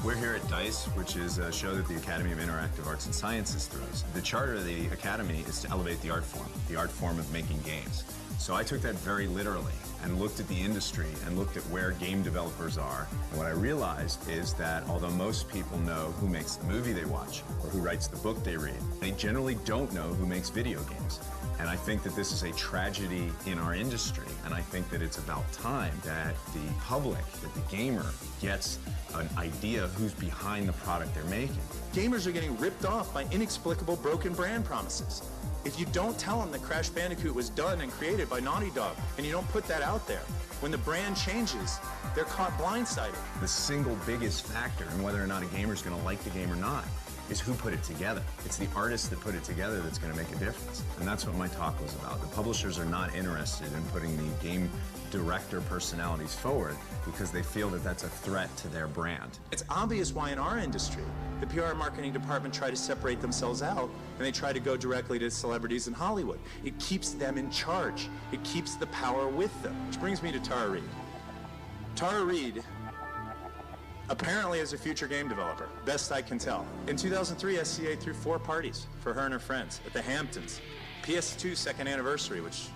We're here at DICE, which is a show that the Academy of Interactive Arts and Sciences throws. The charter of the Academy is to elevate the art form of making games. So I took that very literally and looked at the industry and looked at where game developers are. And what I realized is that although most people know who makes the movie they watch or who writes the book they read, they generally don't know who makes video games. And I think that this is a tragedy in our industry. And I think that it's about time that the public, that the gamer, gets an idea of who's behind the product they're making. Gamers are getting ripped off by inexplicable broken brand promises. If you don't tell them that Crash Bandicoot was done and created by Naughty Dog, and you don't put that out there, when the brand changes, they're caught blindsided. The single biggest factor in whether or not a gamer's going to like the game or not is who put it together. It's the artist that put it together that's going to make a difference. And that's what my talk was about. The publishers are not interested in putting the game director personalities forward because they feel that that's a threat to their brand. It's obvious why in our industry, the PR and marketing department try to separate themselves out and they try to go directly to celebrities in Hollywood. It keeps them in charge. It keeps the power with them. Which brings me to Tara Reid. Tara Reid apparently is a future game developer, best I can tell. In 2003, SCA threw 4 parties for her and her friends at the Hamptons. PS2 second anniversary, which,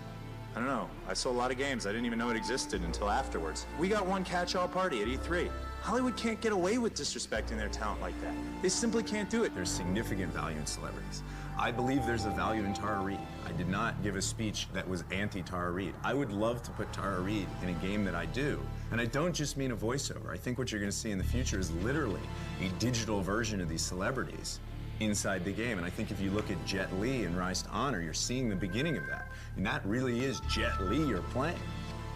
I don't know, I sold a lot of games. I didn't even know it existed until afterwards. We got one catch-all party at E3. Hollywood can't get away with disrespecting their talent like that. They simply can't do it. There's significant value in celebrities. I believe there's a value in Tara Reid. I did not give a speech that was anti-Tara Reid. I would love to put Tara Reid in a game that I do. And I don't just mean a voiceover. I think what you're going to see in the future is literally a digital version of these celebrities inside the game. And I think if you look at Jet Li and Rise to Honor, you're seeing the beginning of that. And that really is Jet Li you're playing.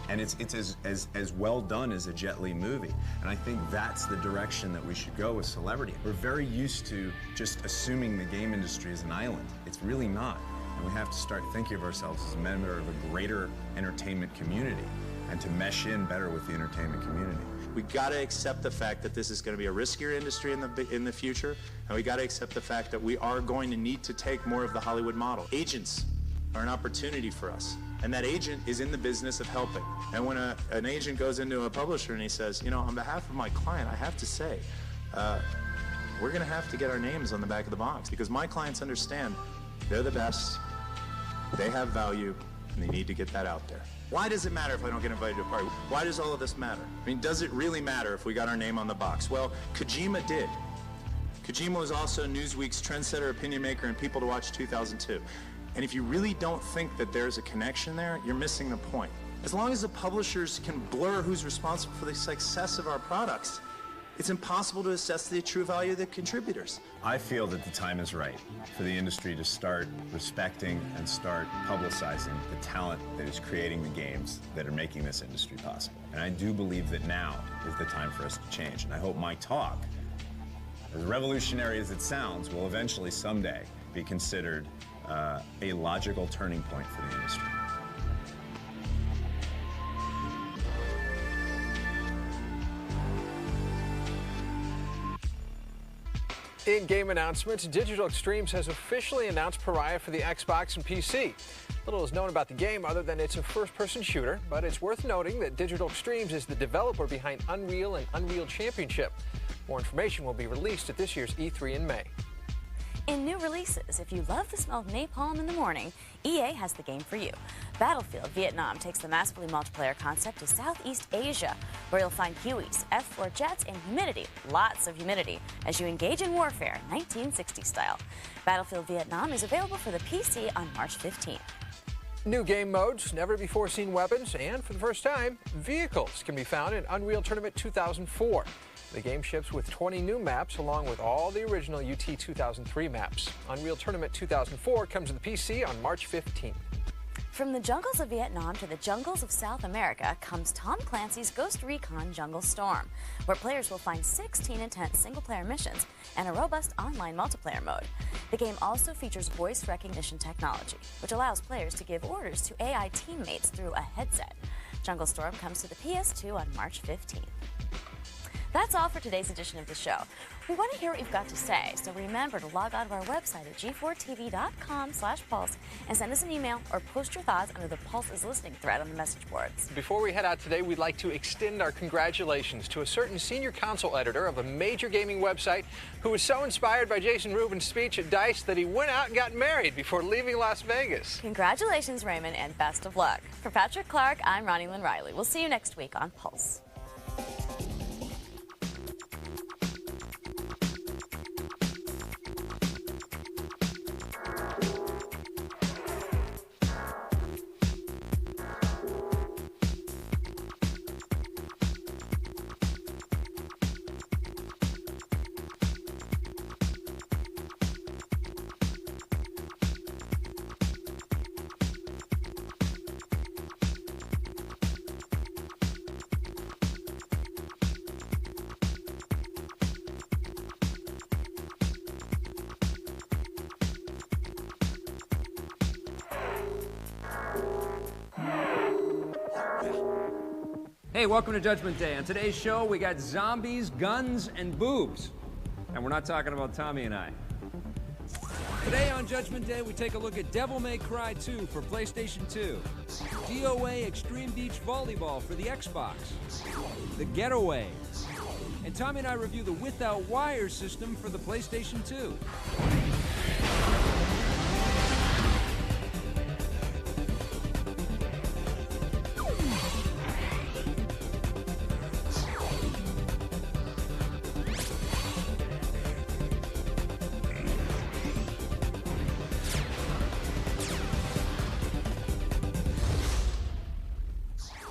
And it's as well done as a Jet Li movie. And I think that's the direction that we should go with celebrity. We're very used to just assuming the game industry is an island. It's really not. And we have to start thinking of ourselves as a member of a greater entertainment community and to mesh in better with the entertainment community. We got to accept the fact that this is going to be a riskier industry in the future, and we got to accept the fact that we are going to need to take more of the Hollywood model. Agents are an opportunity for us, and that agent is in the business of helping. And when an agent goes into a publisher and he says, you know, on behalf of my client, I have to say, we're going to have to get our names on the back of the box because my clients understand they're the best, they have value, and they need to get that out there. Why does it matter if I don't get invited to a party? Why does all of this matter? I mean, does it really matter if we got our name on the box? Well, Kojima did. Kojima was also Newsweek's trendsetter, opinion maker, and People to Watch 2002. And if you really don't think that there's a connection there, you're missing the point. As long as the publishers can blur who's responsible for the success of our products, it's impossible to assess the true value of the contributors. I feel that the time is right for the industry to start respecting and start publicizing the talent that is creating the games that are making this industry possible. And I do believe that now is the time for us to change. And I hope my talk, as revolutionary as it sounds, will eventually someday be considered a logical turning point for the industry. In game announcements, Digital Extremes has officially announced Pariah for the Xbox and PC. Little is known about the game other than it's a first-person shooter, but it's worth noting that Digital Extremes is the developer behind Unreal and Unreal Championship. More information will be released at this year's E3 in May. In new releases, if you love the smell of napalm in the morning, EA has the game for you. Battlefield Vietnam takes the massively multiplayer concept to Southeast Asia, where you'll find Hueys, F-4 jets, and humidity, lots of humidity, as you engage in warfare, 1960 style. Battlefield Vietnam is available for the PC on March 15th. New game modes, never-before-seen weapons, and for the first time, vehicles can be found in Unreal Tournament 2004. The game ships with 20 new maps along with all the original UT 2003 maps. Unreal Tournament 2004 comes to the PC on March 15th. From the jungles of Vietnam to the jungles of South America comes Tom Clancy's Ghost Recon Jungle Storm, where players will find 16 intense single-player missions and a robust online multiplayer mode. The game also features voice recognition technology, which allows players to give orders to AI teammates through a headset. Jungle Storm comes to the PS2 on March 15th. That's all for today's edition of the show. We want to hear what you've got to say, so remember to log on to our website at g4tv.com/pulse and send us an email or post your thoughts under the Pulse is Listening thread on the message boards. Before we head out today, we'd like to extend our congratulations to a certain senior console editor of a major gaming website who was so inspired by Jason Rubin's speech at DICE that he went out and got married before leaving Las Vegas. Congratulations, Raymond, and best of luck. For Patrick Clark, I'm Ronnie Lynn Riley. We'll see you next week on Pulse. Hey, welcome to Judgment Day. On today's show, we got zombies, guns, and boobs. And we're not talking about Tommy and I. Today on Judgment Day, we take a look at Devil May Cry 2 for PlayStation 2, DOA Extreme Beach Volleyball for the Xbox, The Getaway, and Tommy and I review the Without Wires system for the PlayStation 2.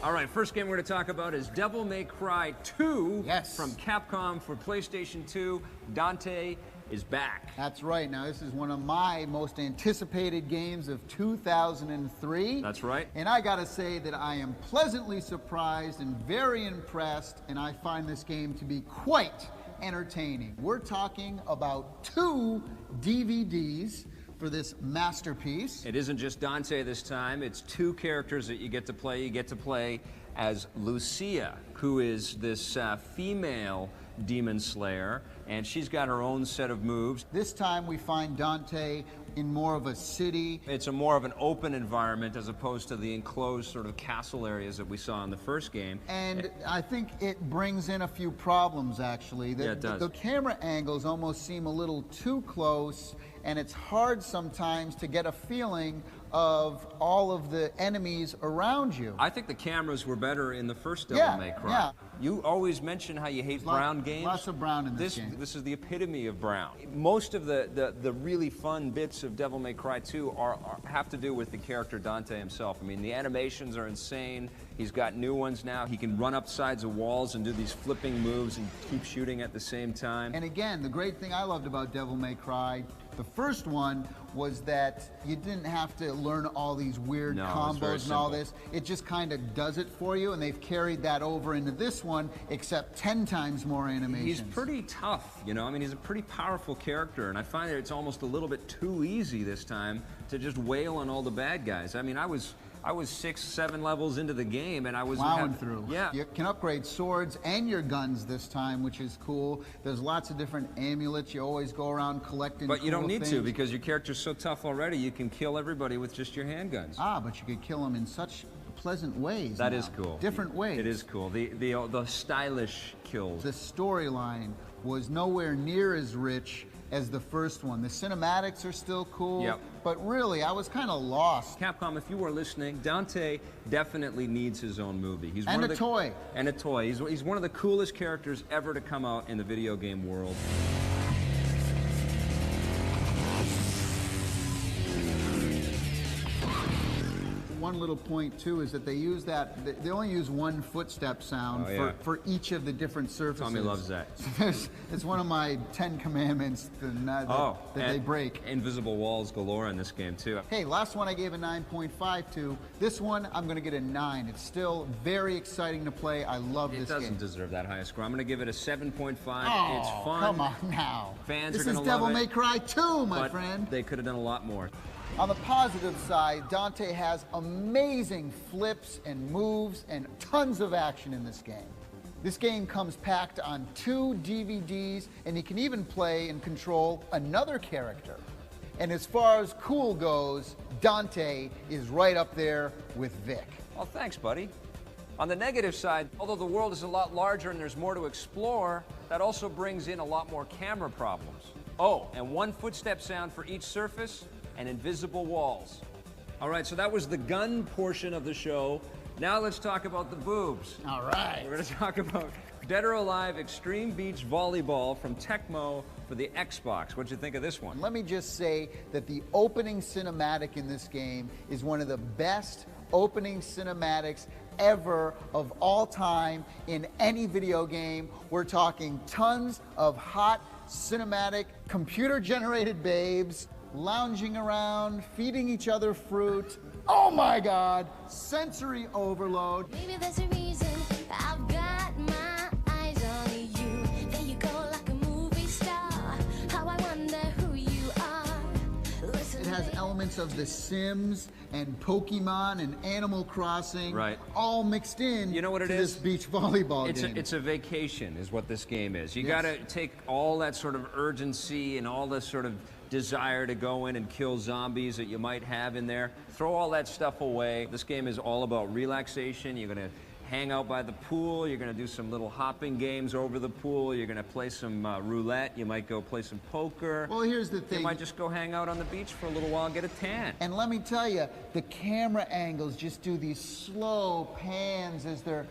All right, first game we're going to talk about is Devil May Cry 2 from Capcom for PlayStation 2. Dante is back. That's right. Now, this is one of my most anticipated games of 2003. That's right. And I got to say that I am pleasantly surprised and very impressed, and I find this game to be quite entertaining. We're talking about 2 DVDs for this masterpiece. It isn't just Dante this time. It's 2 characters that you get to play. You get to play as Lucia, who is this female demon slayer, and she's got her own set of moves. This time we find Dante in more of a city. It's a more of an open environment as opposed to the enclosed sort of castle areas that we saw in the first game. And I think it brings in a few problems, actually. Yeah, it does. The camera angles almost seem a little too close, and it's hard sometimes to get a feeling of all of the enemies around you. I think the cameras were better in the first Devil May Cry. Yeah. You always mention how you hate brown games. Lots of brown in this game. This is the epitome of brown. Most of the really fun bits of Devil May Cry 2 have to do with the character Dante himself. I mean, the animations are insane. He's got new ones now. He can run up sides of walls and do these flipping moves and keep shooting at the same time. And again, the great thing I loved about Devil May Cry, the first one, was that you didn't have to learn all these weird combos and all this. It just kind of does it for you, and they've carried that over into this one, except 10 times more animations. He's pretty tough, you know? I mean, he's a pretty powerful character, and I find that it's almost a little bit too easy this time to just wail on all the bad guys. I mean, I was 6, 7 levels into the game, and I was plowing through. Yeah. You can upgrade swords and your guns this time, which is cool. There's lots of different amulets. You always go around collecting But you cool don't need things. to, because your character's so tough already, you can kill everybody with just your handguns. Ah, but you could kill them in such pleasant ways. That now. is cool. Different ways. It is cool. The stylish kills. The storyline was nowhere near as rich as the first one. The cinematics are still cool, Yep. but really, I was kind of lost. Capcom, if you were listening, Dante definitely needs his own movie. He's And one of a toy. And a toy. He's one of the coolest characters ever to come out in the video game world. One little point too is that they use they only use one footstep sound for each of the different surfaces. Tommy loves that. It's one of my 10 commandments that they break. Invisible walls galore in this game too. Hey, last one I gave a 9.5 to. This one I'm going to get a 9. It's still very exciting to play. I love this game. It doesn't deserve that high score. I'm going to give it a 7.5. Oh, it's fun. Come on now. Fans this are going is to love Devil it. May Cry 2, my But friend. they could have done a lot more. On the positive side, Dante has amazing flips and moves and tons of action in this game. This game comes packed on 2 DVDs, and you can even play and control another character. And as far as cool goes, Dante is right up there with Vic. Well, thanks, buddy. On the negative side, although the world is a lot larger and there's more to explore, that also brings in a lot more camera problems. Oh, and 1 footstep sound for each surface and invisible walls. All right, so that was the gun portion of the show. Now let's talk about the boobs. All right. We're going to talk about Dead or Alive Extreme Beach Volleyball from Tecmo for the Xbox. What'd you think of this one? Let me just say that the opening cinematic in this game is one of the best opening cinematics ever of all time in any video game. We're talking tons of hot cinematic computer-generated babes lounging around, feeding each other fruit. Oh my God, sensory overload. Maybe there's a reason I've got my eyes on you. There you go like a movie star. How I wonder who you are. Listen, it has elements of The Sims and Pokemon and Animal Crossing, right, all mixed in. You know what it is? This beach volleyball game. It's a vacation, is what this game is. You got to take all that sort of urgency and all this sort of desire to go in and kill zombies that you might have in there. Throw all that stuff away. This game is all about relaxation. You're going to hang out by the pool. You're going to do some little hopping games over the pool. You're going to play some roulette. You might go play some poker. Well, here's the thing. You might just go hang out on the beach for a little while and get a tan. And let me tell you, the camera angles just do these slow pans as the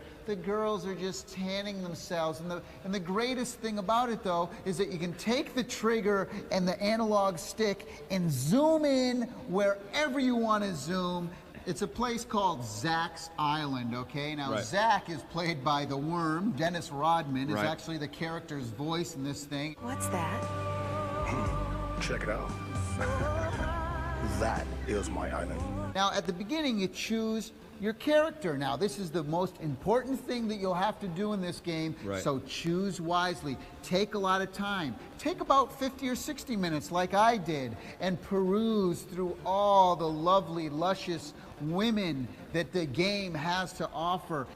girls are just tanning themselves. And the greatest thing about it, though, is that you can take the trigger and the analog stick and zoom in wherever you want to zoom. It's a place called Zach's Island, okay? Now, right. Zach is played by the Worm. Dennis Rodman is right. actually the character's voice in this thing. What's that? Check it out. That is my island. Now, at the beginning, you choose your character. Now, this is the most important thing that you'll have to do in this game, right. So choose wisely. Take a lot of time. Take about 50 or 60 minutes like I did and peruse through all the lovely, luscious women that the game has to offer.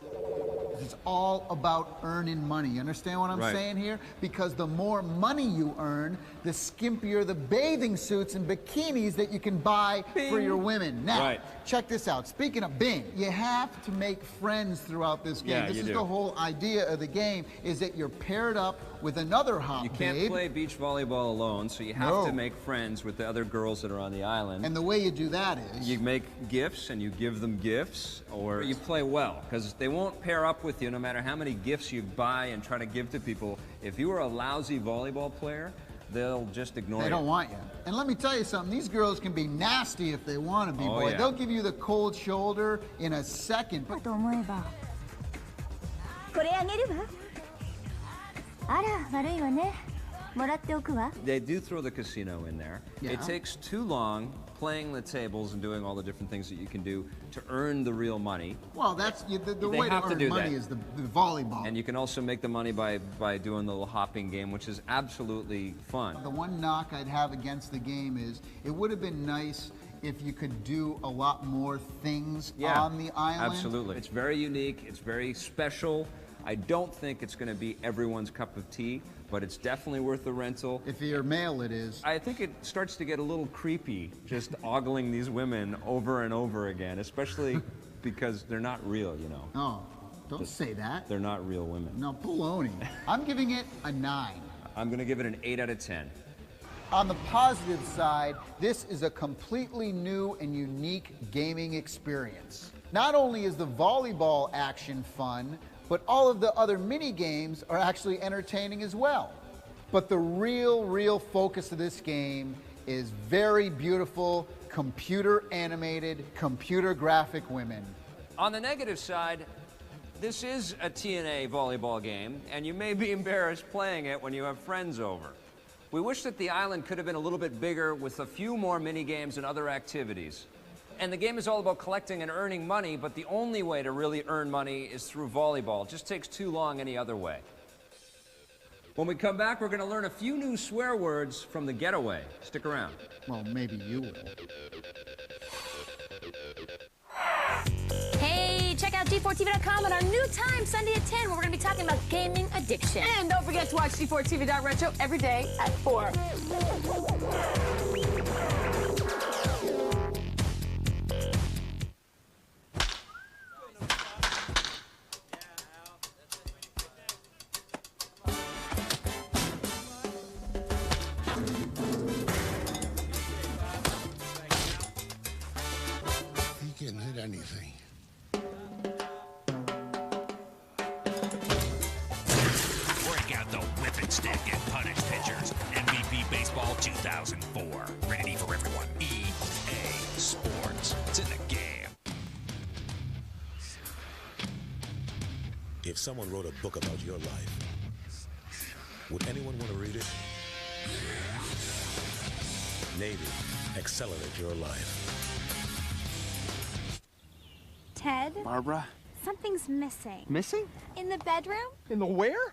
It's all about earning money. You understand what I'm right. saying here? Because the more money you earn, the skimpier the bathing suits and bikinis that you can buy for your women. Now, right. check this out. Speaking of Bing, you have to make friends throughout this game. Yeah, this you is do. The whole idea of the game is that you're paired up with another hot You can't babe. play beach volleyball alone, so you have to make friends with the other girls that are on the island. And the way you do that is you make gifts and you give them gifts, or you play well, because they won't pair up with you no matter how many gifts you buy and try to give to people. If you are a lousy volleyball player, they'll just ignore you. They don't want you. And let me tell you something, these girls can be nasty if they want to be, Oh, boy. yeah. They'll give you the cold shoulder in a second. と思えばこれあげるわあら悪いわねもらっておくわ They do throw the casino in there. Yeah. It takes too long playing the tables and doing all the different things that you can do to earn the real money. Well, that's the They way to have to earn do money that. is the volleyball. And you can also make the money by doing the little hopping game, which is absolutely fun. The one knock I'd have against the game is it would have been nice if you could do a lot more things on the island. Absolutely. It's very unique. It's very special. I don't think it's going to be everyone's cup of tea, but it's definitely worth the rental. If you're male, it is. I think it starts to get a little creepy just ogling these women over and over again, especially because they're not real, you know. Oh, don't say that. They're not real women. No, baloney. I'm giving it a 9. I'm going to give it an 8 out of 10. On the positive side, this is a completely new and unique gaming experience. Not only is the volleyball action fun, but all of the other mini games are actually entertaining as well. But the real focus of this game is very beautiful, computer animated, computer graphic women. On the negative side, this is a TNA volleyball game, and you may be embarrassed playing it when you have friends over. We wish that the island could have been a little bit bigger with a few more mini games and other activities. And the game is all about collecting and earning money, but the only way to really earn money is through volleyball. It just takes too long any other way. When we come back, we're going to learn a few new swear words from The Getaway. Stick around. Well, maybe you will. Hey, check out g4tv.com at our new time, Sunday at 10, where we're going to be talking about gaming addiction. And don't forget to watch g4tv.retro every day at 4. He can't hit anything. Break out the whipping stick and punish pitchers. MVP Baseball 2004. Ready for everyone. EA Sports. It's in the game. If someone wrote a book about your life, would anyone want to read it? Navy, accelerate your life. Ted? Barbara? Something's missing. Missing? In the bedroom? In the where?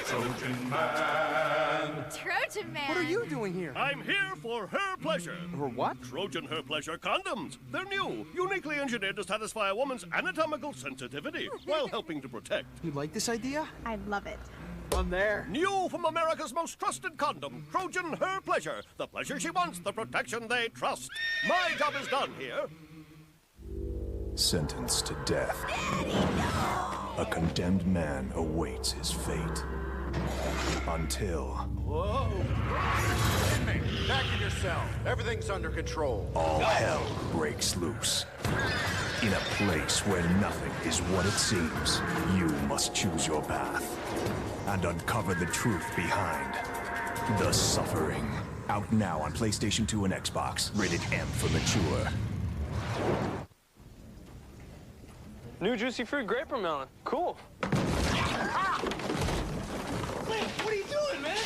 Trojan Man. Trojan Man. What are you doing here? I'm here for Her Pleasure. Her what? Trojan Her Pleasure condoms. They're new, uniquely engineered to satisfy a woman's anatomical sensitivity while helping to protect. You like this idea? I love it. I'm there. New from America's most trusted condom, Trojan Her Pleasure. The pleasure she wants, the protection they trust. My job is done here. Sentenced to death. A condemned man awaits his fate. Until Whoa! Inmate, back in your cell. Everything's under control. all hell breaks loose. In a place where nothing is what it seems, you must choose your path and uncover the truth behind the suffering. Out now on PlayStation 2 and Xbox. Rated M for mature. New juicy fruit graper melon. Cool. Wait, what are you doing, man?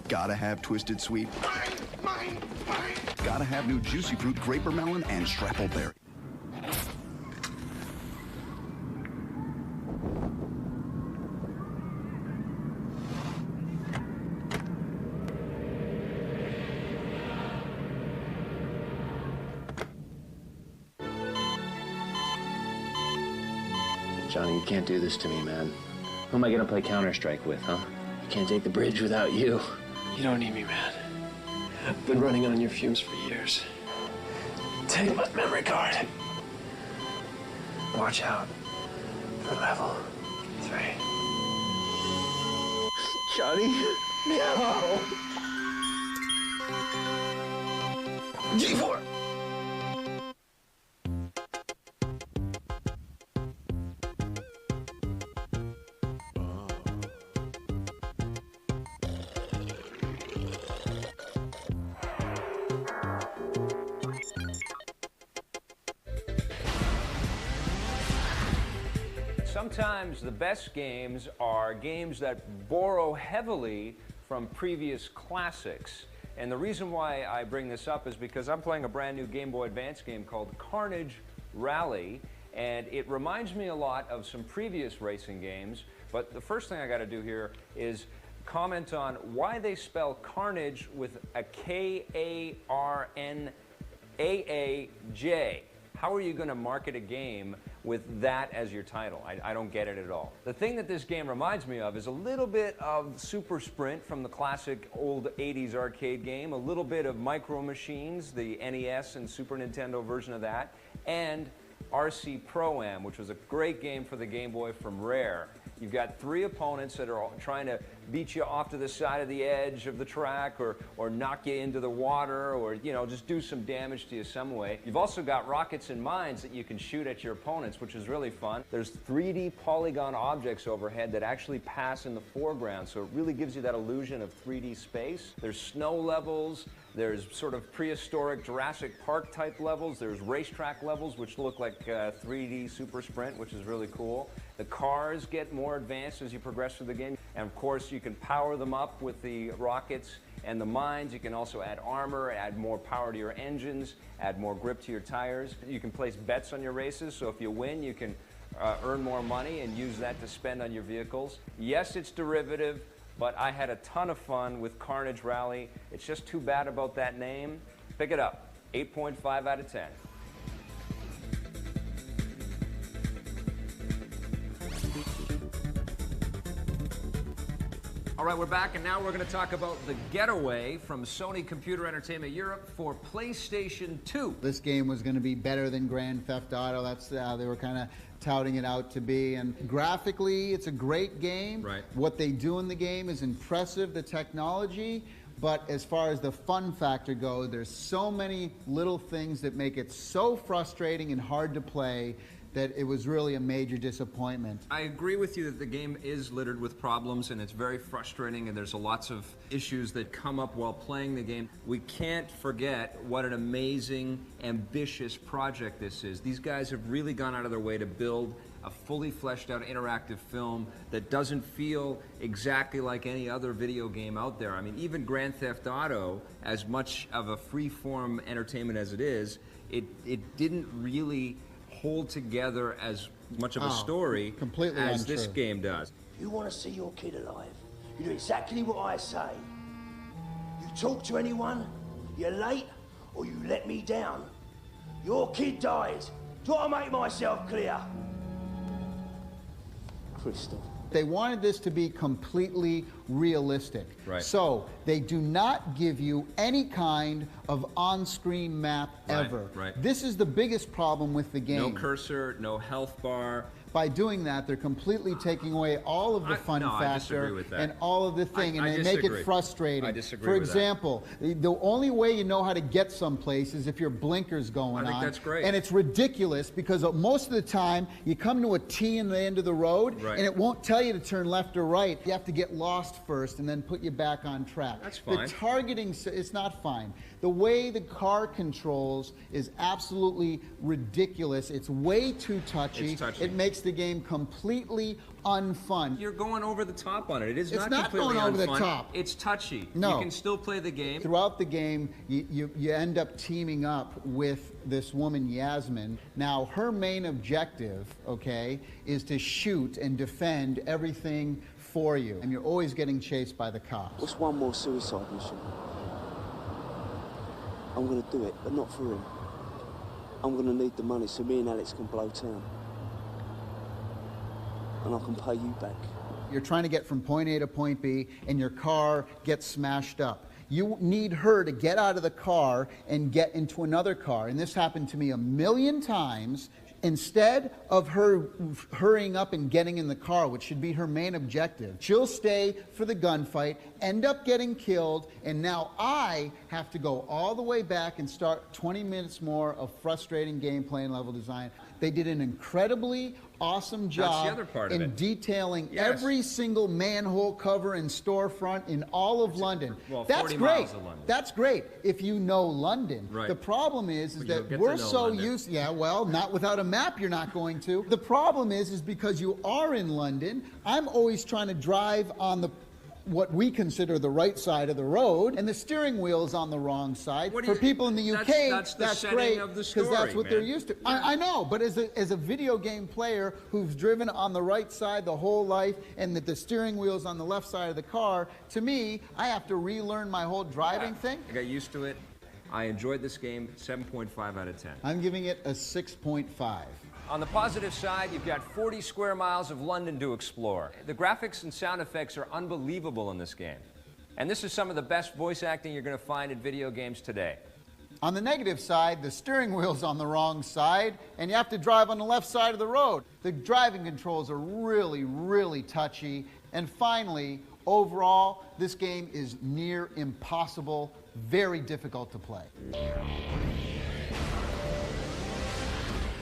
Gotta have Twisted Sweet. Mine. Gotta have new Juicy Fruit, Graper Melon, and Strappleberry. Johnny, you can't do this to me, man. Who am I gonna play Counter-Strike with, huh? I can't take the bridge without you. You don't need me, man. I've been running on your fumes for years. Take my memory card. Watch out for level 3. Johnny? No! G4! Sometimes the best games are games that borrow heavily from previous classics. And the reason why I bring this up is because I'm playing a brand new Game Boy Advance game called Carnage Rally, and it reminds me a lot of some previous racing games. But the first thing I got to do here is comment on why they spell Carnage with a K-A-R-N-A-A-J. How are you going to market a game with that as your title? I don't get it at all. The thing that this game reminds me of is a little bit of Super Sprint from the classic old 80s arcade game, a little bit of Micro Machines, the NES and Super Nintendo version of that, and RC Pro-Am, which was a great game for the Game Boy from Rare. You've got 3 opponents that are all trying to beat you off to the side of the edge of the track or knock you into the water or, you know, just do some damage to you some way. You've also got rockets and mines that you can shoot at your opponents, which is really fun. There's 3D polygon objects overhead that actually pass in the foreground, so it really gives you that illusion of 3D space. There's snow levels. There's sort of prehistoric Jurassic Park type levels. There's racetrack levels, which look like 3D Super Sprint, which is really cool. The cars get more advanced as you progress through the game. And of course, you can power them up with the rockets and the mines. You can also add armor, add more power to your engines, add more grip to your tires. You can place bets on your races, so if you win, you can earn more money and use that to spend on your vehicles. Yes, it's derivative, but I had a ton of fun with Carnage Rally. It's just too bad about that name. Pick it up. 8.5 out of 10. All right, we're back, and now we're going to talk about The Getaway from Sony Computer Entertainment Europe for PlayStation 2. This game was going to be better than Grand Theft Auto. That's how they were kind of touting it out to be. And graphically, it's a great game. Right. What they do in the game is impressive, the technology. But as far as the fun factor goes, there's so many little things that make it so frustrating and hard to play that it was really a major disappointment. I agree with you that the game is littered with problems and it's very frustrating and there's lots of issues that come up while playing the game. We can't forget what an amazing, ambitious project this is. These guys have really gone out of their way to build a fully fleshed out interactive film that doesn't feel exactly like any other video game out there. I mean, even Grand Theft Auto, as much of a free-form entertainment as it is, it didn't really hold together as much of a story completely as untrue. this game does. You want to see your kid alive? You do exactly what I say. You talk to anyone, you're late, or you let me down. Your kid dies. Do I make myself clear? Crystal. They wanted this to be completely realistic. Right. So they do not give you any kind of on-screen map ever. Right. This is the biggest problem with the game. No cursor, no health bar. By doing that, they're completely taking away all of the fun I disagree factor with that. and all of the thing, I and they make disagree. it frustrating. I disagree For with that. example, the only way you know how to get someplace is if your blinker's going on. I think that's great. And it's ridiculous because most of the time you come to a T in the end of the road, Right. and it won't tell you to turn left or right. You have to get lost first and then put you back on track. That's fine. The targeting is not fine. The way the car controls is absolutely ridiculous. It's way too touchy. It's touchy. It makes the game completely unfun. You're going over the top on it. It is It's not not completely going over the unfun. top. It's touchy. No. You can still play the game. Throughout the game, you end up teaming up with this woman, Yasmin. Now, her main objective, okay, is to shoot and defend everything for you. And you're always getting chased by the cops. What's one more suicide mission? I'm gonna do it, but not for him. I'm gonna need the money so me and Alex can blow town. And I can pay you back. You're trying to get from point A to point B, and your car gets smashed up. You need her to get out of the car and get into another car. And this happened to me 1,000,000 times. Instead of her hurrying up and getting in the car, which should be her main objective, she'll stay for the gunfight, end up getting killed, and now I have to go all the way back and start 20 minutes more of frustrating gameplay and level design. They did an incredibly awesome job That's the other part of in it. detailing Yes. every single manhole cover and storefront in all of London. Well, That's 40 great. miles of London. That's great if you know London. Right. The problem is Well, you'll that get we're to know so London. used. Yeah, well, not without a map. You're not going to. The problem is because you are in London. I'm always trying to drive on what we consider the right side of the road, and the steering wheel's on the wrong side. For people in the UK, that's the setting great of the because that's story, what they're man. used to. I know, but as a video game player who's driven on the right side the whole life, and that the steering wheel's on the left side of the car, to me, I have to relearn my whole driving thing. I got used to it. I enjoyed this game. 7.5 out of 10. I'm giving it a 6.5. On the positive side, you've got 40 square miles of London to explore. The graphics and sound effects are unbelievable in this game. And this is some of the best voice acting you're going to find in video games today. On the negative side, the steering wheel's on the wrong side, and you have to drive on the left side of the road. The driving controls are really, really touchy. And finally, overall, this game is near impossible, very difficult to play.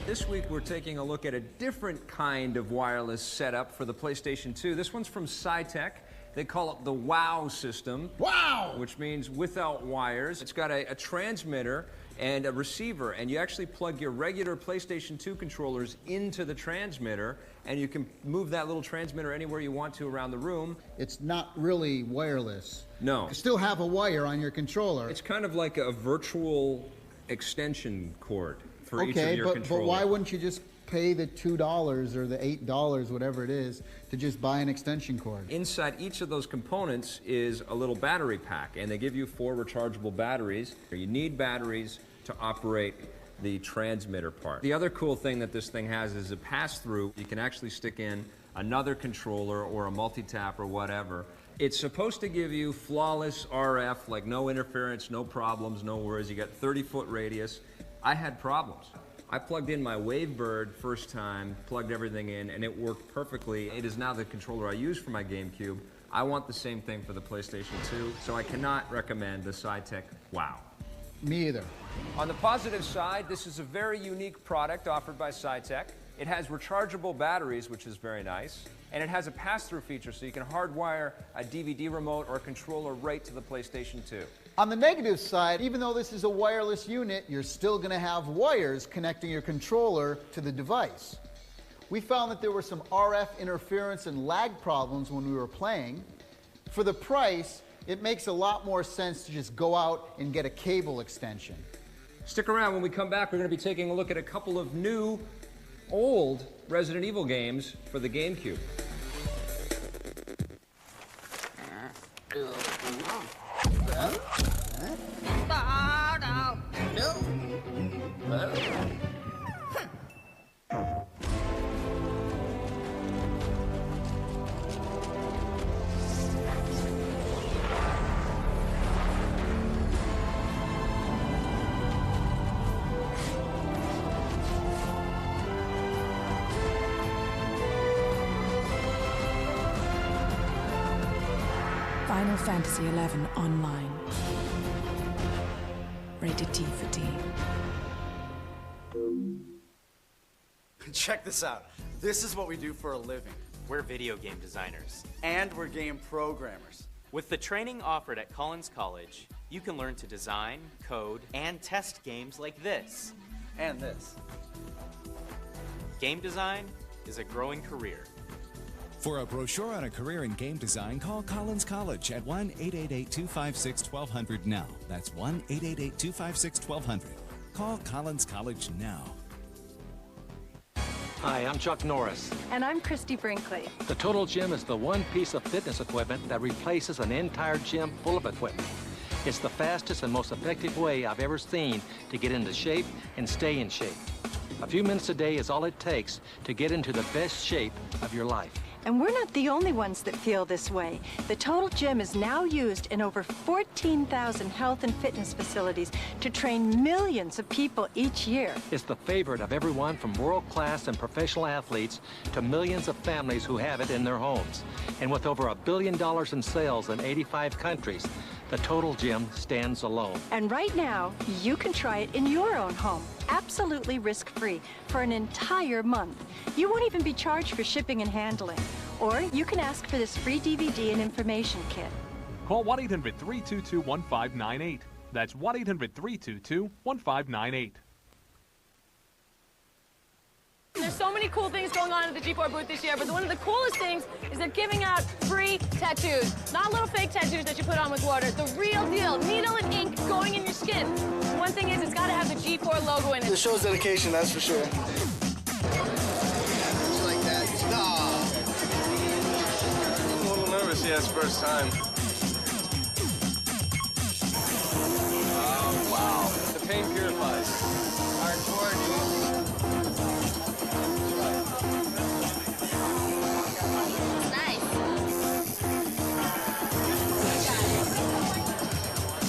This week, we're taking a look at a different kind of wireless setup for the PlayStation 2. This one's from Cytec. They call it the WOW system. WOW! Which means without wires. It's got a transmitter and a receiver, and you actually plug your regular PlayStation 2 controllers into the transmitter, and you can move that little transmitter anywhere you want to around the room. It's not really wireless. No. You still have a wire on your controller. It's kind of like a virtual extension cord for each of Okay, your controllers. but why wouldn't you just pay the $2 or the $8, whatever it is, to just buy an extension cord? Inside each of those components is a little battery pack, and they give you 4 rechargeable batteries. You need batteries to operate the transmitter part. The other cool thing that this thing has is a pass-through. You can actually stick in another controller or a multi-tap or whatever, It's supposed to give you flawless RF, like no interference, no problems, no worries. You got 30-foot radius. I had problems. I plugged in my Wavebird first time, plugged everything in, and it worked perfectly. It is now the controller I use for my GameCube. I want the same thing for the PlayStation 2, so I cannot recommend the SciTech Wow. Me either. On the positive side, this is a very unique product offered by SciTech. It has rechargeable batteries, which is very nice, and it has a pass-through feature, so you can hardwire a DVD remote or a controller right to the PlayStation 2. On the negative side, even though this is a wireless unit, you're still going to have wires connecting your controller to the device. We found that there were some RF interference and lag problems when we were playing. For the price, it makes a lot more sense to just go out and get a cable extension. Stick around. When we come back, we're going to be taking a look at a couple of new, old Resident Evil games for the GameCube. Final Fantasy XI Online. Rated T for Teen. Check this out. This is what we do for a living. We're video game designers. And we're game programmers. With the training offered at Collins College, you can learn to design, code, and test games like this. And this. Game design is a growing career. For a brochure on a career in game design, call Collins College at 1-888-256-1200 now. That's 1-888-256-1200. Call Collins College now. Hi, I'm Chuck Norris. And I'm Christy Brinkley. The Total Gym is the one piece of fitness equipment that replaces an entire gym full of equipment. It's the fastest and most effective way I've ever seen to get into shape and stay in shape. A few minutes a day is all it takes to get into the best shape of your life. And we're not the only ones that feel this way. The Total Gym is now used in over 14,000 health and fitness facilities to train millions of people each year. It's the favorite of everyone from world-class and professional athletes to millions of families who have it in their homes. And with over $1 billion in sales in 85 countries, the Total Gym stands alone. And right now, you can try it in your own home, absolutely risk-free, for an entire month. You won't even be charged for shipping and handling. Or you can ask for this free DVD and information kit. Call 1-800-322-1598. That's 1-800-322-1598. There's so many cool things going on at the G4 booth this year, but one of the coolest things is they're giving out free tattoos. Not little fake tattoos that you put on with water. The real deal. Needle and ink going in your skin. One thing is, it's got to have the G4 logo in it. This shows dedication, that's for sure. Just like that. I'm a little nervous, yeah, it's first time. Oh, wow. The pain purifies. Hardcore, dude.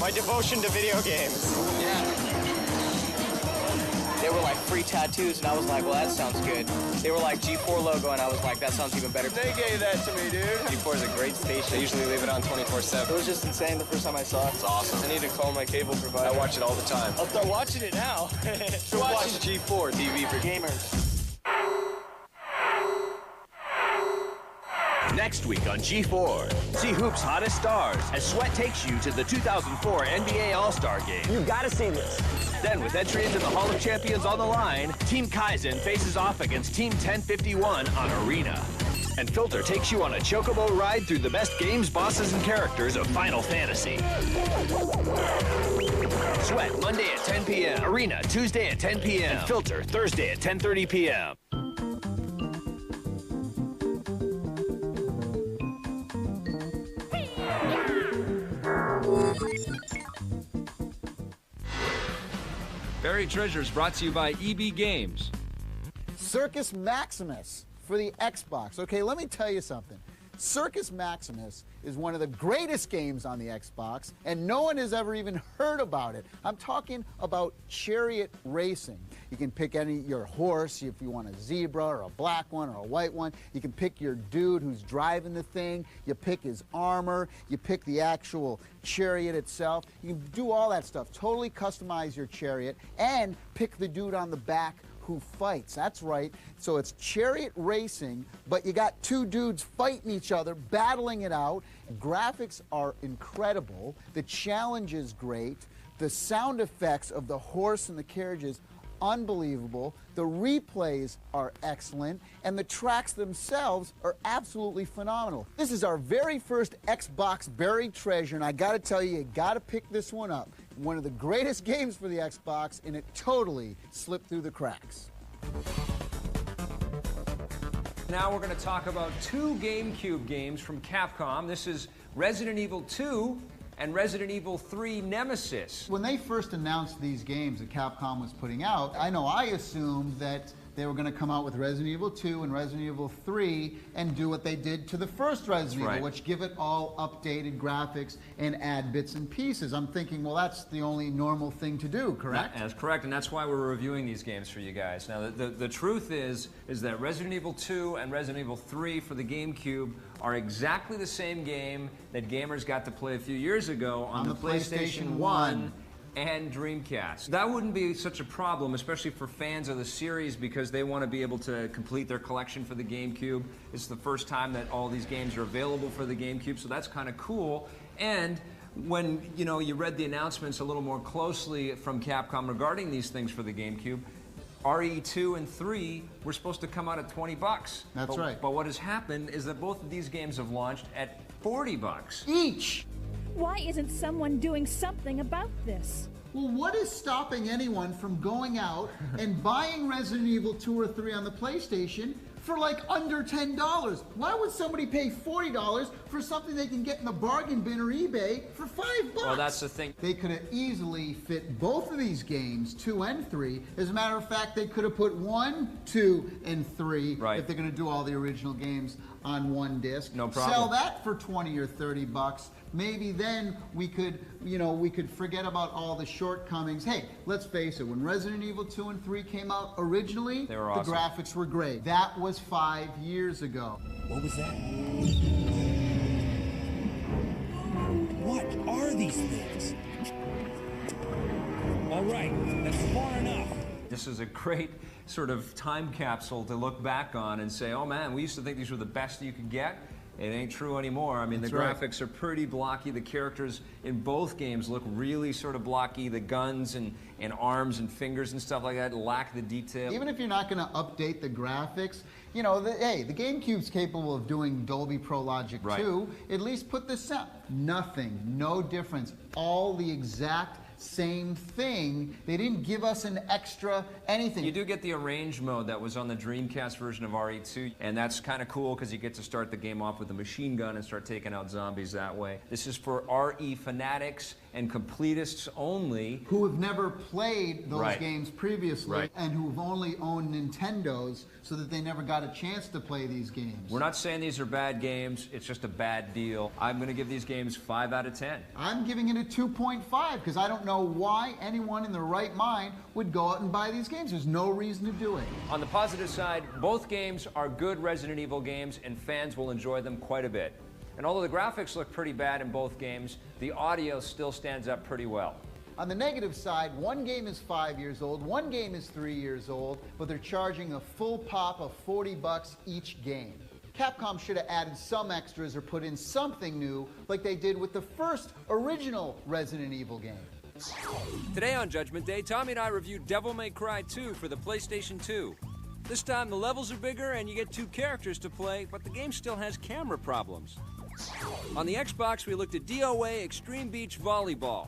My devotion to video games. Yeah. They were like free tattoos, and I was like, well, that sounds good. They were like G4 logo, and I was like, that sounds even better. They gave that to me, dude. G4 is a great station. They usually leave it on 24/7. It was just insane the first time I saw it. It's awesome. I need to call my cable provider. I watch it all the time. I'll start watching it now. So watch G4 TV for gamers. Next week on G4, see Hoop's hottest stars as Sweat takes you to the 2004 NBA All-Star Game. You gotta see this. Then, with entry into the Hall of Champions on the line, Team Kaizen faces off against Team 1051 on Arena. And Filter takes you on a chocobo ride through the best games, bosses, and characters of Final Fantasy. Sweat, Monday at 10 p.m. Arena, Tuesday at 10 p.m. And Filter, Thursday at 10:30 p.m. Buried Treasures brought to you by EB Games. Circus Maximus for the Xbox. Okay, let me tell you something. Circus Maximus is one of the greatest games on the Xbox, and no one has ever even heard about it. I'm talking about chariot racing. You can pick your horse, if you want a zebra or a black one or a white one. You can pick your dude who's driving the thing. You pick his armor. You pick the actual chariot itself. You can do all that stuff. Totally customize your chariot and pick the dude on the back who fights. That's right. So it's chariot racing, but you got two dudes fighting each other, battling it out. Graphics are incredible. The challenge is great. The sound effects of the horse and the carriages, unbelievable. The replays are excellent, and the tracks themselves are absolutely phenomenal. This is our very first Xbox buried treasure, and I gotta tell you gotta pick this one up. One of the greatest games for the Xbox, and it totally slipped through the cracks. Now we're going to talk about two GameCube games from Capcom. This is Resident Evil 2 and Resident Evil 3 Nemesis. When they first announced these games that Capcom was putting out, I assumed that they were going to come out with Resident Evil 2 and Resident Evil 3 and do what they did to the first Resident Evil, which give it all updated graphics and add bits and pieces. I'm thinking, well, that's the only normal thing to do, correct? That's correct, and that's why we're reviewing these games for you guys. Now, the truth is that Resident Evil 2 and Resident Evil 3 for the GameCube are exactly the same game that gamers got to play a few years ago on the PlayStation 1 and Dreamcast. That wouldn't be such a problem, especially for fans of the series, because they want to be able to complete their collection for the GameCube. It's the first time that all these games are available for the GameCube, so that's kind of cool. And when you read the announcements a little more closely from Capcom regarding these things for the GameCube, RE2 and 3 were supposed to come out at $20. That's right. But what has happened is that both of these games have launched at $40 each. Why isn't someone doing something about this? Well, what is stopping anyone from going out and buying Resident Evil 2 or 3 on the PlayStation for like under $10? Why would somebody pay $40 for something they can get in the bargain bin or eBay for $5? Well, that's the thing. They could have easily fit both of these games, 2 and 3. As a matter of fact, they could have put 1, 2, and 3 if they're going to do all the original games on one disc. No problem. Sell that for $20 or $30. Maybe then we could forget about all the shortcomings. Hey, let's face it, when Resident Evil 2 and 3 came out originally, they were awesome. The graphics were great. That was 5 years ago. What was that? What are these things? All right, that's far enough. This is a great sort of time capsule to look back on and say, oh man, we used to think these were the best you could get. It ain't true anymore. I mean, the graphics are pretty blocky. The characters in both games look really sort of blocky. The guns and arms and fingers and stuff like that lack the detail. Even if you're not going to update the graphics, the GameCube's capable of doing Dolby Pro Logic 2. At least put the sound. Nothing, no difference. All the exact same thing. They didn't give us an extra anything. You do get the arrange mode that was on the Dreamcast version of RE2, and that's kind of cool because you get to start the game off with a machine gun and start taking out zombies that way. This is for RE fanatics and completists only. Who have never played those games previously and who've only owned Nintendos so that they never got a chance to play these games. We're not saying these are bad games, it's just a bad deal. I'm going to give these games 5 out of 10. I'm giving it a 2.5 because I don't know why anyone in their right mind would go out and buy these games. There's no reason to do it. On the positive side, both games are good Resident Evil games and fans will enjoy them quite a bit. And although the graphics look pretty bad in both games, the audio still stands up pretty well. On the negative side, one game is 5 years old, one game is 3 years old, but they're charging a full pop of $40 each game. Capcom should have added some extras or put in something new like they did with the first original Resident Evil game. Today on Judgment Day, Tommy and I reviewed Devil May Cry 2 for the PlayStation 2. This time the levels are bigger and you get 2 characters to play, but the game still has camera problems. On the Xbox, we looked at DOA Extreme Beach Volleyball.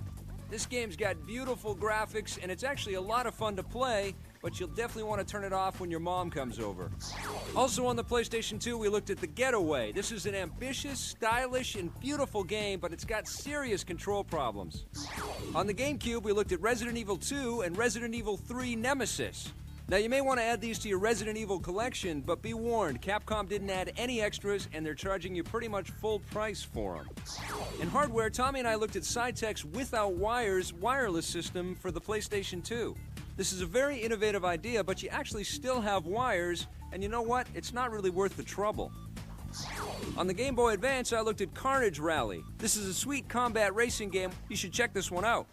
This game's got beautiful graphics and it's actually a lot of fun to play, but you'll definitely want to turn it off when your mom comes over. Also on the PlayStation 2, we looked at The Getaway. This is an ambitious, stylish, and beautiful game, but it's got serious control problems. On the GameCube, we looked at Resident Evil 2 and Resident Evil 3 Nemesis. Now, you may want to add these to your Resident Evil collection, but be warned, Capcom didn't add any extras, and they're charging you pretty much full price for them. In hardware, Tommy and I looked at Cytek's without wires wireless system for the PlayStation 2. This is a very innovative idea, but you actually still have wires, and you know what? It's not really worth the trouble. On the Game Boy Advance, I looked at Carnage Rally. This is a sweet combat racing game. You should check this one out.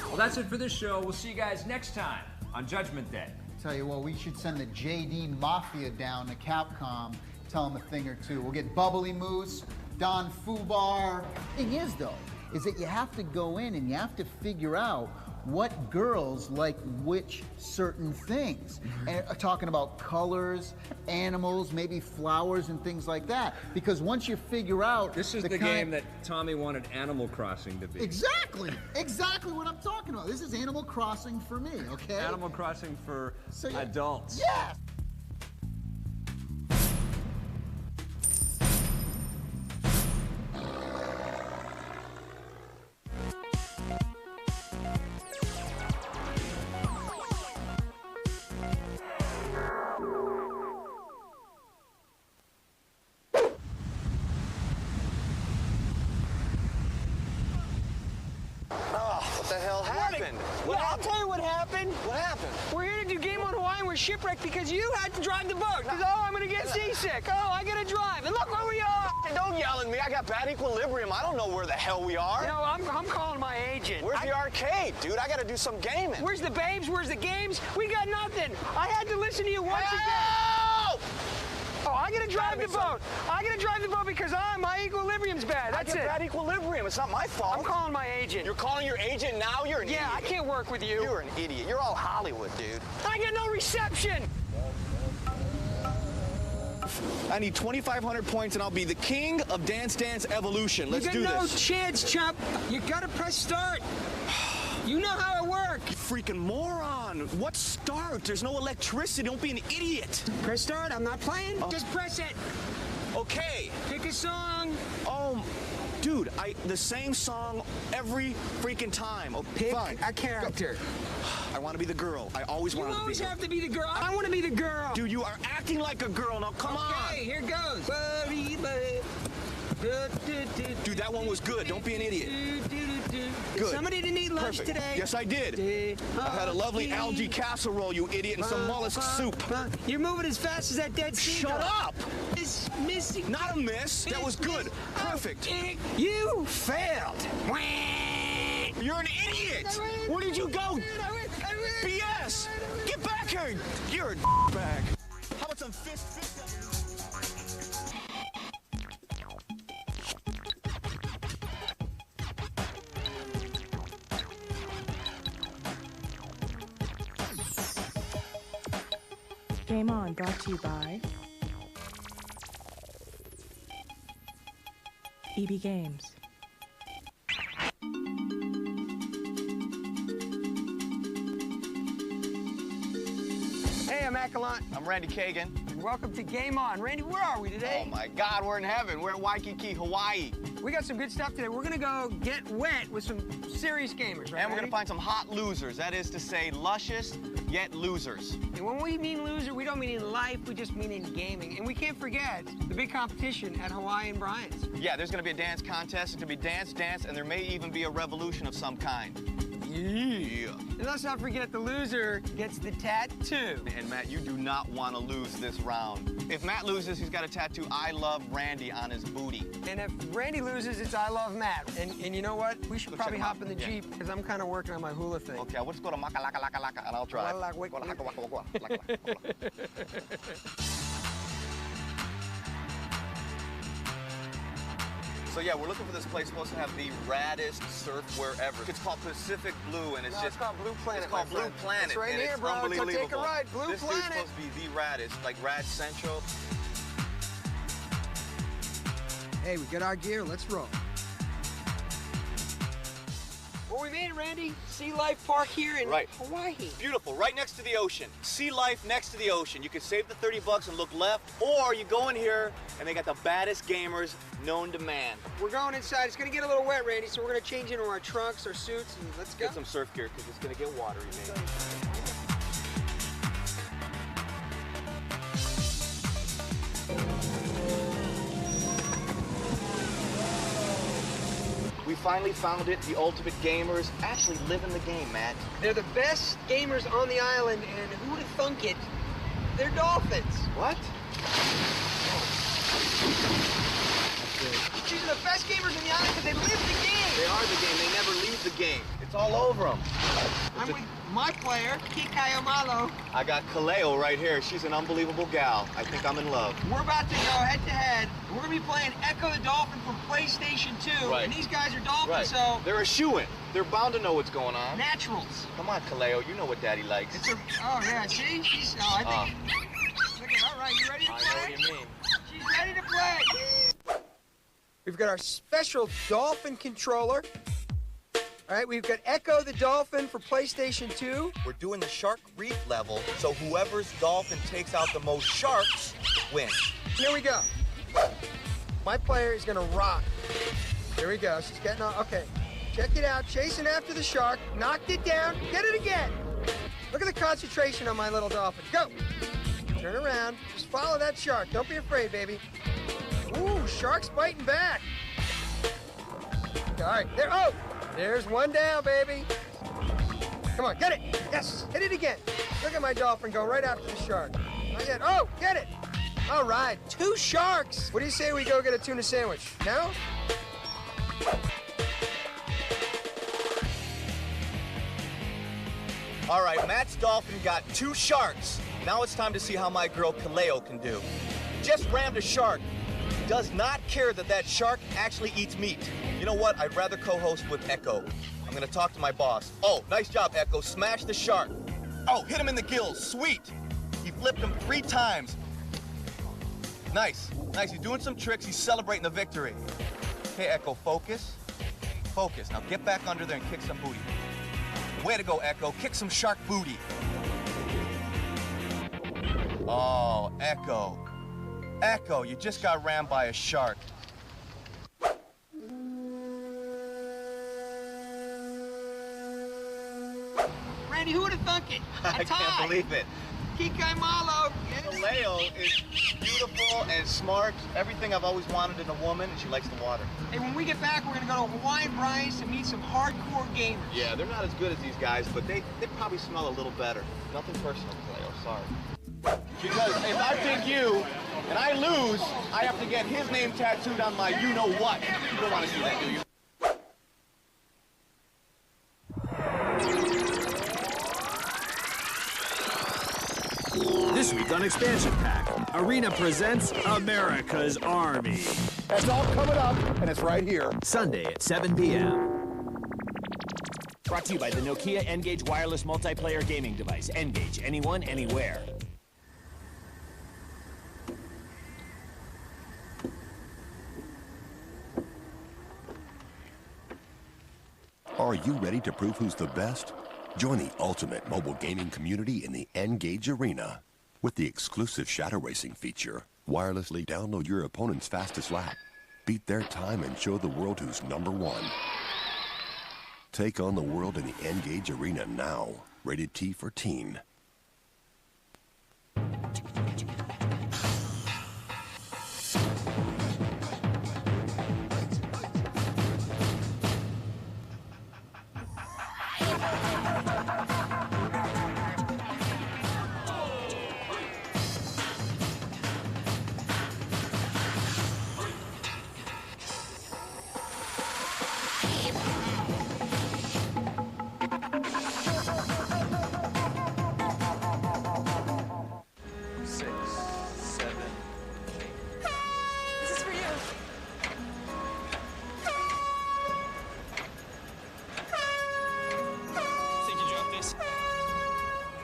Well, that's it for this show. We'll see you guys next time on Judgment Day. Tell you what, we should send the JD Mafia down to Capcom, tell them a thing or two. We'll get Bubbly Moose, Don Fubar. Thing is, though, is that you have to go in and you have to figure out what girls like which certain things. And talking about colors, animals, maybe flowers and things like that. Because once you figure out... This is the game that Tommy wanted Animal Crossing to be. Exactly! Exactly what I'm talking about. This is Animal Crossing for me, okay? Animal Crossing for adults. Yes! Shipwrecked because you had to drive the boat. Because, oh, I'm going to get seasick. Oh, I got to drive. And look where we are. Don't yell at me. I got bad equilibrium. I don't know where the hell we are. You know, I'm calling my agent. Where's the arcade, dude? I got to do some gaming. Where's the babes? Where's the games? We got nothing. I had to listen to you once again. Oh, I got to drive the boat. I got to drive the boat because my equilibrium's bad. That's it. Bad equilibrium. It's not my fault. I'm calling my agent. You're calling your agent now? You're an idiot. Yeah, I can't work with you. You're an idiot. You're all Hollywood, dude. I get no reception. I need 2,500 points and I'll be the king of Dance Dance Evolution. Let's do this. You got no chance, chump. You got to press start. You know how it works. You freaking moron. What start? There's no electricity. Don't be an idiot. Press start. I'm not playing. Just press it. Okay. Pick a song. Oh, dude, the same song every freaking time. Oh, pick fine. a character. I want to be the girl. I always want to be. You always have to be the girl. I want to be the girl. Dude, you are acting like a girl. Now, come on. Okay, here goes. Dude, that one was good. Don't be an idiot. Good. Somebody didn't eat lunch Perfect. today? Yes, I did. I had a lovely algae casserole, you idiot, and some mollusk soup. You're moving as fast as that dead seagull. Shut up! It's missing. Not a miss. That was good. Perfect. You failed. You're an idiot. Where did you go? BS. Get back here. You're a bag. How about some fist? Game On, brought to you by EB Games. Hey, I'm Akalant. I'm Randy Kagan. And welcome to Game On. Randy, where are we today? Oh my God, we're in heaven. We're at Waikiki, Hawaii. We got some good stuff today. We're gonna go get wet with some serious gamers, right? And we're gonna find some hot losers. That is to say, luscious yet losers. And when we mean loser, we don't mean in life, we just mean in gaming. And we can't forget the big competition at Hawaii and Bryant's. Yeah, there's gonna be a dance contest. It's gonna be dance, and there may even be a revolution of some kind. Yeah. And let's not forget the loser gets the tattoo. And Matt, you do not want to lose this round. If Matt loses, he's got a tattoo I Love Randy on his booty. And if Randy loses, it's I Love Matt. And you know what? We should probably hop in the Jeep because I'm kind of working on my hula thing. Okay, let's go to Maka Laka Laka Laka and I'll drive. So yeah, we're looking for this place supposed to have the raddest surf wherever. It's called Pacific Blue, and it's called Blue Planet. It's called Blue Planet. It's right here, bro. Unbelievable. Take a ride, Blue this Planet. This dude's supposed to be the raddest, like Rad Central. Hey, we got our gear. Let's roll. Well, we made it, Randy. Sea Life Park here in Hawaii. Beautiful, right next to the ocean. Sea Life next to the ocean. You can save the $30 and look left, or you go in here and they got the baddest gamers known to man. We're going inside. It's gonna get a little wet, Randy, so we're gonna change into our trunks, our suits, and let's go. Get some surf gear because it's gonna get watery, man. finally found it. The ultimate gamers actually live in the game, Matt. They're the best gamers on the island, and who would have thunk it? They're dolphins. What? These are the best gamers on the island because they live the game. They are the game. They never leave the game. It's all over them. I'm with my player, Kikayo Malo. I got Kaleo right here. She's an unbelievable gal. I think I'm in love. We're about to go head-to-head. We're going to be playing Echo the Dolphin from PlayStation 2. Right. And these guys are dolphins, Right. so... They're a shoo-in. They're bound to know what's going on. Naturals. Come on, Kaleo. You know what Daddy likes. Oh, yeah, see? She's... Oh, I think... Look at, all right, you ready to play? I know what you mean. She's ready to play. We've got our special dolphin controller. All right, we've got Echo the Dolphin for PlayStation 2. We're doing the shark reef level, so whoever's dolphin takes out the most sharks wins. Here we go. My player is gonna rock. Here we go, she's getting on, okay. Check it out, chasing after the shark, knocked it down, get it again. Look at the concentration on my little dolphin, go. Turn around, just follow that shark, don't be afraid, baby. Ooh, shark's biting back. All right, there, oh, there's one down, baby. Come on, get it, yes, hit it again. Look at my dolphin go right after the shark. Not yet, oh, get it. All right, 2 sharks. What do you say we go get a tuna sandwich? No? All right, Matt's dolphin got 2 sharks. Now it's time to see how my girl Kaleo can do. Just rammed a shark. Does not care that that shark actually eats meat. You know what? I'd rather co-host with Echo. I'm gonna talk to my boss. Oh, nice job, Echo. Smash the shark. Oh, hit him in the gills. Sweet. He flipped him 3 times. Nice. Nice. He's doing some tricks. He's celebrating the victory. Okay, Echo, focus. Focus. Now get back under there and kick some booty. Way to go, Echo. Kick some shark booty. Oh, Echo. Echo, you just got rammed by a shark. Randy, who would have thunk it? I can't believe it. Kikai Malo. Kaleo is beautiful and smart. Everything I've always wanted in a woman, and she likes the water. Hey, when we get back, we're going to go to Hawaiian Brian's to meet some hardcore gamers. Yeah, they're not as good as these guys, but they probably smell a little better. Nothing personal, Kaleo, sorry. Because if I pick you and I lose, I have to get his name tattooed on my you-know-what. You don't want to do that, do you? This week on Expansion Pack, Arena presents America's Army. That's all coming up, and it's right here. Sunday at 7 p.m. Brought to you by the Nokia N-Gage wireless multiplayer gaming device. N-Gage, anyone, anywhere. Are you ready to prove who's the best? Join the ultimate mobile gaming community in the N-Gage Arena. With the exclusive Shadow Racing feature, wirelessly download your opponent's fastest lap, beat their time, and show the world who's #1. Take on the world in the N-Gage Arena now. Rated T for teen.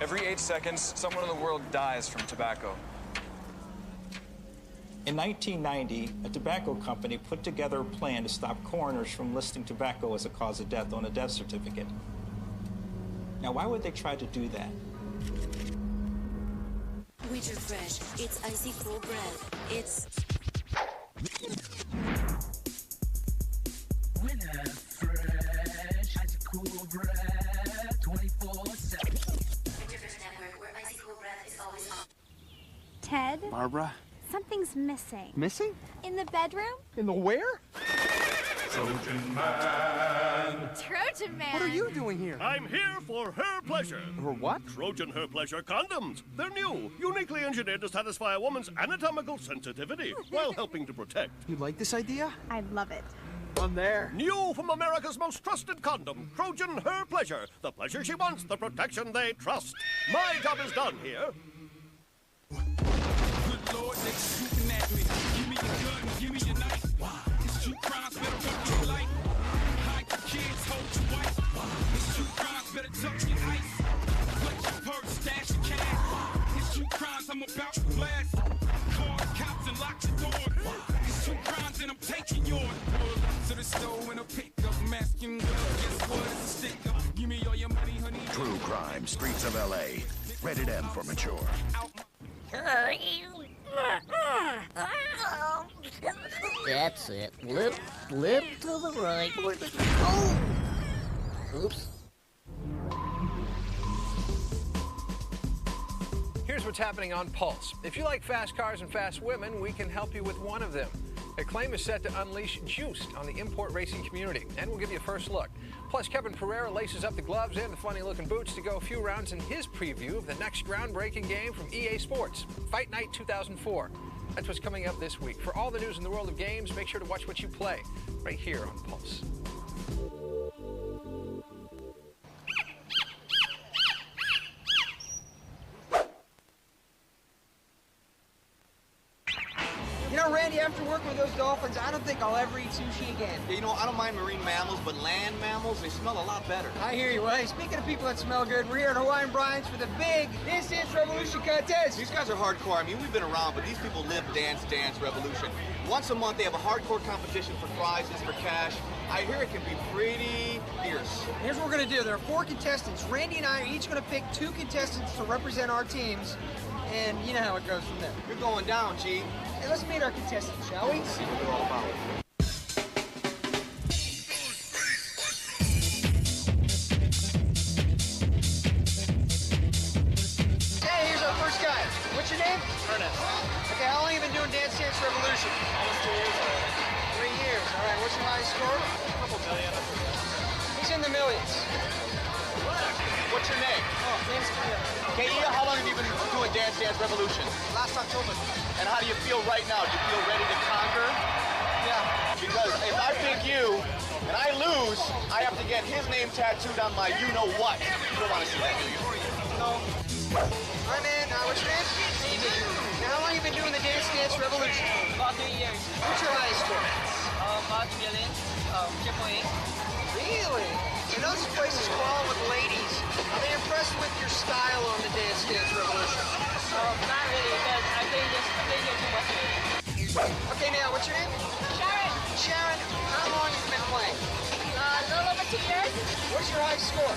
Every 8 seconds, someone in the world dies from tobacco. In 1990, a tobacco company put together a plan to stop coroners from listing tobacco as a cause of death on a death certificate. Now, why would they try to do that? Wheater Fresh. It's icy cold bread. It's... Winter Fresh. Icy cool bread. 24/7. Ted? Barbara? Something's missing. Missing? In the bedroom? In the where? Trojan Man. Trojan Man. What are you doing here? I'm here for Her Pleasure. Her what? Trojan Her Pleasure condoms. They're new, uniquely engineered to satisfy a woman's anatomical sensitivity while helping to protect. You like this idea? I love it. I'm there. New from America's most trusted condom, Trojan Her Pleasure. The pleasure she wants, the protection they trust. My job is done here. Good Lord, they shooting at me. Give me your gun, give me your knife. It's true crimes, better run your life. Hide your kids, hold your wife. It's true crimes, better tuck your ice. Let your purse, stash your cash. It's true crimes, I'm about to blast. Call the cops and lock your door. It's true crimes and I'm taking yours. To the store in a pickup, masking gloves. Guess what? It's a stick-up. Give me all your money, honey. True Crime, Streets of L.A. Rated M for mature. That's it. Lip to the right. Oh! Oops. Here's what's happening on Pulse. If you like fast cars and fast women, we can help you with one of them. Acclaim is set to unleash Juiced on the import racing community, and we'll give you a first look. Plus, Kevin Pereira laces up the gloves and the funny-looking boots to go a few rounds in his preview of the next groundbreaking game from EA Sports, Fight Night 2004. That's what's coming up this week. For all the news in the world of games, make sure to watch what you play right here on Pulse. You know, Randy, after working with those dolphins, I don't think I'll ever eat sushi again. Yeah, you know, I don't mind marine mammals, but land mammals, they smell a lot better. I hear you. Well, hey, speaking of people that smell good, we're here at Hawaiian Brian's for the big Dance Dance Revolution contest. These guys are hardcore. I mean, we've been around, but these people live Dance Dance Revolution. Once a month, they have a hardcore competition for prizes, for cash. I hear it can be pretty fierce. Here's what we're going to do. There are 4 contestants. Randy and I are each going to pick 2 contestants to represent our teams, and you know how it goes from there. You're going down, G. Hey, let's meet our contestants, shall we? See what they're all about. Hey, here's our first guy. What's your name? Ernest. Okay, how long have you been doing Dance Dance Revolution? Almost 2 years already. 3 years. All right, what's your highest score? A couple million. He's in the millions. What's your name? Oh, name's Kia. Kia, how long have you been doing Dance Dance Revolution? Last October. And how do you feel right now? Do you feel ready to conquer? Yeah. Because if I pick you and I lose, I have to get his name tattooed on my you-know-what. You don't want to see that, do you? No. All right, man. What's your name? David. Now, how long have you been doing the Dance Dance Revolution? About 3 years. What's your highest score? About million. Triple A. Really? You know this place is crawling with ladies. Are they impressed with your style on the Dance Dance Revolution? Not really, because I think you're too much of it. Okay, now, what's your name? Sharon. Sharon, how long have you been playing? A little over 2 years. What's your highest score?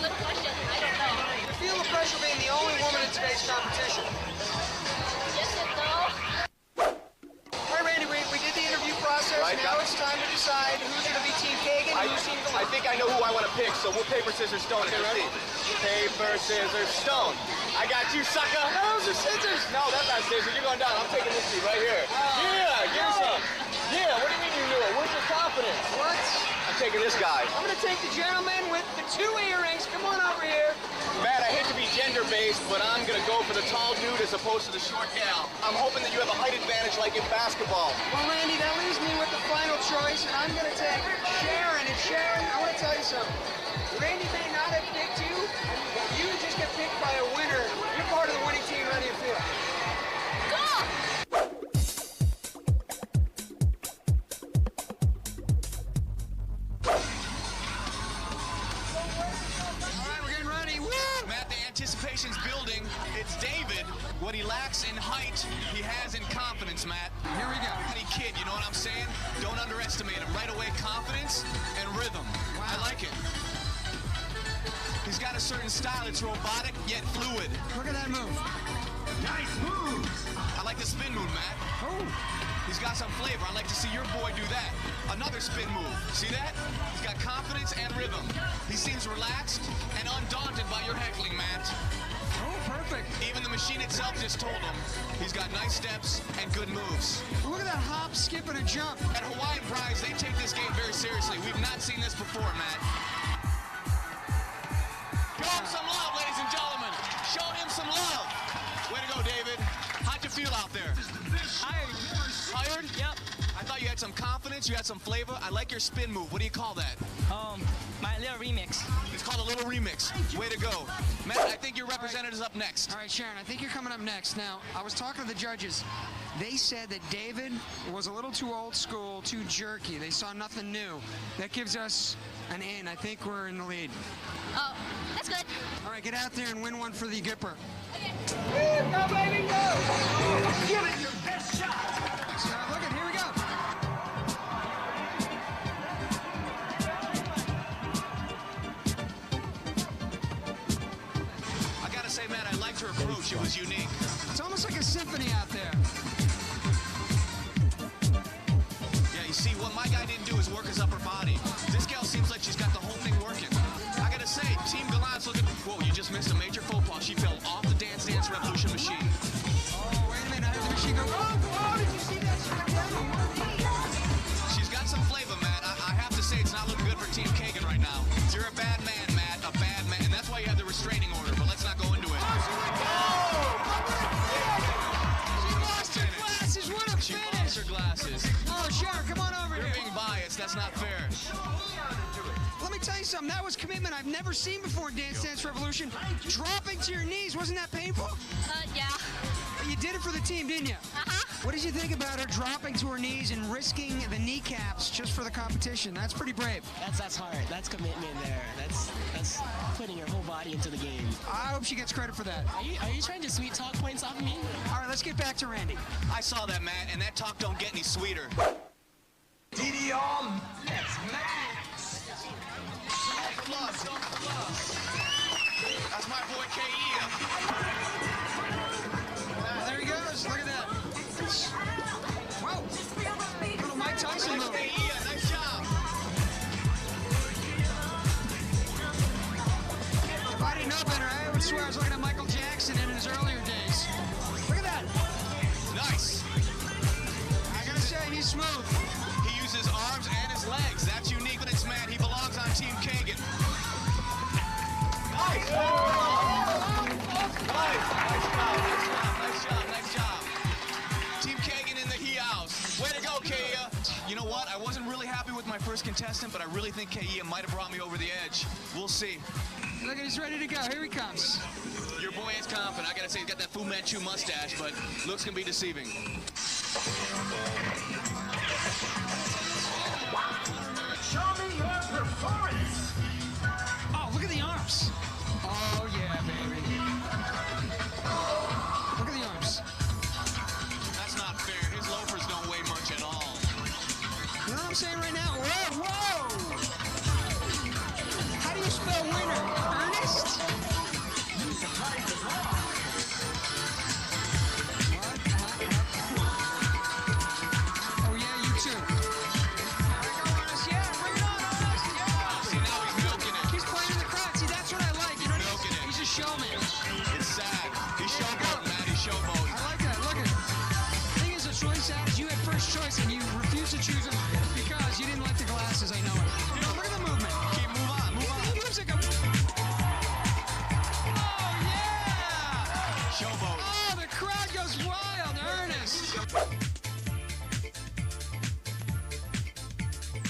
Good question. I don't know. You feel the pressure being the only woman in today's competition? Yes and no. All right, Randy, we did the interview process. Right, now it's time to decide who's going to be Team Kagan and who's Team Galore. I think I know who I want to pick, so we'll paper, scissors, stone. Okay, ready? Paper, scissors, stone. I got you, sucker. No, those are scissors. No, that's not scissors. You're going down. I'm taking this seat right here. Yeah, give me some. Yeah, what do you mean you knew it? Where's your confidence? What? I'm taking this guy. I'm going to take the gentleman with the 2 earrings. Come on over here. Matt, I hate to be gender-based, but I'm going to go for the tall dude as opposed to the short gal. I'm hoping that you have a height advantage like in basketball. Well, Randy, that leaves me with the final choice, and I'm going to take Sharon. And Sharon, I want to tell you something. Randy may not have picked you, but you just get picked by a winner. You're part of the winning team. How do you feel? Go! Anticipation's building. It's David. What he lacks in height, he has in confidence, Matt. Here we go. Any kid, you know what I'm saying? Don't underestimate him. Right away, confidence and rhythm. Wow. I like it. He's got a certain style. It's robotic, yet fluid. Look at that move. Nice move. I like the spin move, Matt. Oh. He's got some flavor. I like to see your boy do that. Another spin move. See that? He's got confidence and rhythm. He seems relaxed and undaunted by your heckling, Matt. Oh, perfect. perfect. Even the machine itself just told him he's got nice steps and good moves. Look at that hop, skip, and a jump. At Hawaiian Prize, they take this game very seriously. We've not seen this before, Matt. Show him some love, ladies and gentlemen. Show him some love. Way to go, David. How'd you feel out there? Hired. Hired? Yep. I thought you had some confidence, you had some flavor. I like your spin move. What do you call that? My little remix. It's called a little remix. Way to go. Matt, I think your representative is up next. All right, Sharon, I think you're coming up next. Now, I was talking to the judges. They said that David was a little too old school, too jerky. They saw nothing new. That gives us an in. I think we're in the lead. Oh, that's good. All right, get out there and win one for the Gipper. Go, baby, go! Give it your best shot! So, look at, here we go. I gotta say, Matt, I liked her approach. It was unique. It's almost like a symphony out there. Yeah, you see, what my guy didn't do is work his upper body. This gal seems like she's got the whole thing working. I gotta say, Team Galant's looking... Whoa, you just missed a major faux pas. She fell off the Dance Dance Revolution machine. Oh, wait a minute. I heard the machine go, oh, did you see that? She's got some flavor, Matt. I have to say, it's not looking good for Team Kagan right now. You're a bad man, Matt. A bad man. And that's why you have the restraining order, but let's not go into it. She lost her glasses. What a She finish. lost her glasses. Oh, Sharon, come on over You're here. being biased. That's not fair. Let me tell you something. That was commitment I've never seen before in Dance Dance Revolution. Dropping to your knees, wasn't that painful? Yeah. You did it for the team, didn't you? Uh-huh. What did you think about her dropping to her knees and risking the kneecaps just for the competition? That's pretty brave. That's hard. That's commitment there. That's putting your whole body into the game. I hope she gets credit for that. Are you trying to sweet talk points off of me? All right, let's get back to Randy. I saw that, Matt, and that talk don't get any sweeter. DDR, let's max! That's my boy K.E. Well, there he goes. Look at that. Whoa. Little Mike Tyson move. Nice job. If I didn't know better, I would swear I was looking at Michael Jackson in his earlier days. Look at that. Nice. I gotta say, he's smooth. He uses arms and his legs. That's unique, but it's Matt. He belongs on Team Kagan. Nice. Nice job. Team Kagan in the he-house. Way to go, Kea. You know what? I wasn't really happy with my first contestant, but I really think Kea might have brought me over the edge. We'll see. Look, he's ready to go. Here he comes. Your boy is confident. I gotta say, he's got that Fu Manchu mustache, but looks can be deceiving. Show me your performance! Oh, look at the arms. Oh, yeah, baby. Look at the arms. That's not fair. His loafers don't weigh much at all. You know what I'm saying right now? Whoa, whoa! How do you spell winner? Ernest? Oh, yeah, you too. Yeah, bring it on, Ernest. Yeah. See, now he's milking it. He's playing in the crowd. See, that's what I like. You know what Milking it. He's a showman. It's sad. He's showboating, Matt. He's showboating. I like that. Look at it. The thing is, what's really sad is you had first choice and you refused to choose him because you didn't like the glasses. I know it. You know, look at the movement. Move on. He moves like a... Oh, yeah! Showboat. Oh, the crowd goes wild. Ernest.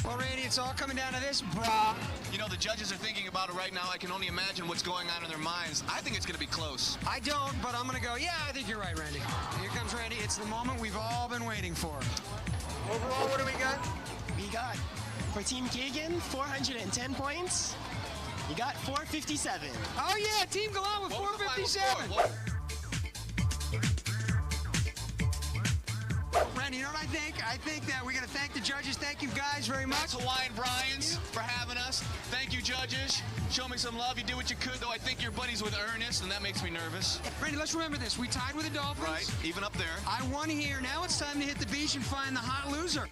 Well, Randy, it's all coming down to this, brah. You know, the judges are thinking about it right now. I can only imagine what's going on in their minds. I think it's going to be close. I don't, but I'm going to go, yeah, I think you're right, Randy. Here comes Randy. It's the moment we've all been waiting for. Overall, what do we got? We got, for Team Kagan, 410 points. You got 457. Oh, yeah, Team Galant with 457. Randy, you know what I think? I think that we got to thank the judges. Thank you guys very much. Thanks, Hawaiian Brian's, for having us. Thank you, judges. Show me some love. You did what you could, though. I think you're buddies with Ernest, and that makes me nervous. Randy, let's remember this. We tied with the Dolphins. Right, even up there. I won here. Now it's time to hit the beach and find the hot loser.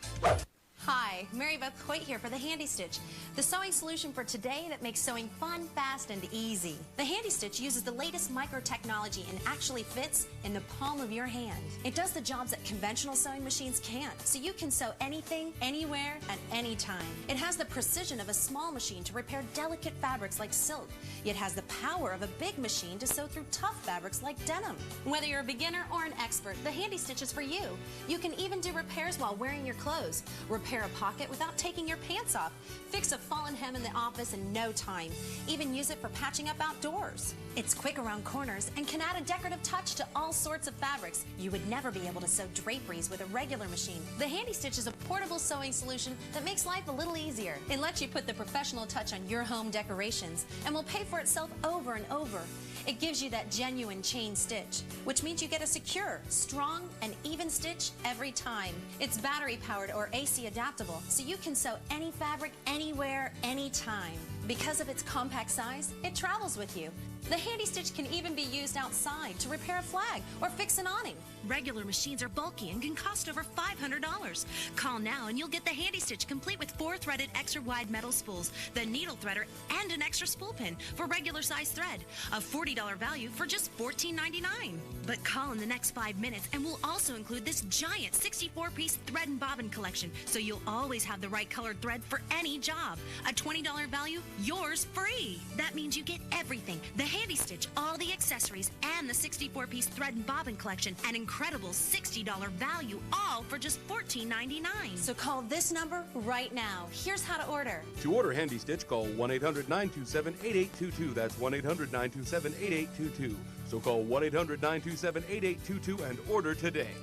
Hi, Mary Beth Coit here for the Handy Stitch, the sewing solution for today that makes sewing fun, fast, and easy. The Handy Stitch uses the latest micro technology and actually fits in the palm of your hand. It does the jobs that conventional sewing machines can't, so you can sew anything, anywhere, at any time. It has the precision of a small machine to repair delicate fabrics like silk, yet has the power of a big machine to sew through tough fabrics like denim. Whether you're a beginner or an expert, the Handy Stitch is for you. You can even do repairs while wearing your clothes. Repair a pocket without taking your pants off. Fix a fallen hem in the office in no time. Even use it for patching up outdoors. It's quick around corners and can add a decorative touch to all sorts of fabrics. You would never be able to sew draperies with a regular machine. The Handy Stitch is a portable sewing solution that makes life a little easier. It lets you put the professional touch on your home decorations and will pay for itself over and over. It gives you that genuine chain stitch, which means you get a secure, strong, and even stitch every time. It's battery powered or AC adaptable, so you can sew any fabric, anywhere, anytime. Because of its compact size, it travels with you. The Handy Stitch can even be used outside to repair a flag or fix an awning. Regular machines are bulky and can cost over $500. Call now and you'll get the Handy Stitch complete with 4 threaded extra wide metal spools, the needle threader, and an extra spool pin for regular size thread. A $40 value for just $14.99. But call in the next 5 minutes and we'll also include this giant 64-piece thread and bobbin collection, so you'll always have the right colored thread for any job. A $20 value, yours free. That means you get everything. The Handy Stitch, all the accessories, and the 64-piece thread and bobbin collection. An incredible $60 value, all for just $14.99. So call this number right now. Here's how to order. To order Handy Stitch, call 1-800-927-8822. That's 1-800-927-8822. So call 1-800-927-8822 and order today.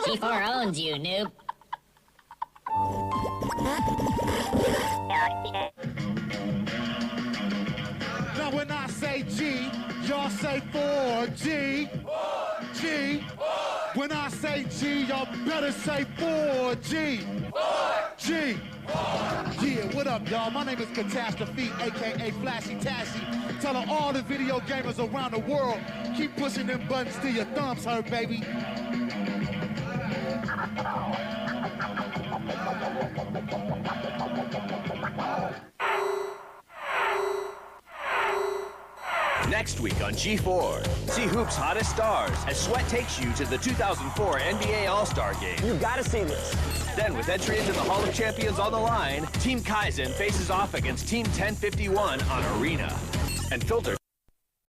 G4 owns you, noob. Now when I say G, y'all say 4G. G. When I say G, y'all better say 4G. G. Yeah, what up, y'all? My name is Catastrophe, a.k.a. Flashy Tassie. Telling all the video gamers around the world, keep pushing them buttons till your thumbs hurt, baby. Next week on G4, see Hoop's hottest stars as Sweat takes you to the 2004 NBA All-Star Game. You gotta see this. Then, with entry into the Hall of Champions on the line, Team Kaizen faces off against Team 1051 on Arena. And Filter